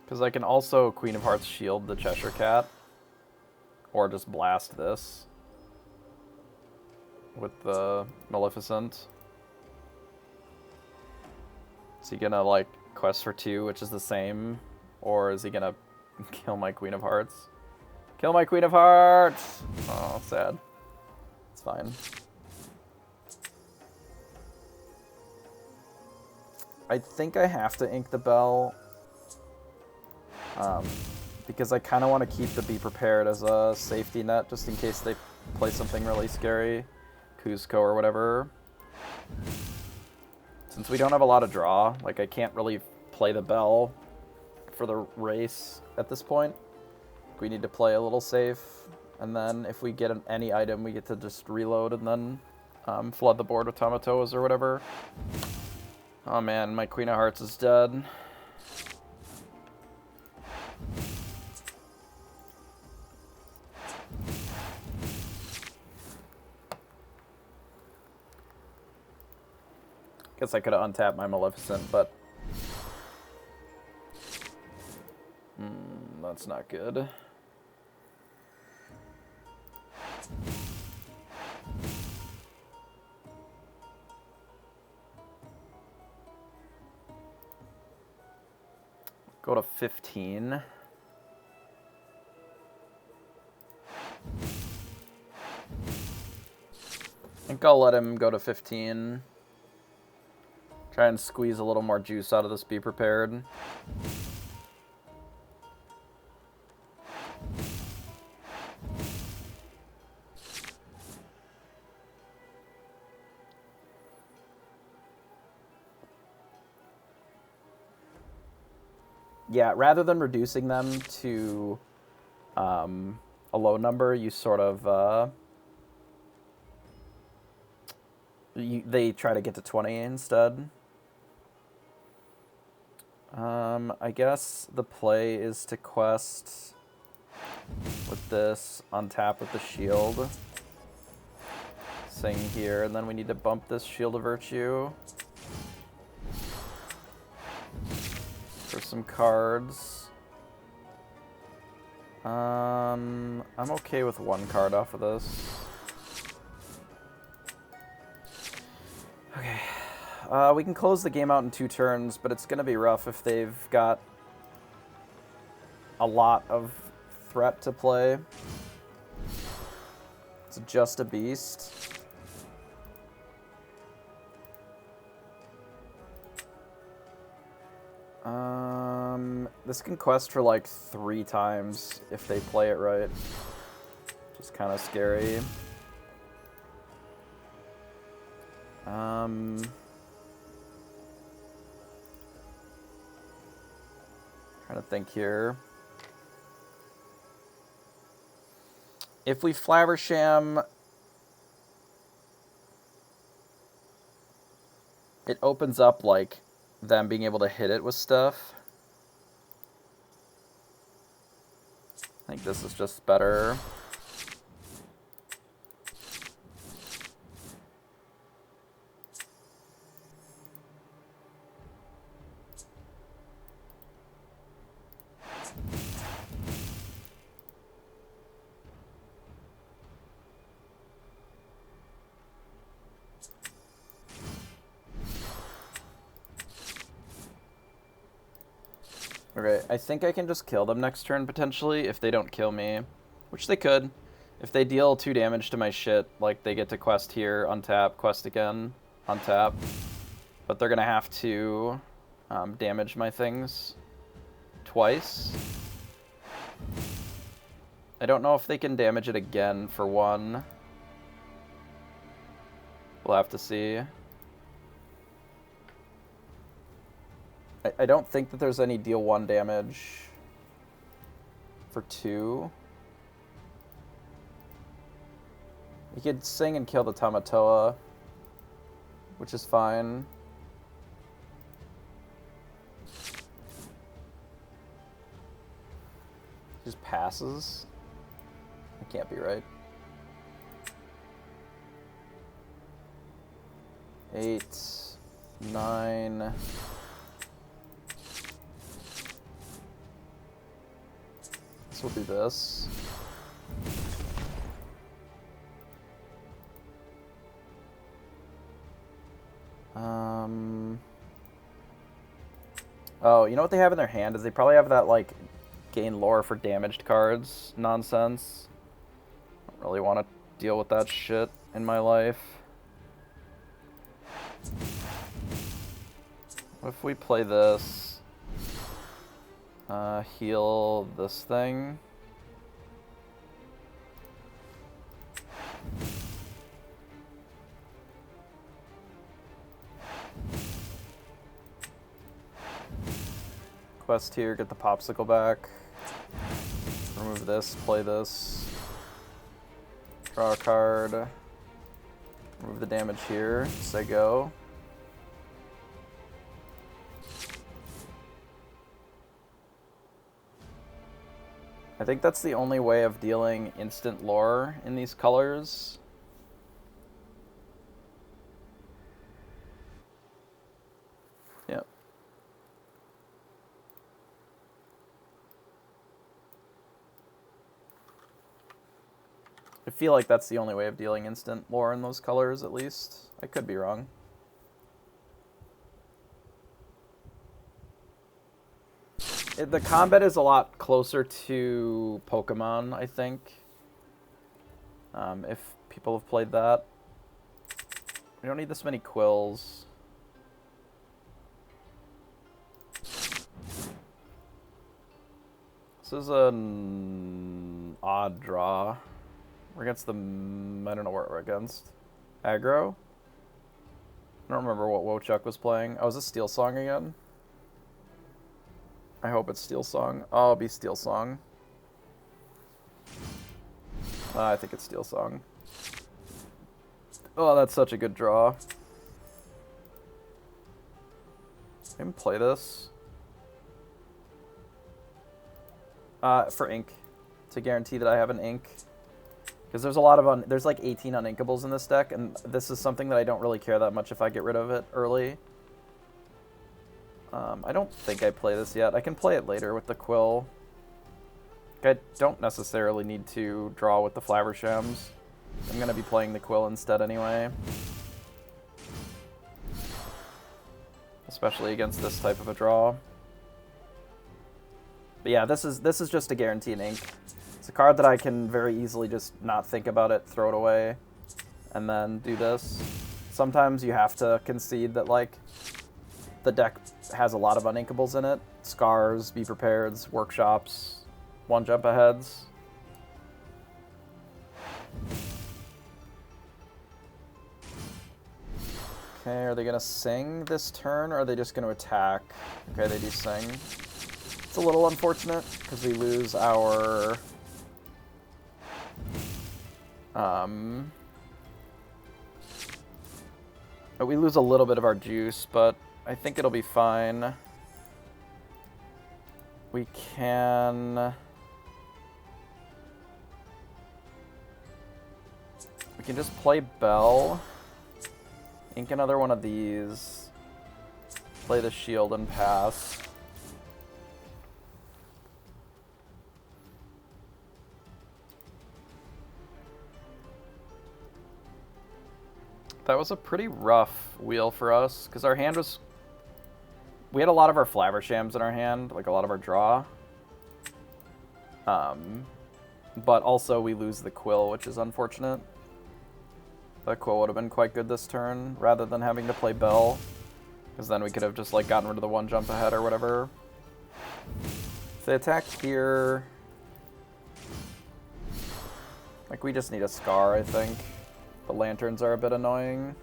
Because I can also Queen of Hearts shield the Cheshire Cat. Or just blast this with the Maleficent. Is he gonna, like, quest for 2, which is the same? Or is he gonna kill my Queen of Hearts? Kill my Queen of Hearts! Oh, sad. It's fine. I think I have to ink the bell. Because I kind of want to keep the Be Prepared as a safety net, just in case they play something really scary. Cusco or whatever. Since we don't have a lot of draw, like I can't really play the bell for the race at this point. We need to play a little safe, and then if we get any item, we get to just reload and then flood the board with Tamatoas or whatever. Oh man, my Queen of Hearts is dead. Guess I could have untapped my Maleficent, but that's not good. Go to 15. I think I'll let him go to 15. Try and squeeze a little more juice out of this Be Prepared. Yeah, rather than reducing them to a low number, you sort of they try to get to 20 instead. I guess the play is to quest with this, untap with the shield, sing here, and then we need to bump this Shield of Virtue for some cards. I'm okay with one card off of this. Okay. We can close the game out in 2 turns, but it's going to be rough if they've got a lot of threat to play. It's just a beast. This can quest for like 3 times if they play it right. Which is kind of scary. Trying to think here. If we Flaversham, it opens up like them being able to hit it with stuff. I think this is just better. Okay, I think I can just kill them next turn, potentially, if they don't kill me. Which they could. If they deal 2 damage to my shit, like, they get to quest here, untap, quest again, untap. But they're gonna have to damage my things twice. I don't know if they can damage it again for 1. We'll have to see. I don't think that there's any deal 1 damage for 2. You could sing and kill the Tamatoa, which is fine. Just passes. It can't be right. 8, 9. We'll do this. Oh, you know what they have in their hand is they probably have that, like, gain lore for damaged cards nonsense. I don't really want to deal with that shit in my life. What if we play this? Heal this thing. quest here, get the popsicle back. Remove this, play this. Draw a card. Remove the damage here, say go. I think that's the only way of dealing instant lore in these colors. Yep. I feel like that's the only way of dealing instant lore in those colors, at least. I could be wrong. The combat is a lot closer to Pokemon, I think. If people have played that. We don't need this many quills. This is an odd draw. We're against the... I don't know what we're against. Aggro? I don't remember what Wochuk was playing. Oh, is this Steel Song again? I hope it's Steel Song. Oh, it'll be Steel Song. I think it's Steel Song. Oh, that's such a good draw. I can play this. For ink. To guarantee that I have an ink. Because there's a lot of... there's like 18 uninkables in this deck, and this is something that I don't really care that much if I get rid of it early. I don't think I play this yet. I can play it later with the Quill. I don't necessarily need to draw with the Flavershams. I'm going to be playing the Quill instead anyway. Especially against this type of a draw. But yeah, this is just to guarantee an ink. It's a card that I can very easily just not think about it, throw it away, and then do this. Sometimes you have to concede that, like, the deck has a lot of uninkables in it. Scars, Be Prepareds, Workshops, One Jump Aheads. Okay, are they going to sing this turn, or are they just going to attack? Okay, they do sing. It's a little unfortunate, because we lose our... we lose a little bit of our juice, but I think it'll be fine. We can just play Bell, ink another one of these, play the shield and pass. That was a pretty rough wheel for us, because our hand was... We had a lot of our Flavershams in our hand, like a lot of our draw. But also we lose the Quill, which is unfortunate. The Quill would have been quite good this turn, rather than having to play Bell. Because then we could have just like gotten rid of the one jump ahead or whatever. If they attack here... Like, we just need a Scar, I think. The lanterns are a bit annoying.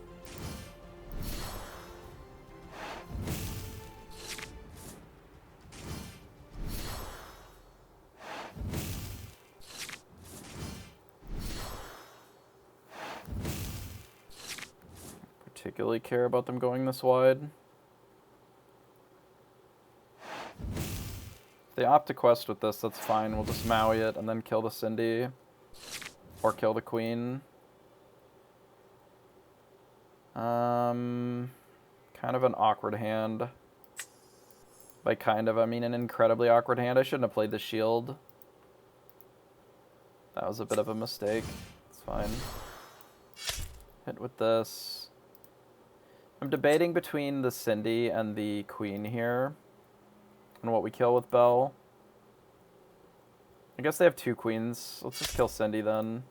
Particularly care about them going this wide. If they opt to quest with this, that's fine. We'll just Maui it and then kill the Cindy. Or kill the Queen. Kind of an awkward hand. By kind of, I mean an incredibly awkward hand. I shouldn't have played the shield. That was a bit of a mistake. It's fine. Hit with this. I'm debating between the Cindy and the Queen here. And what we kill with Bell. I guess they have two Queens. Let's just kill Cindy then.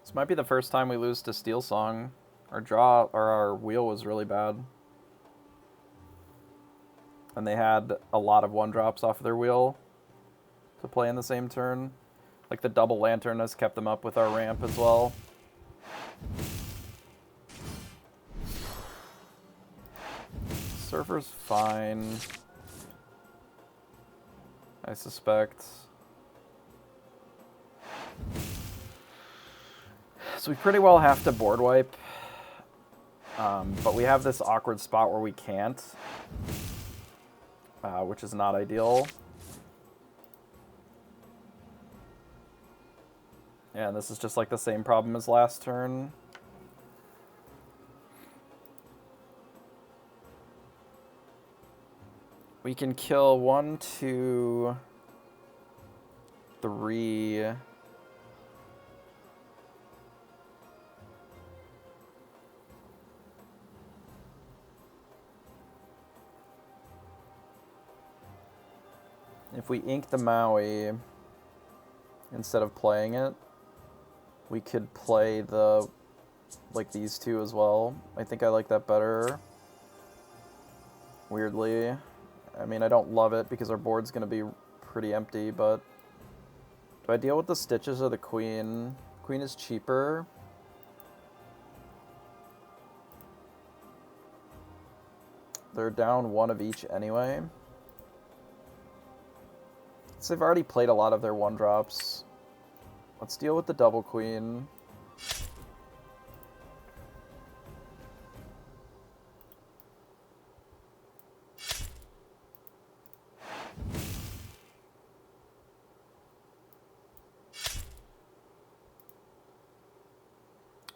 This might be the first time we lose to Steel Song. Our draw, or our wheel was really bad. and they had a lot of 1-drops off of their wheel to play in the same turn. Like the double lantern has kept them up with our ramp as well. Surfer's fine, I suspect. So we pretty well have to board wipe, but we have this awkward spot where we can't, which is not ideal. Yeah, and this is just like the same problem as last turn. We can kill 1, 2, 3. If we ink the Maui instead of playing it, we could play the, like, these two as well. I think I like that better. Weirdly. I mean, I don't love it because our board's going to be pretty empty, but do I deal with the Stitches or the Queen? Queen is cheaper. They're down 1 of each anyway. So they've already played a lot of their 1-drops. Let's deal with the double Queen.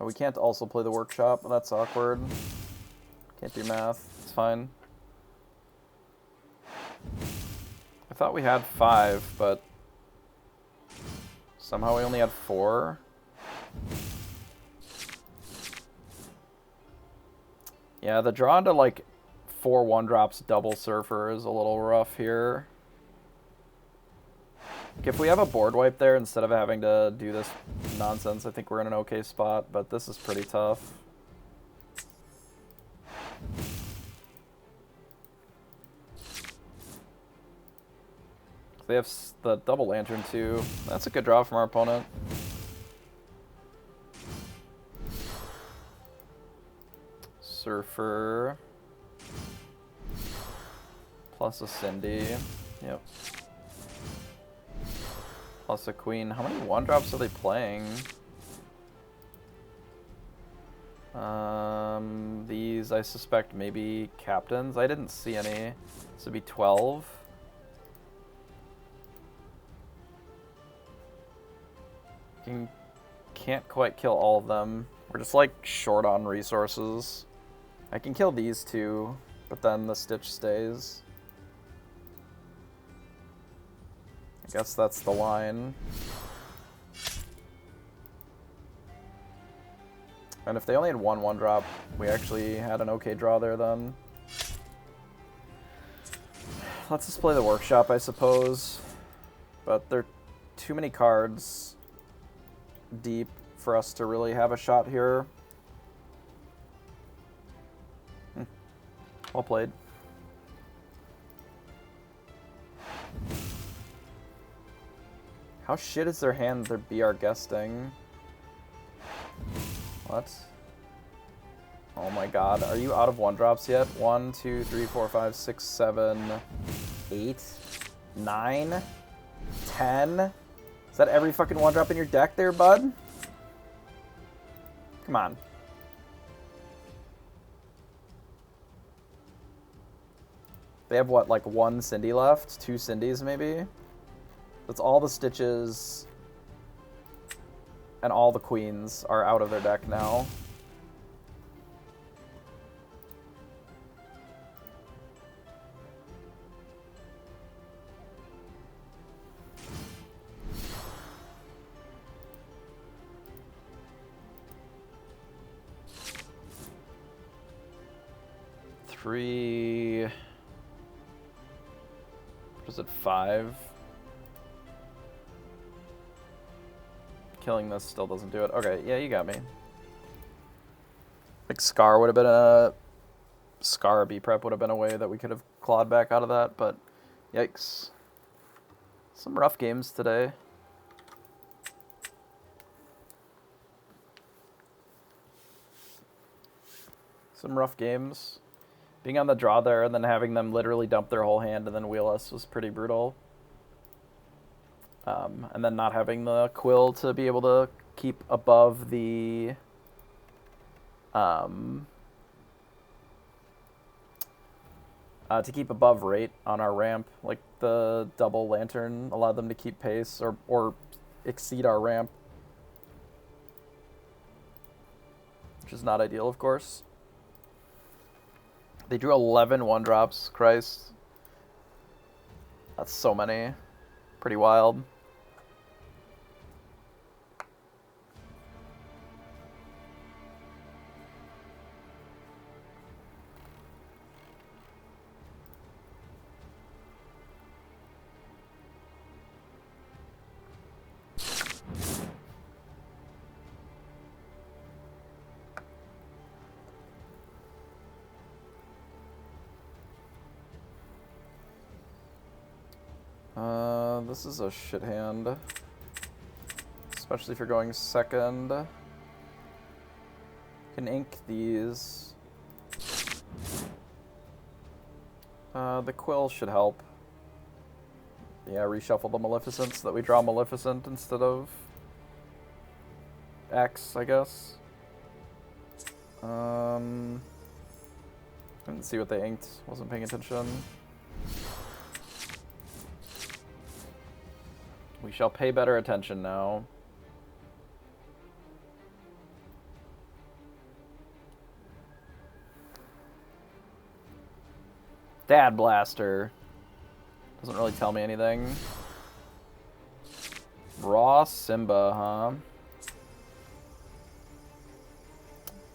Oh, we can't also play the workshop. That's awkward. Can't do math. It's fine. I thought we had 5, but somehow we only had 4. Yeah, the draw into like 4 1-drops double Surfer is a little rough here. If we have a board wipe there instead of having to do this nonsense, I think we're in an okay spot, but this is pretty tough. They have the double lantern too. That's a good draw from our opponent. Surfer. Plus a Cindy. Yep. Plus a Queen. How many 1-drops are they playing? These, I suspect, maybe captains. I didn't see any. This would be 12. Can't quite kill all of them. We're just like short on resources. I can kill these two, but then the Stitch stays. I guess that's the line. And if they only had 1-1-drop, we actually had an okay draw there then. Let's just play the workshop, I suppose. But there are too many cards deep for us to really have a shot here. Well played. How shit is their hand their BR guesting? What? Oh my god, are you out of 1-drops yet? 1, 2, 3, 4, 5, 6, 7, 8, 9, 10? Is that every fucking 1-drop in your deck there, bud? Come on. They have what, like 1 Cindy left? 2 Cindies maybe? That's all the Stitches and all the Queens are out of their deck now. Three... What is it, 5? Killing this still doesn't do it. Okay, yeah, you got me. Like, Scar would have been a Scar B prep would have been a way that we could have clawed back out of that, but yikes. Some rough games today. Some rough games. Being on the draw there and then having them literally dump their whole hand and then wheel us was pretty brutal. And then not having the quill to be able to keep above the... to keep above rate on our ramp. Like, the double lantern allowed them to keep pace or exceed our ramp. Which is not ideal, of course. They drew 11 1-drops, Christ. That's so many. Pretty wild. This is a shit hand. Especially if you're going second. You can ink these. The quill should help. Yeah, reshuffle the Maleficent so that we draw Maleficent instead of X, I guess. Didn't see what they inked. Wasn't paying attention. We shall pay better attention now. Dad Blaster. Doesn't really tell me anything. Raw Simba, huh?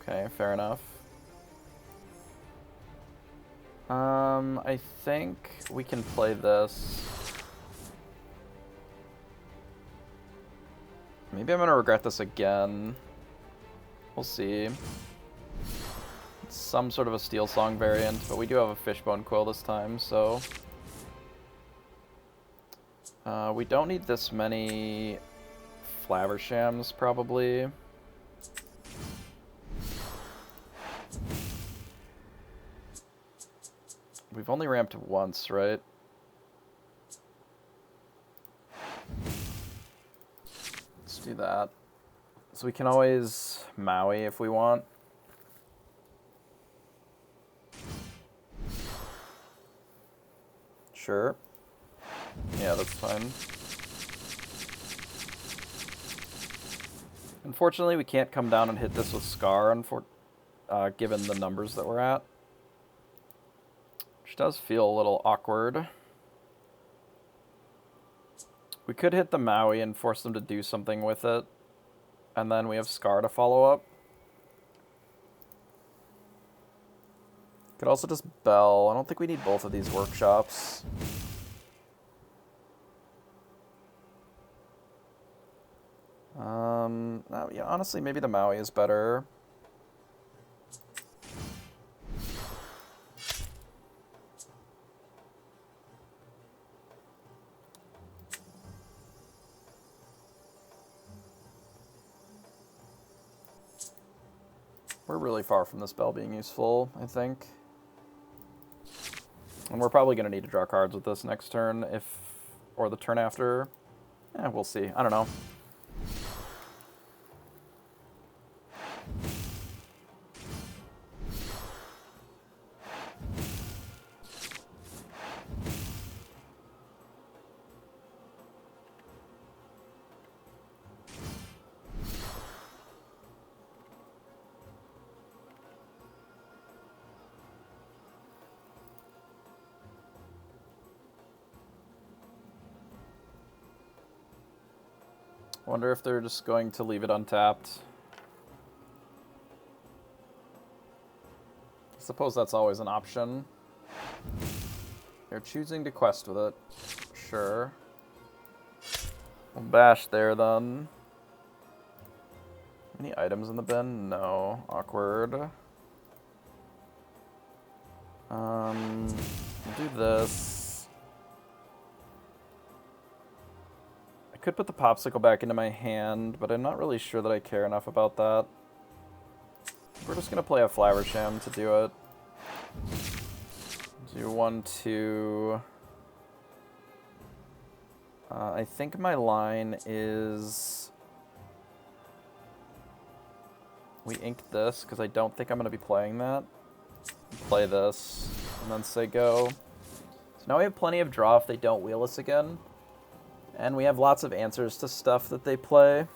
Okay, fair enough. I think we can play this. Maybe I'm gonna regret this again. We'll see. It's some sort of a Steel Song variant, but we do have a Fishbone Quill this time, so... we don't need this many Flavershams, probably. We've only ramped once, right? Let's do that. So we can always Maui if we want. Sure. Yeah, that's fine. Unfortunately, we can't come down and hit this with Scar, given the numbers that we're at. Which does feel a little awkward. We could hit the Maui and force them to do something with it. And then we have Scar to follow up. Could also just Bell. I don't think we need both of these workshops. No, yeah, honestly, maybe the Maui is better. We're really far from this Bell being useful, I think. And we're probably going to need to draw cards with this next turn, or the turn after. We'll see. I don't know. Wonder if they're just going to leave it untapped. I suppose that's always an option. They're choosing to quest with it. Sure. We'll bash there then. Any items in the bin? No. Awkward. I'll do this. I could put the popsicle back into my hand, but I'm not really sure that I care enough about that. We're just gonna play a Flower Sham to do it. Do 1, 2. I think my line is... We ink this, because I don't think I'm going to be playing that. Play this, and then say go. So now we have plenty of draw if they don't wheel us again. And we have lots of answers to stuff that they play.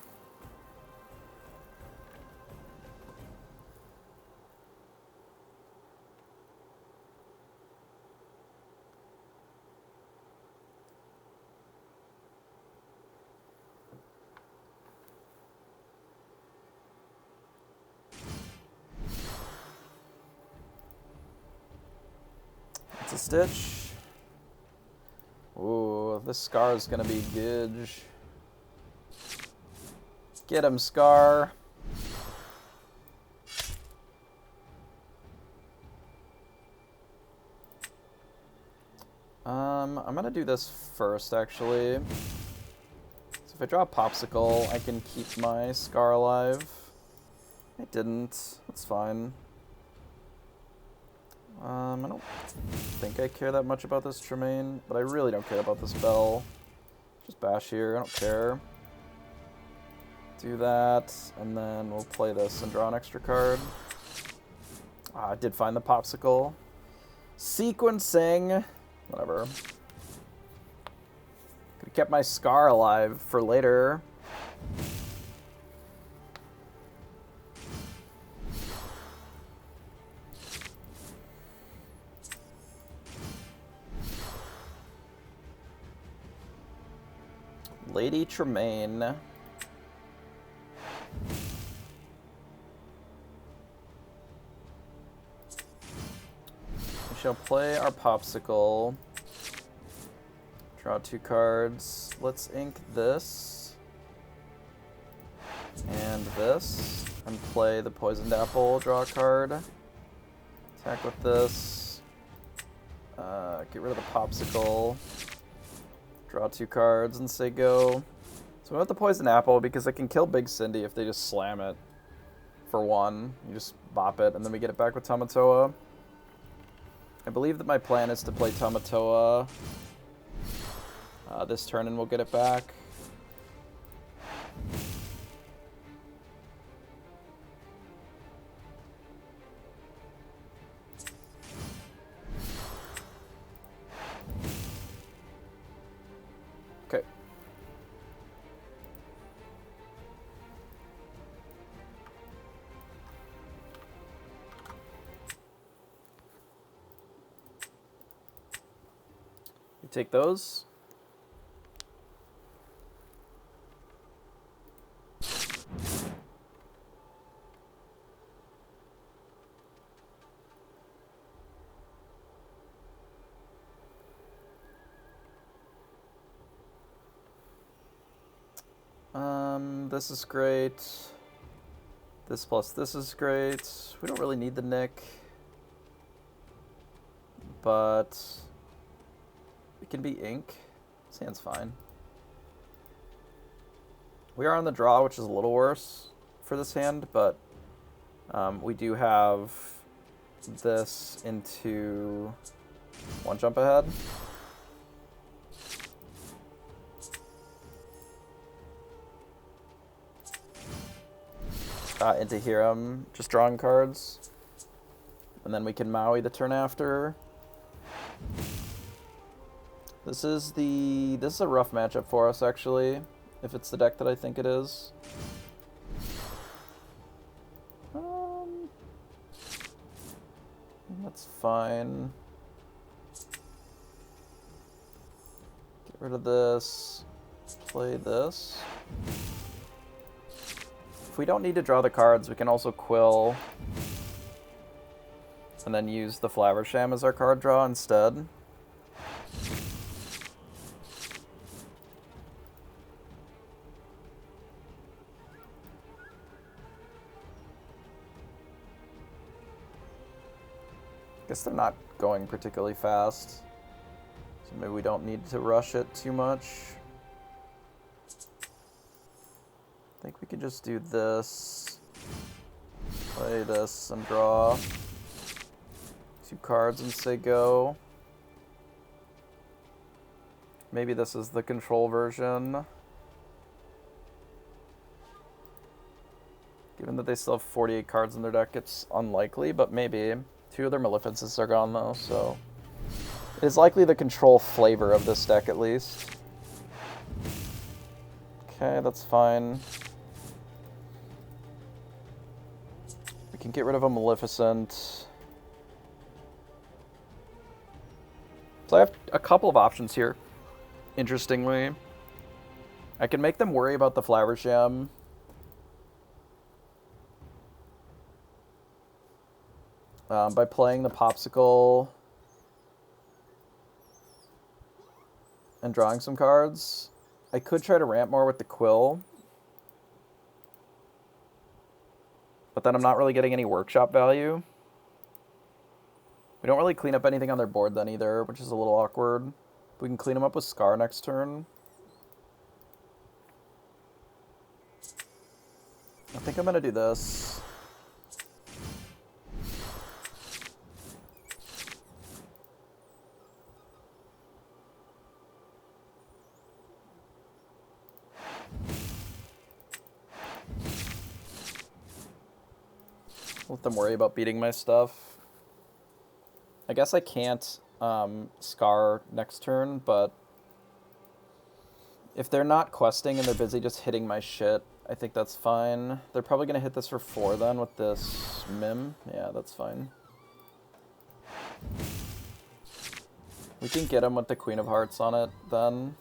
It's a Stitch. Ooh, this Scar is gonna be good. Get him, Scar. I'm gonna do this first, actually. So if I draw a Popsicle, I can keep my Scar alive. I didn't. That's fine. I don't think I care that much about this Tremaine, but I really don't care about this Bell. Just bash here, I don't care. Do that, and then we'll play this and draw an extra card. I did find the Popsicle. Sequencing. Whatever. Could have kept my Scar alive for later. Lady Tremaine. We shall play our Popsicle. Draw 2 cards. Let's ink this. And this. And play the Poisoned Apple. Draw a card. Attack with this. Get rid of the Popsicle. Draw 2 cards and say go. So we want the Poison Apple because I can kill Big Cindy if they just slam it for 1. You just bop it, and then we get it back with Tamatoa. I believe that my plan is to play Tamatoa this turn, and we'll get it back. Okay. You take those. This is great. This plus this is great. We don't really need the Nick, but it can be ink. This hand's fine. We are on the draw, which is a little worse for this hand, but we do have this into 1 jump ahead. Into Hiram, just drawing cards. And then we can Maui the turn after. This is a rough matchup for us, actually, if it's the deck that I think it is. That's fine. Get rid of this. Play this. If we don't need to draw the cards, we can also Quill and then use the Flower Sham as our card draw instead. Guess they're not going particularly fast. So maybe we don't need to rush it too much. I think we could just do this. Play this and draw 2 cards and say go. Maybe this is the control version. Given that they still have 48 cards in their deck, it's unlikely, but maybe. 2 of their Maleficences are gone though, so it is likely the control flavor of this deck at least. Okay, that's fine. We can get rid of a Maleficent. So I have a couple of options here. Interestingly, I can make them worry about the Flower Gem. By playing the Popsicle and drawing some cards. I could try to ramp more with the Quill. But then I'm not really getting any workshop value. We don't really clean up anything on their board then either, which is a little awkward. We can clean them up with Scar next turn. I think I'm going to do this. Let them worry about beating my stuff. I guess I can't Scar next turn, but if they're not questing and they're busy just hitting my shit, I think that's fine. They're probably going to hit this for 4 then with this Mim. Yeah, that's fine. We can get him with the Queen of Hearts on it then.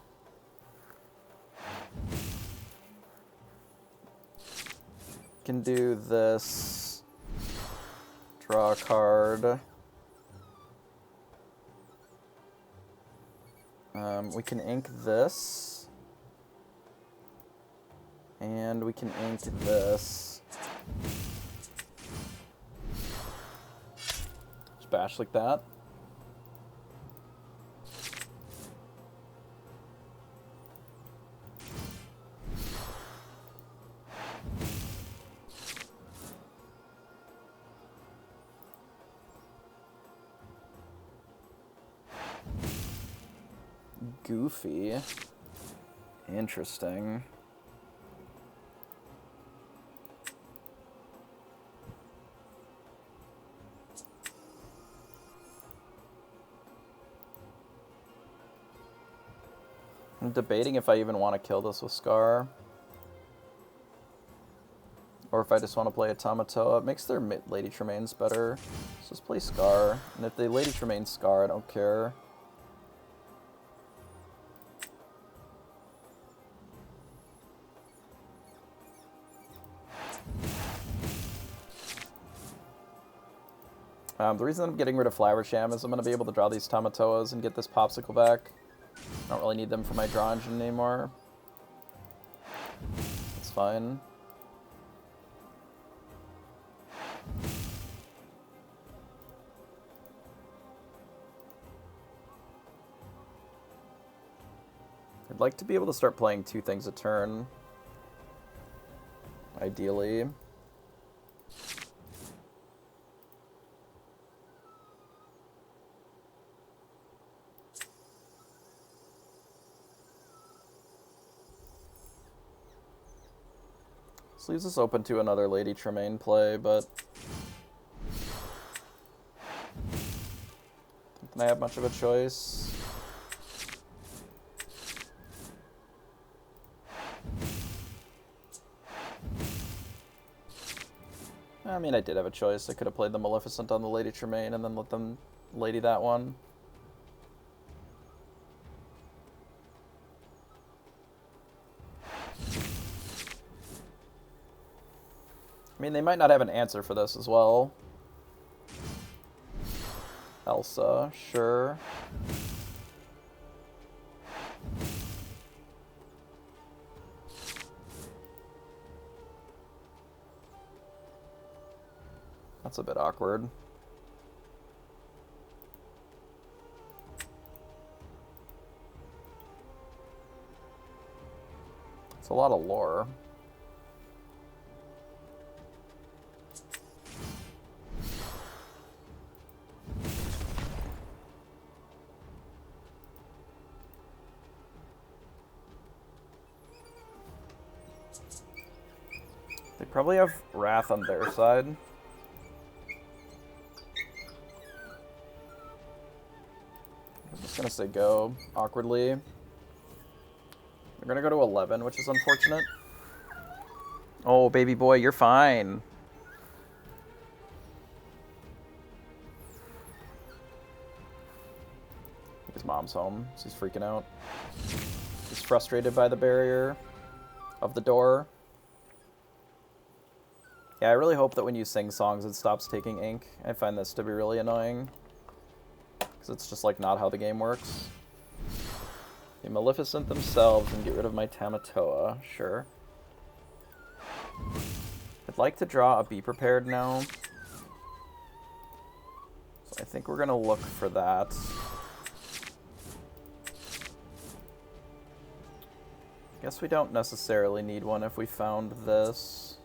Can do this. Draw a card. We can ink this. And we can ink this. Just bash like that. Goofy. Interesting. I'm debating if I even want to kill this with Scar. Or if I just want to play Automatoa. It makes their Lady Tremaines better. So let's play Scar. And if they Lady Tremaine Scar, I don't care. The reason I'm getting rid of Flower Sham is I'm going to be able to draw these Tamatoas and get this Popsicle back. I don't really need them for my draw engine anymore. It's fine. I'd like to be able to start playing 2 things a turn. Ideally. This leaves us open to another Lady Tremaine play, but I don't think I have much of a choice. I mean, I did have a choice. I could have played the Maleficent on the Lady Tremaine and then let them Lady that one. I mean, they might not have an answer for this as well. Elsa, sure. That's a bit awkward. It's a lot of lore. They probably have Wrath on their side. I'm just gonna say go awkwardly. They're gonna go to 11, which is unfortunate. Oh, baby boy, you're fine. His mom's home, so he's freaking out. He's frustrated by the barrier of the door. Yeah, I really hope that when you sing songs, it stops taking ink. I find this to be really annoying. Because it's just, like, not how the game works. The Maleficent themselves and get rid of my Tamatoa. Sure. I'd like to draw a Be Prepared now. So I think we're going to look for that. Guess we don't necessarily need one if we found this.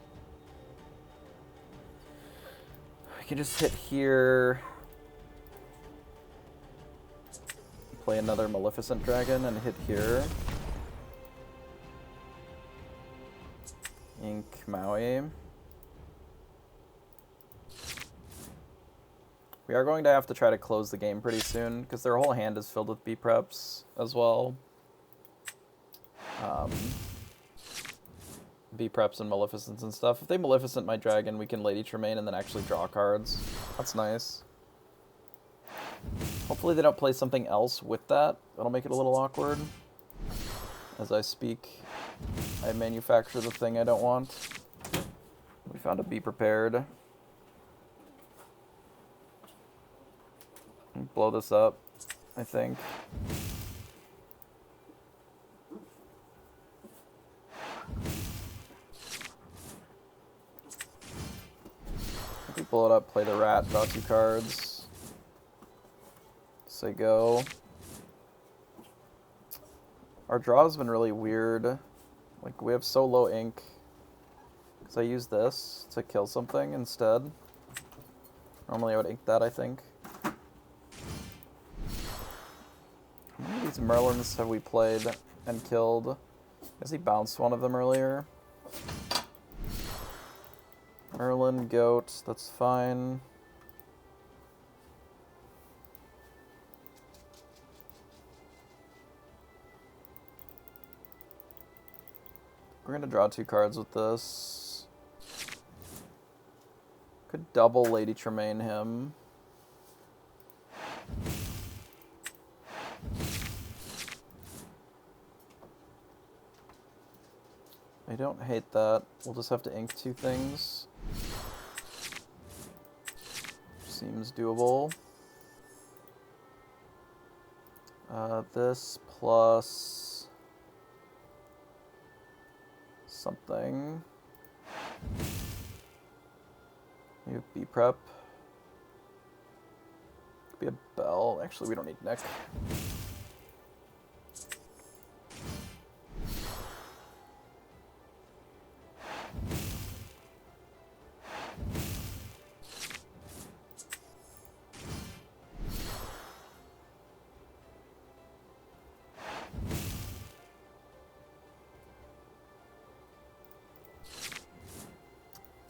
I can just hit here. Play another Maleficent Dragon and hit here. Ink Maui. We are going to have to try to close the game pretty soon, because their whole hand is filled with B-preps as well. B-preps and Maleficents and stuff. If they Maleficent my dragon, we can Lady Tremaine and then actually draw cards. That's nice. Hopefully they don't play something else with that. That'll make it a little awkward. As I speak, I manufacture the thing I don't want. We found a Be Prepared. Blow this up, I think. If we blow it up, play the rat, draw 2 cards. Say go. Our draw's been really weird. Like, we have so low ink. Because I use this to kill something instead. Normally I would ink that, I think. How many of these Merlins have we played and killed? I guess he bounced one of them earlier. Merlin, goat, that's fine. We're gonna draw 2 cards with this. Could double Lady Tremaine him. I don't hate that. We'll just have to ink 2 things. Seems doable. This plus something. Maybe B prep. Could be a bell. Actually, we don't need Nick.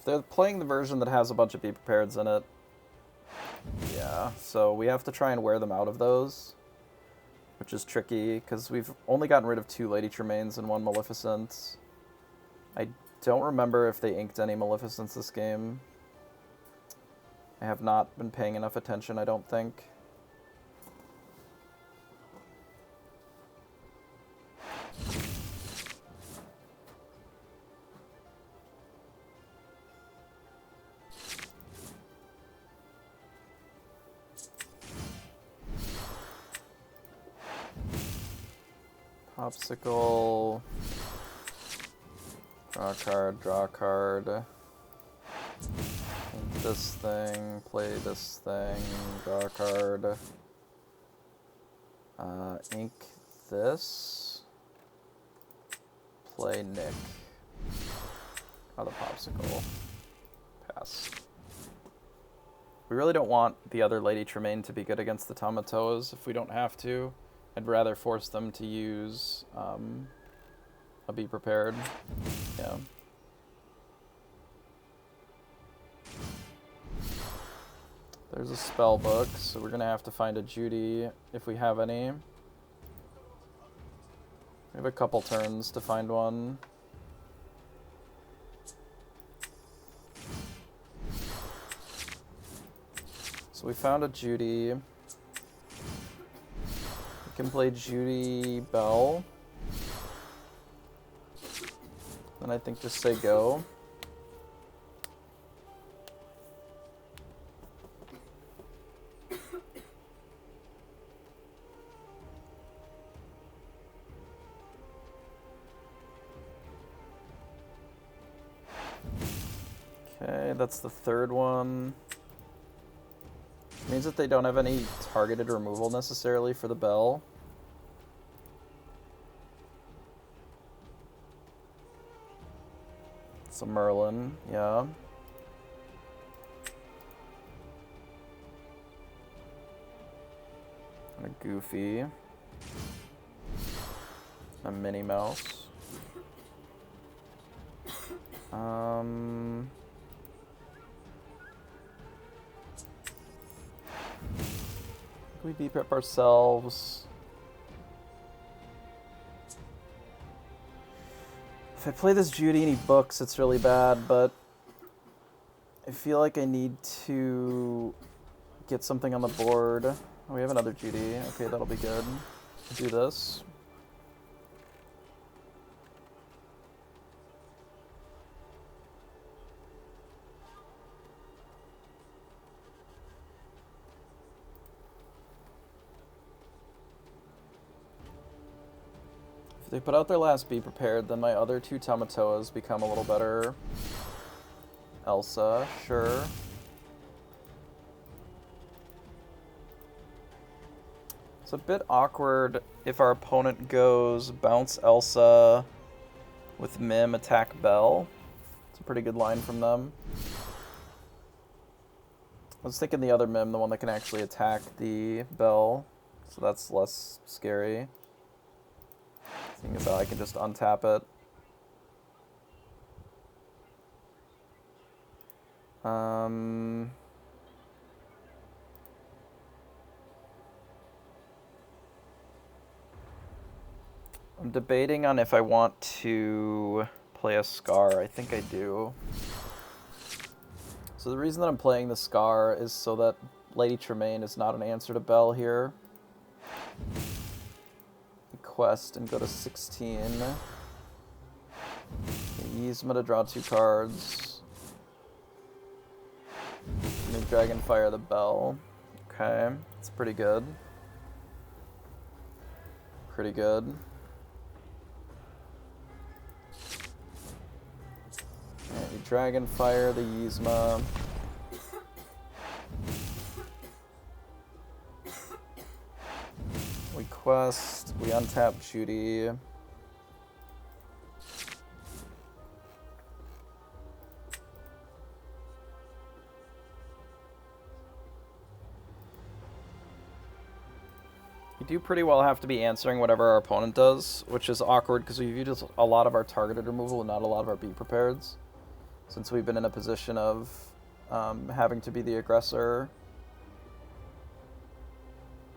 They're playing the version that has a bunch of Be Prepareds in it. Yeah, so we have to try and wear them out of those, which is tricky, because we've only gotten rid of 2 Lady Tremaines and 1 Maleficent. I don't remember if they inked any Maleficents this game. I have not been paying enough attention, I don't think. Popsicle. Draw a card, draw a card. Ink this thing, play this thing, draw a card. Ink this. play Nick. Another popsicle. Pass. We really don't want the other Lady Tremaine to be good against the Tamatoas if we don't have to. I'd rather force them to use a Be Prepared. Yeah. There's a spell book, so we're gonna have to find a Judy if we have any. We have a couple turns to find one. So we found a Judy. We can play Judy Bell. And I think just say go. Okay, that's the third one. Means that they don't have any targeted removal necessarily for the bell. It's a Merlin, yeah. And a Goofy. A Minnie Mouse. We Be Prep ourselves. If I play this Judy and he books, it's really bad, but I feel like I need to get something on the board. Oh, we have another Judy. Okay, that'll be good. Do this. If they put out their last Be Prepared, then my other two Tamatoas become a little better. Elsa, sure. It's a bit awkward if our opponent goes bounce Elsa with Mim, attack Bell. It's a pretty good line from them. I was thinking the other Mim, the one that can actually attack the Bell, so that's less scary. Seeing as how I can just untap it. I'm debating on if I want to play a Scar. I think I do. So the reason that I'm playing the Scar is so that Lady Tremaine is not an answer to Bell here. Quest and go to 16. Yzma to draw 2 cards. New Dragonfire the Bell. Okay, that's pretty good. Pretty good. Alright, you Dragonfire the Yzma. We quest, we untap Judy. We do pretty well have to be answering whatever our opponent does, which is awkward because we've used a lot of our targeted removal and not a lot of our Be Prepareds, since we've been in a position of having to be the aggressor.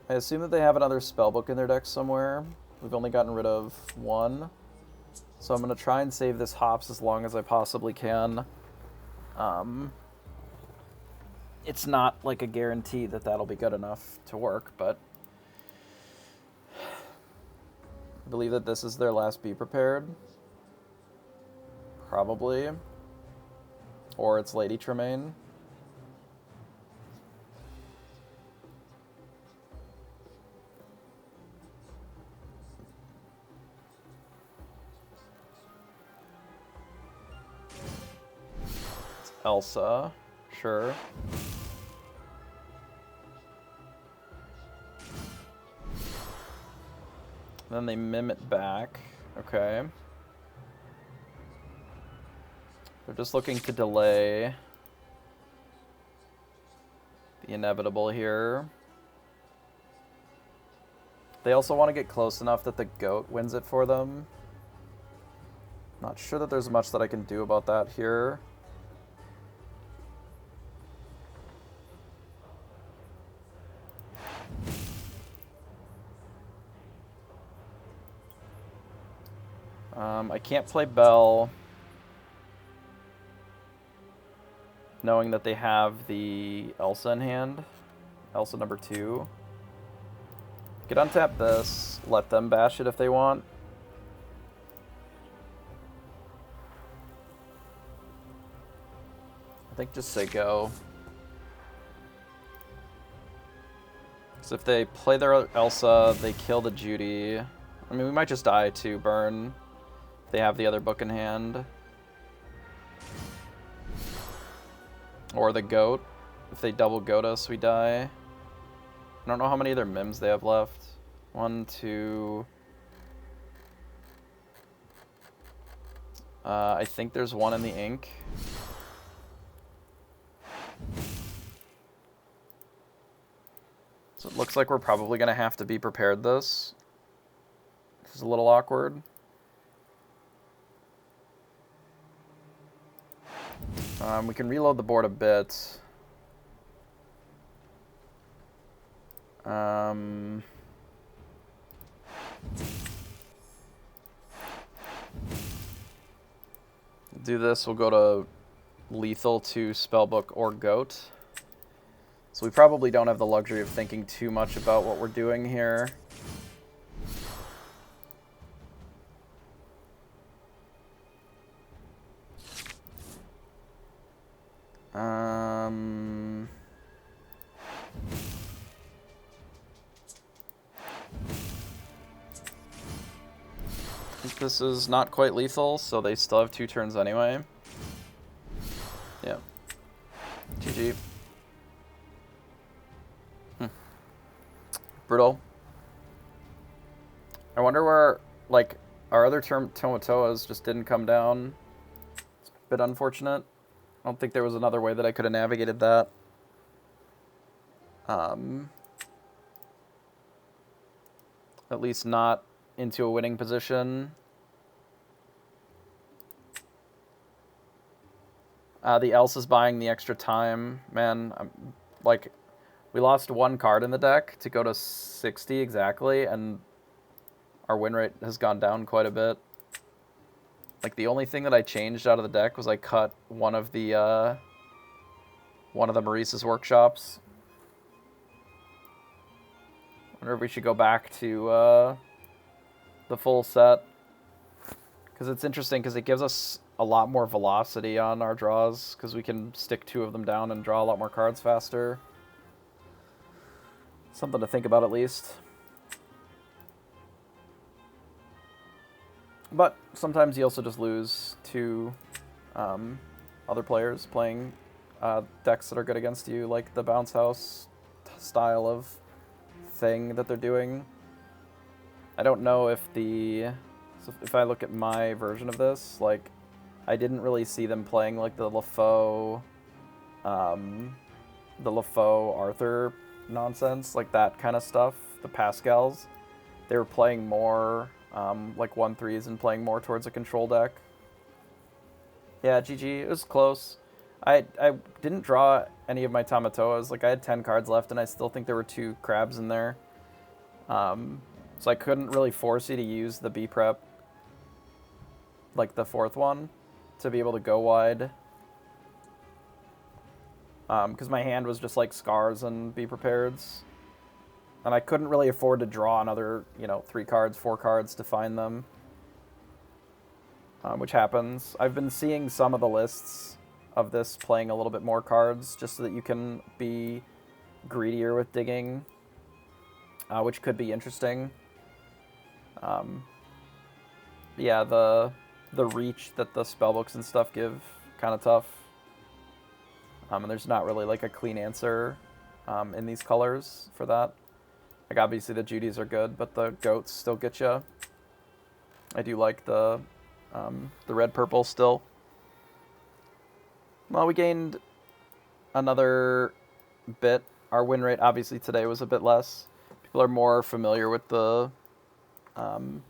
I assume that they have another spellbook in their deck somewhere. We've only gotten rid of 1. So I'm going to try and save this Hops as long as I possibly can. It's not like a guarantee that that'll be good enough to work, but I believe that this is their last Be Prepared. Probably. Or it's Lady Tremaine. Elsa, sure. Then they Mim it back. Okay. They're just looking to delay the inevitable here. They also want to get close enough that the goat wins it for them. Not sure that there's much that I can do about that here. I can't play Bell, knowing that they have the Elsa in hand. Elsa number 2. Could untap this, let them bash it if they want. I think just say go. Because if they play their Elsa, they kill the Judy. I mean, we might just die to burn. They have the other book in hand. Or the goat. If they double goat us, we die. I don't know how many of their mims they have left. 1, 2... I think there's one in the ink. So it looks like we're probably going to have to be prepared this. This is a little awkward. We can reload the board a bit. Do this, we'll go to lethal to spellbook or goat. So we probably don't have the luxury of thinking too much about what we're doing here. I think this is not quite lethal, so they still have 2 turns anyway. Yeah. GG. Brutal. I wonder where, like, our other Tomatoas just didn't come down. It's a bit unfortunate. I don't think there was another way that I could have navigated that. At least not into a winning position. The Elsa's buying the extra time. Man, like, we lost 1 card in the deck to go to 60 exactly, and our win rate has gone down quite a bit. Like, the only thing that I changed out of the deck was I cut one of the Maurice's workshops. Wonder if we should go back to the full set, because it's interesting because it gives us a lot more velocity on our draws, because we can stick 2 of them down and draw a lot more cards faster. Something to think about at least. But sometimes you also just lose to other players playing decks that are good against you, like the bounce house style of thing that they're doing. I don't know if if I look at my version of this, like, I didn't really see them playing like the LaFoe Arthur nonsense, like that kind of stuff, the Pascals. They were playing more like 1/3s and playing more towards a control deck. Yeah, GG, it was close. I didn't draw any of my Tamatoas. Like, I had 10 cards left, and I still think there were 2 crabs in there. So I couldn't really force you to use the B prep, like the 4th one, to be able to go wide. Because my hand was just like Scars and Be Prepareds. And I couldn't really afford to draw another, 3 cards, 4 cards to find them. Which happens. I've been seeing some of the lists of this playing a little bit more cards, just so that you can be greedier with digging, which could be interesting. Yeah, the reach that the spellbooks and stuff give, kind of tough. And there's not really like a clean answer in these colors for that. Like, obviously the Judies are good, but the goats still get you. I do like the red purple still. Well, we gained another bit. Our win rate obviously today was a bit less. People are more familiar with the Bomb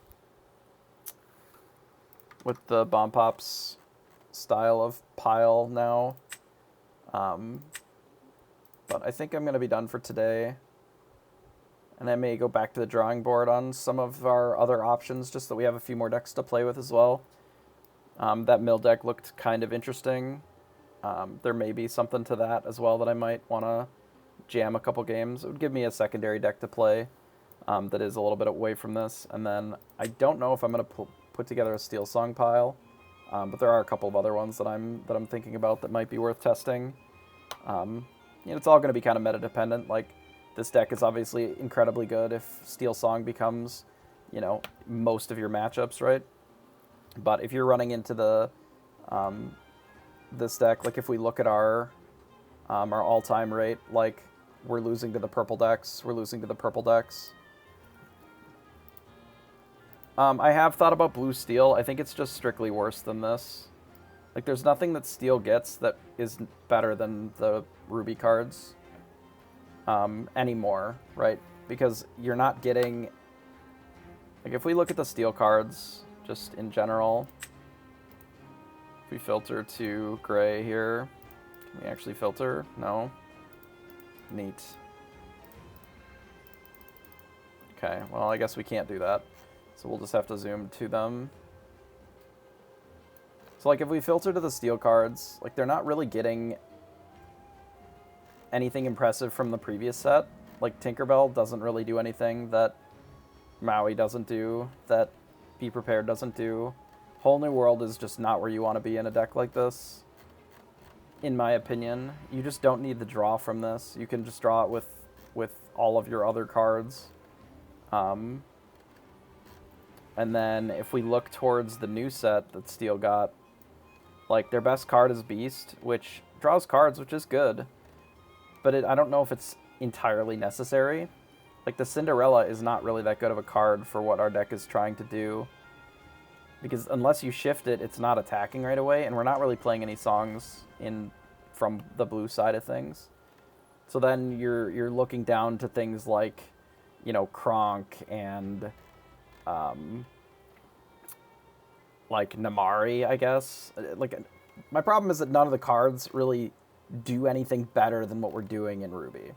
Pops style of pile now. But I think I'm going to be done for today. And I may go back to the drawing board on some of our other options, just that we have a few more decks to play with as well. That mill deck looked kind of interesting. There may be something to that as well that I might want to jam a couple games. It would give me a secondary deck to play that is a little bit away from this. And then I don't know if I'm going to put together a Steel Song pile, but there are a couple of other ones that I'm thinking about that might be worth testing. It's all going to be kind of meta dependent. Like, this deck is obviously incredibly good if Steel Song becomes, most of your matchups, right? But if you're running into the this deck, like if we look at our all-time rate, like we're losing to the purple decks. I have thought about blue steel. I think it's just strictly worse than this. Like, there's nothing that steel gets that is better than the ruby cards anymore, right? Because you're not getting... Like, if we look at the steel cards, just in general, if we filter to gray here, can we actually filter? No. Neat. Okay, well, I guess we can't do that. So we'll just have to zoom to them. So, like, if we filter to the steel cards, like, they're not really getting anything impressive from the previous set. Like, Tinkerbell doesn't really do anything that Maui doesn't do, that Be Prepared doesn't do. Whole New World is just not where you want to be in a deck like this, in my opinion. You just don't need the draw from this. You can just draw it with all of your other cards. And then if we look towards the new set that Steel got, like, their best card is Beast, which draws cards, which is good. But I don't know if it's entirely necessary. Like, the Cinderella is not really that good of a card for what our deck is trying to do. Because unless you shift it, it's not attacking right away, and we're not really playing any songs from the blue side of things. So then you're looking down to things like, Kronk and like Namari, I guess. Like, my problem is that none of the cards really do anything better than what we're doing in Ruby.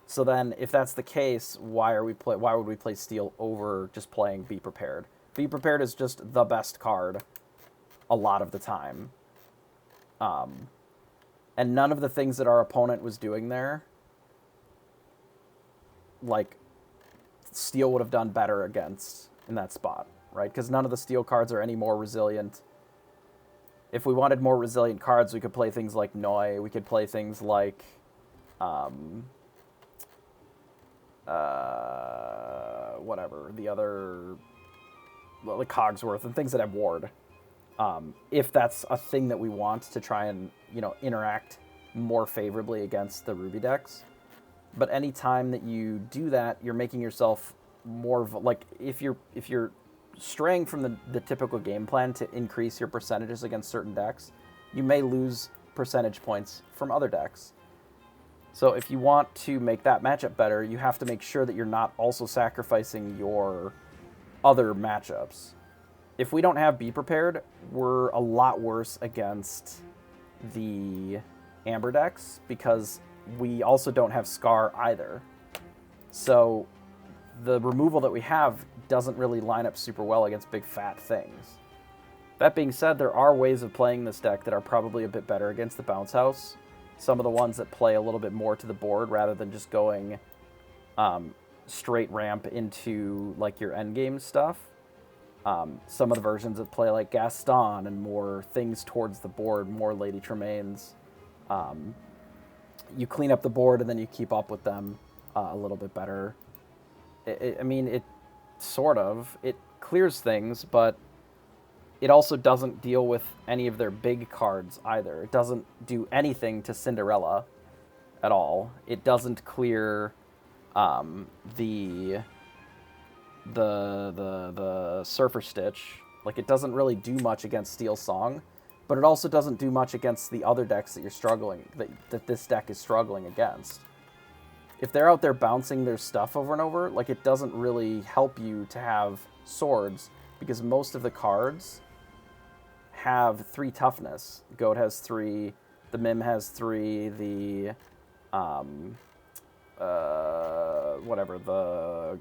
So then, if that's the case, why would we play Steel over just playing Be Prepared? Be Prepared is just the best card a lot of the time. And none of the things that our opponent was doing there, like, Steel would have done better against in that spot, right? Because none of the Steel cards are any more resilient. If we wanted more resilient cards, we could play things like Noi. We could play things like whatever, the other, like Cogsworth and things that have Ward. If that's a thing that we want to try and, interact more favorably against the Ruby decks. But any time that you do that, you're making yourself more, like, if you're straying from the typical game plan to increase your percentages against certain decks, you may lose percentage points from other decks. So if you want to make that matchup better, you have to make sure that you're not also sacrificing your other matchups. If we don't have Be Prepared, we're a lot worse against the Amber decks because we also don't have Scar either. So the removal that we have doesn't really line up super well against big fat things. That being said, there are ways of playing this deck that are probably a bit better against the Bounce House. Some of the ones that play a little bit more to the board rather than just going straight ramp into, like, your endgame stuff. Some of the versions that play like Gaston and more things towards the board, more Lady Tremaines. You clean up the board and then you keep up with them a little bit better. It clears things, but it also doesn't deal with any of their big cards either. It doesn't do anything to Cinderella at all. It doesn't clear the Surfer Stitch. Like, it doesn't really do much against Steel Song. but it also doesn't do much against the other decks that you're struggling, that this deck is struggling against. If they're out there bouncing their stuff over and over, like, it doesn't really help you to have swords, because most of the cards have 3 toughness. Goat has 3, the Mim has 3, the, whatever, the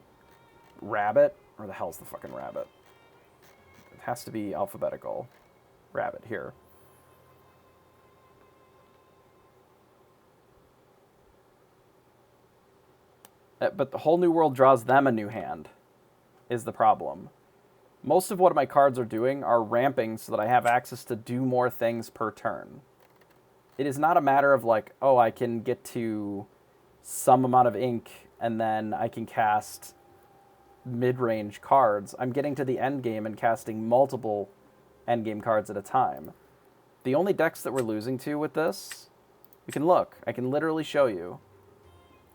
Rabbit, or the hell's the fucking Rabbit? It has to be alphabetical. Rabbit, here. But the Whole New World draws them a new hand, is the problem. Most of what my cards are doing are ramping so that I have access to do more things per turn. It is not a matter of like, oh, I can get to some amount of ink and then I can cast mid-range cards. I'm getting to the end game and casting multiple endgame cards at a time. The only decks that we're losing to with this, you can look. I can literally show you.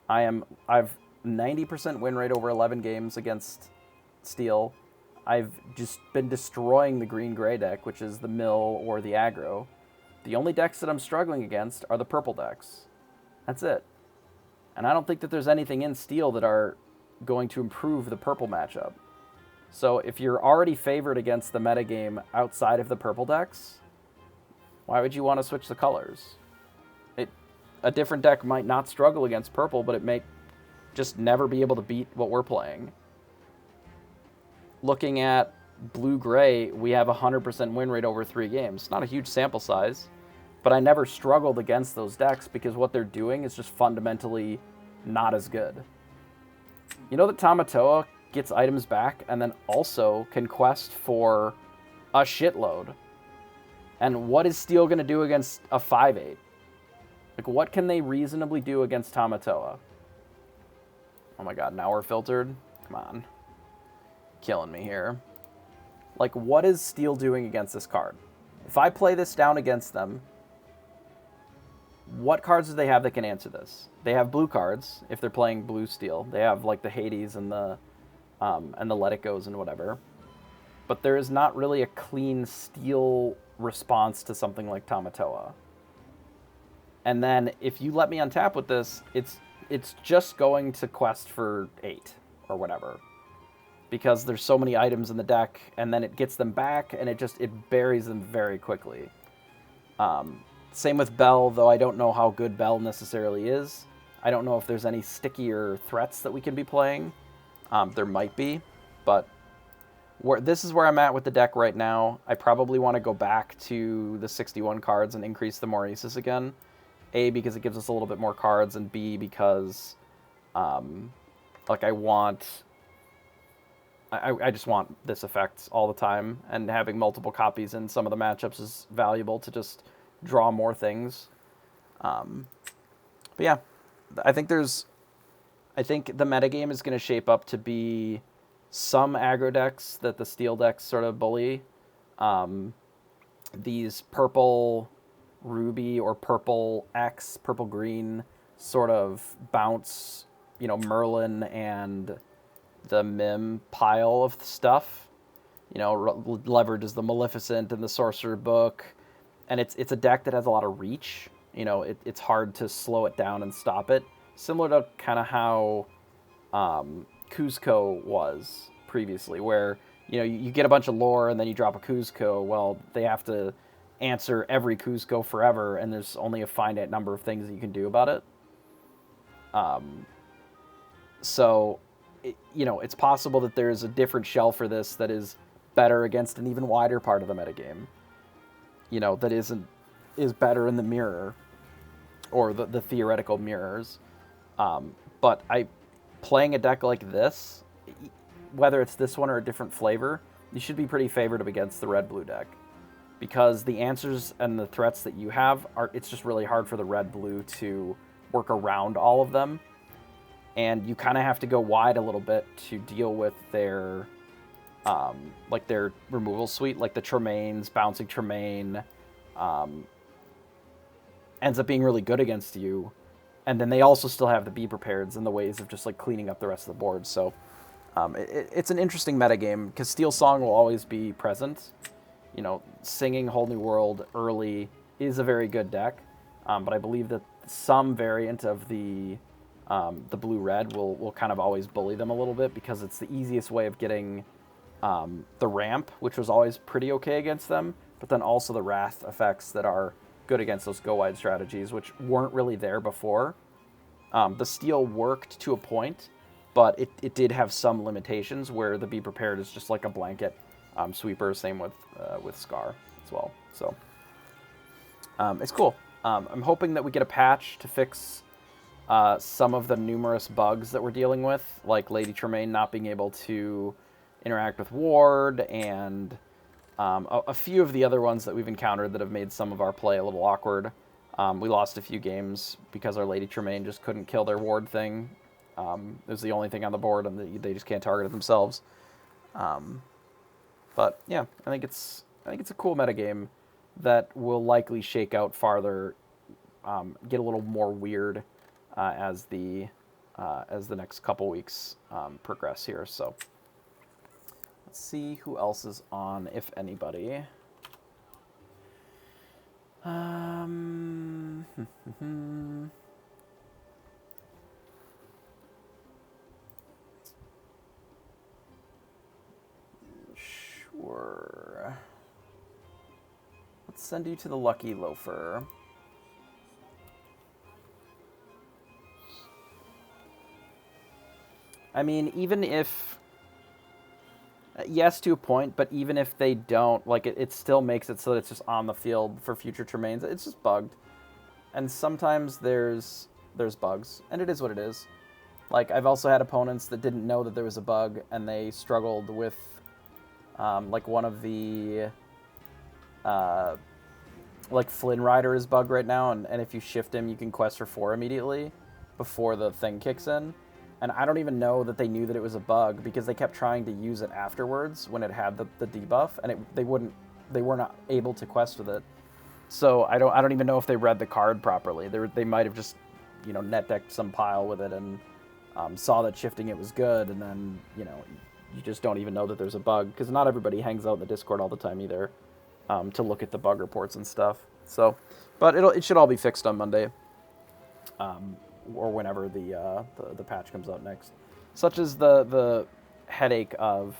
I've 90% win rate over 11 games against Steel. I've just been destroying the green-gray deck, which is the mill or the aggro. The only decks that I'm struggling against are the purple decks. That's it. And I don't think that there's anything in Steel that are going to improve the purple matchup. So if you're already favored against the metagame outside of the purple decks, why would you want to switch the colors? A different deck might not struggle against purple, but it may just never be able to beat what we're playing. Looking at blue-gray, we have a 100% win rate over 3 games. Not a huge sample size, but I never struggled against those decks because what they're doing is just fundamentally not as good. You know that Tamatoa gets items back and then also can quest for a shitload. And what is Steel going to do against a 5/8? Like, what can they reasonably do against Tamatoa? Oh my god, now we're filtered? Come on. Killing me here. Like, what is Steel doing against this card? If I play this down against them, what cards do they have that can answer this? They have blue cards, if they're playing blue Steel. They have, like, the Hades and the Let It Goes and whatever. But there is not really a clean Steel response to something like Tamatoa. And then, if you let me untap with this, it's just going to quest for 8, or whatever. Because there's so many items in the deck, and then it gets them back, and it buries them very quickly. Same with Bell, though I don't know how good Bell necessarily is. I don't know if there's any stickier threats that we can be playing. There might be, but this is where I'm at with the deck right now. I probably want to go back to the 61 cards and increase the Moiresis again. A, because it gives us a little bit more cards, and B, because like I just want this effect all the time, and having multiple copies in some of the matchups is valuable to just draw more things. But yeah, I think the metagame is going to shape up to be some aggro decks that the Steel decks sort of bully. These purple Ruby or purple X, purple green sort of bounce, Merlin and the Mim pile of stuff. Leverages the Maleficent and the Sorcerer Book, and it's a deck that has a lot of reach. It's hard to slow it down and stop it, similar to kind of how Kuzco was previously, where you get a bunch of lore and then you drop a Kuzco. Well, they have to answer every Kuzco forever, and there's only a finite number of things that you can do about it. So it's possible that there's a different shell for this that is better against an even wider part of the metagame. That is better in the mirror, or the theoretical mirrors. But playing a deck like this, whether it's this one or a different flavor, you should be pretty favored up against the red-blue deck. Because the answers and the threats that you have, it's just really hard for the red-blue to work around all of them. And you kind of have to go wide a little bit to deal with their removal suite, like the Tremaines, bouncing Tremaine, ends up being really good against you. And then they also still have the Be Prepareds and the ways of just cleaning up the rest of the board. So it's an interesting metagame, because Steel Song will always be present. singing Whole New World early is a very good deck, but I believe that some variant of the blue-red will kind of always bully them a little bit because it's the easiest way of getting the ramp, which was always pretty okay against them, but then also the wrath effects that are good against those go-wide strategies, which weren't really there before. The steal worked to a point, but it did have some limitations where the Be Prepared is just like a blanket sweeper. Same with Scar as well. So it's cool. I'm hoping that we get a patch to fix some of the numerous bugs that we're dealing with, like Lady Tremaine not being able to interact with Ward, and a few of the other ones that we've encountered that have made some of our play a little awkward. We lost a few games because our Lady Tremaine just couldn't kill their Ward thing. It was the only thing on the board, and they just can't target it themselves. But yeah, I think it's a cool metagame that will likely shake out farther, get a little more weird as the next couple weeks progress here. So let's see who else is on, if anybody. Sure. Let's send you to the Lucky Loafer. I mean, even if... yes, to a point, but even if they don't, like, it still makes it so that it's just on the field for future Tremaines. It's just bugged. And sometimes there's bugs, and it is what it is. Like, I've also had opponents that didn't know that there was a bug, and they struggled with, like, one of the, like, Flynn Rider is bugged right now, and if you shift him, you can quest for 4 immediately before the thing kicks in. And I don't even know that they knew that it was a bug because they kept trying to use it afterwards when it had the debuff, and they were not able to quest with it. So I don't even know if they read the card properly. They might have just, net decked some pile with it and saw that shifting it was good, and then, you just don't even know that there's a bug because not everybody hangs out in the Discord all the time either to look at the bug reports and stuff. So, but it should all be fixed on Monday. Or whenever the patch comes out next. Such as the headache of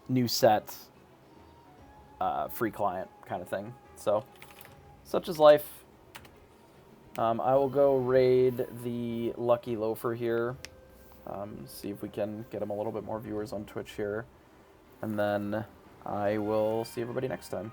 new set, free client kind of thing. So, such is life. I will go raid the Lucky Loafer here. See if we can get him a little bit more viewers on Twitch here. And then I will see everybody next time.